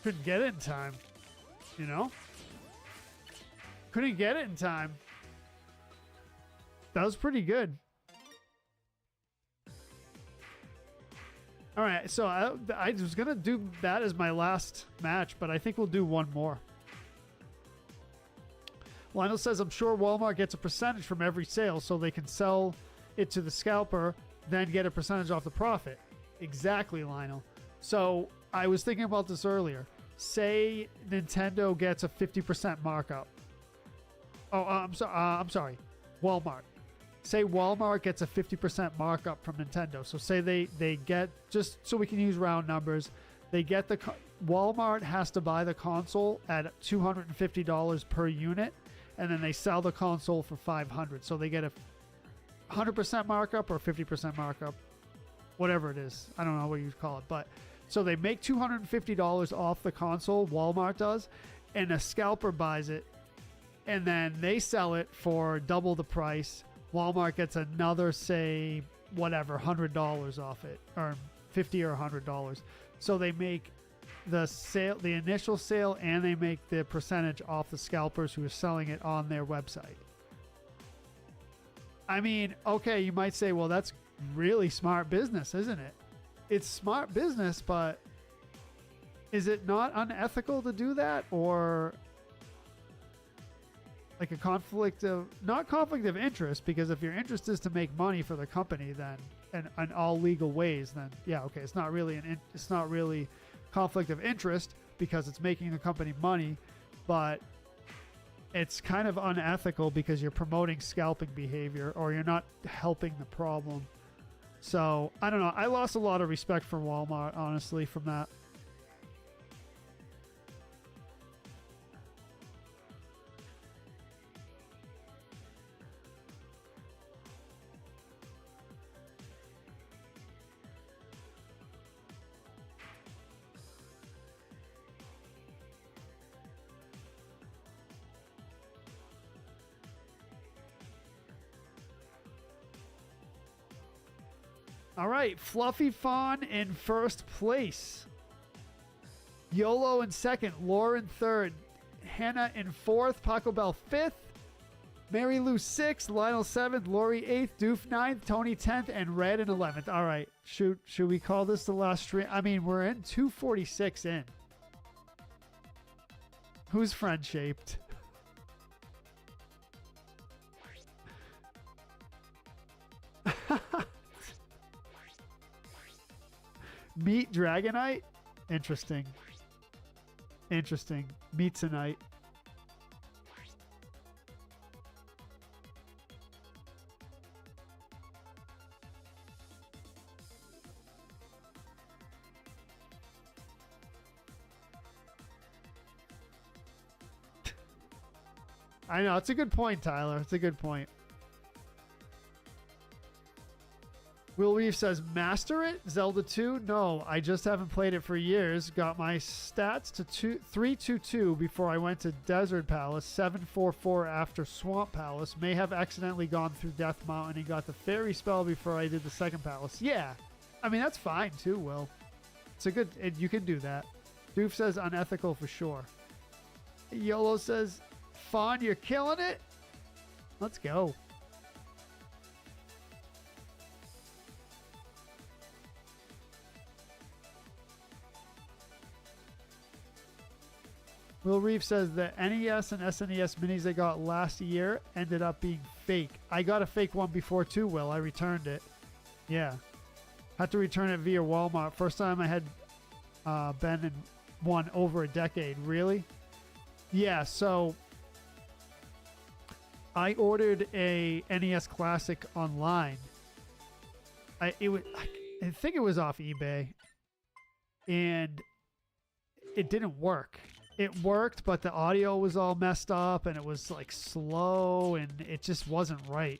Couldn't get it in time, you know? Couldn't get it in time. That was pretty good. All right, so I was going to do that as my last match, but I think we'll do one more. Lionel says, I'm sure Walmart gets a percentage from every sale so they can sell it to the scalper, then get a percentage off the profit. Exactly, Lionel. So I was thinking about this earlier. Say Nintendo gets a 50% markup. Oh, I'm sorry. Walmart. Say Walmart gets a 50% markup from Nintendo. So say they get, just so we can use round numbers, they get Walmart has to buy the console at $250 per unit, and then they sell the console for $500. So they get a 100% markup or 50% markup, whatever it is. I don't know what you'd call it, but so they make $250 off the console, Walmart does, and a scalper buys it, and then they sell it for double the price. Walmart gets another, say, whatever, $100 off it, or $50 or $100. So they make the sale, the initial sale, and they make the percentage off the scalpers who are selling it on their website. I mean, okay, you might say, well, that's really smart business, isn't it? It's smart business, but is it not unethical to do that? Or like a conflict of, not conflict of interest, because if your interest is to make money for the company, then, and in all legal ways, then yeah, okay, it's not really it's not really conflict of interest because it's making the company money, but it's kind of unethical because you're promoting scalping behavior or you're not helping the problem. So I don't know. I lost a lot of respect for Walmart, honestly, from that. All right, Fluffy Fawn in first place. YOLO in second. Laura in third. Hannah in fourth. Paco Bell fifth. Mary Lou sixth. Lionel seventh. Lori eighth. Doof ninth. Tony 10th. And Red in 11th. All right, should we call this the last stream? I mean, we're in 246 in. Who's friend shaped? Meet Dragonite? Interesting. Interesting. Meet tonight. I know. It's a good point, Tyler. It's a good point. Will Reef says, master it? Zelda 2? No, I just haven't played it for years. Got my stats to 322 before I went to Desert Palace, 744 after Swamp Palace. May have accidentally gone through Death Mountain and got the fairy spell before I did the second palace. Yeah, I mean, that's fine too, Will. It's a good, you can do that. Doof says, unethical for sure. YOLO says, Fawn, you're killing it? Let's go. Will Reeve says the NES and SNES minis I got last year ended up being fake. I got a fake one before too, Will. I returned it. Yeah. Had to return it via Walmart. First time I had been in one over a decade. Really? Yeah, so I ordered a NES Classic online. I think it was off eBay. And it didn't work. It worked, but the audio was all messed up and it was like slow and it just wasn't right.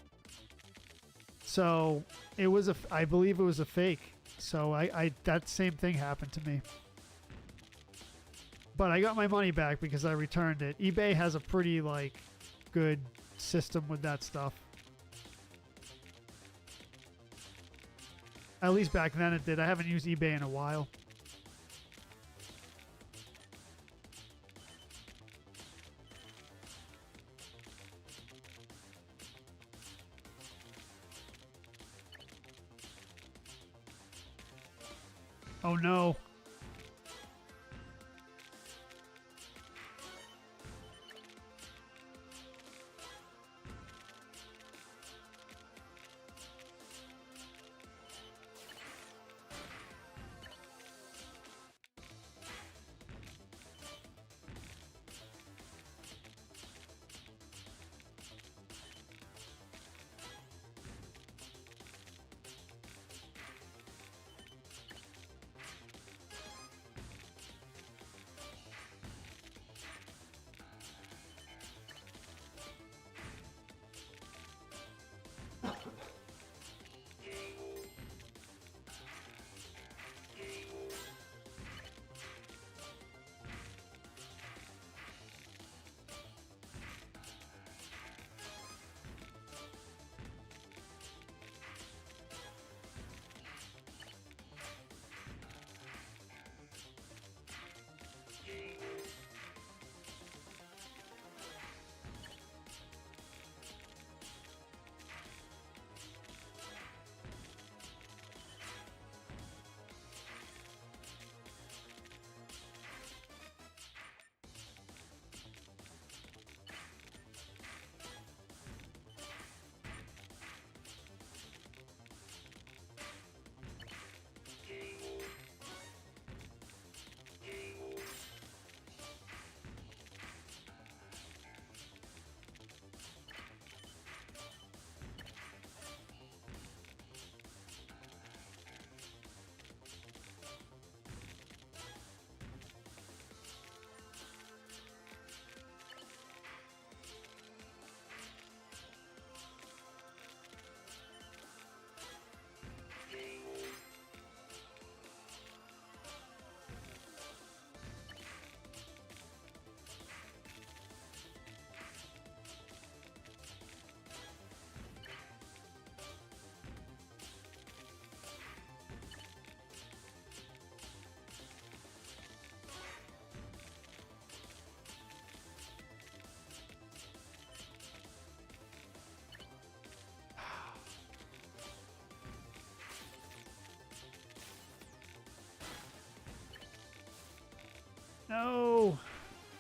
So it was I believe it was a fake. So I that same thing happened to me. But I got my money back because I returned it. eBay has a pretty like good system with that stuff. At least back then it did. I haven't used eBay in a while. Oh no.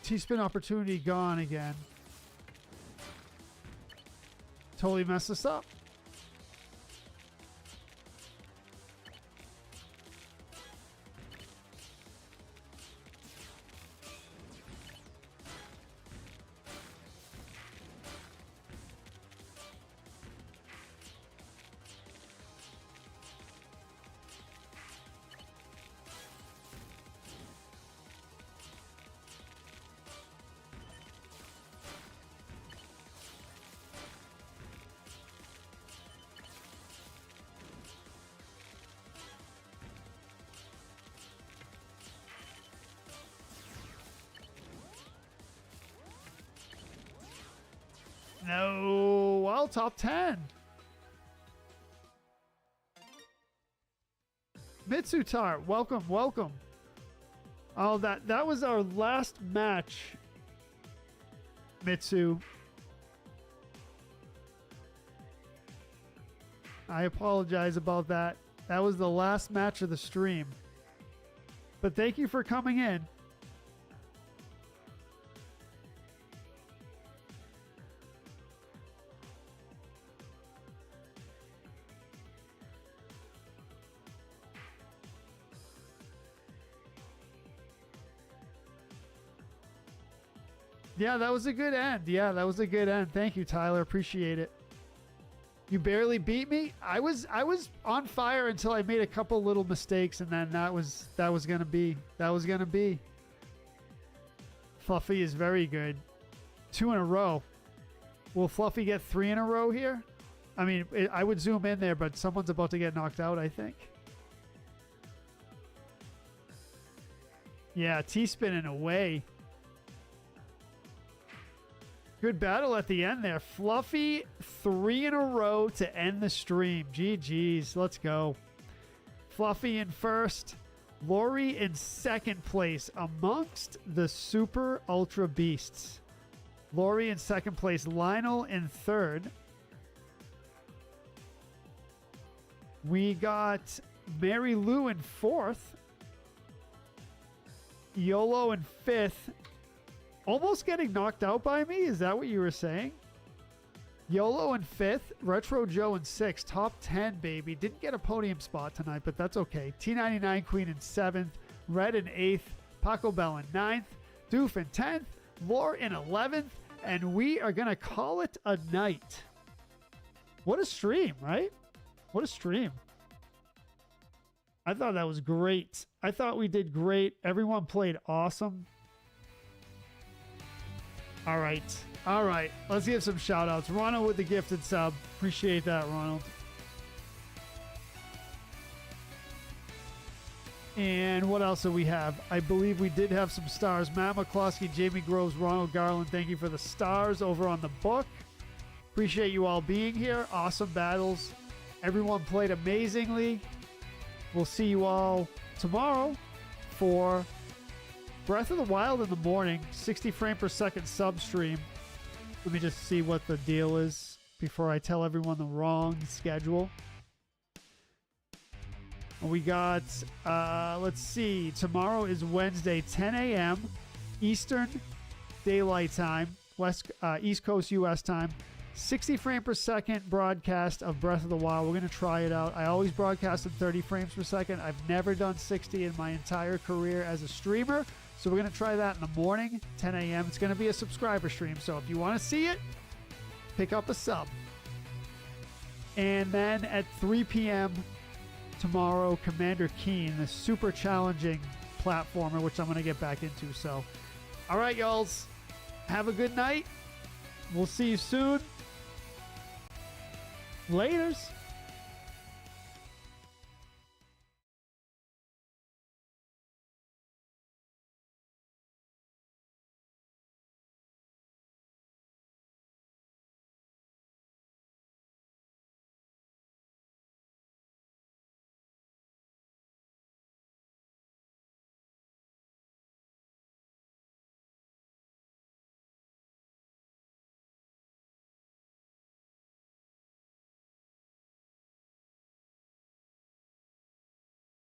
T-spin opportunity gone again. Totally messed this up. No, well, top 10. Mitsutar, welcome, welcome. Oh, that was our last match, Mitsu. I apologize about that. That was the last match of the stream. But thank you for coming in. Yeah, that was a good end. Yeah, that was a good end. Thank you, Tyler. Appreciate it. You barely beat me. I was on fire until I made a couple little mistakes, and then that was gonna be. Fluffy is very good. 2 in a row. Will Fluffy get 3 in a row here? I mean, I would zoom in there, but someone's about to get knocked out, I think. Yeah, T-spinning away. Good battle at the end there. Fluffy, 3 in a row to end the stream. GG's. Let's go. Fluffy in first. Lori in second place amongst the Super Ultra Beasts. Lori in second place. Lionel in third. We got Mary Lou in fourth. YOLO in fifth. Almost getting knocked out by me? Is that what you were saying? YOLO in fifth. Retro Joe in sixth. Top 10, baby. Didn't get a podium spot tonight, but that's okay. T99 Queen in seventh. Red in eighth. Paco Bell in ninth. Doof in 10th. Lore in 11th. And we are going to call it a night. What a stream, right? What a stream. I thought that was great. I thought we did great. Everyone played awesome. All right. All right. Let's give some shout outs. Ronald with the gifted sub. Appreciate that, Ronald. And what else do we have? I believe we did have some stars. Matt McCloskey, Jamie Groves, Ronald Garland. Thank you for the stars over on the book. Appreciate you all being here. Awesome battles. Everyone played amazingly. We'll see you all tomorrow for Breath of the Wild in the morning, 60 frame per second sub stream. Let me just see what the deal is before I tell everyone the wrong schedule. We got, let's see, tomorrow is Wednesday, 10 a.m. Eastern Daylight Time, East Coast U.S. time. 60 frame per second broadcast of Breath of the Wild. We're going to try it out. I always broadcast at 30 frames per second. I've never done 60 in my entire career as a streamer. So we're going to try that in the morning, 10 a.m. It's going to be a subscriber stream. So if you want to see it, pick up a sub. And then at 3 p.m. tomorrow, Commander Keen, the super challenging platformer, which I'm going to get back into. So, all right, y'all. Have a good night. We'll see you soon. Laters.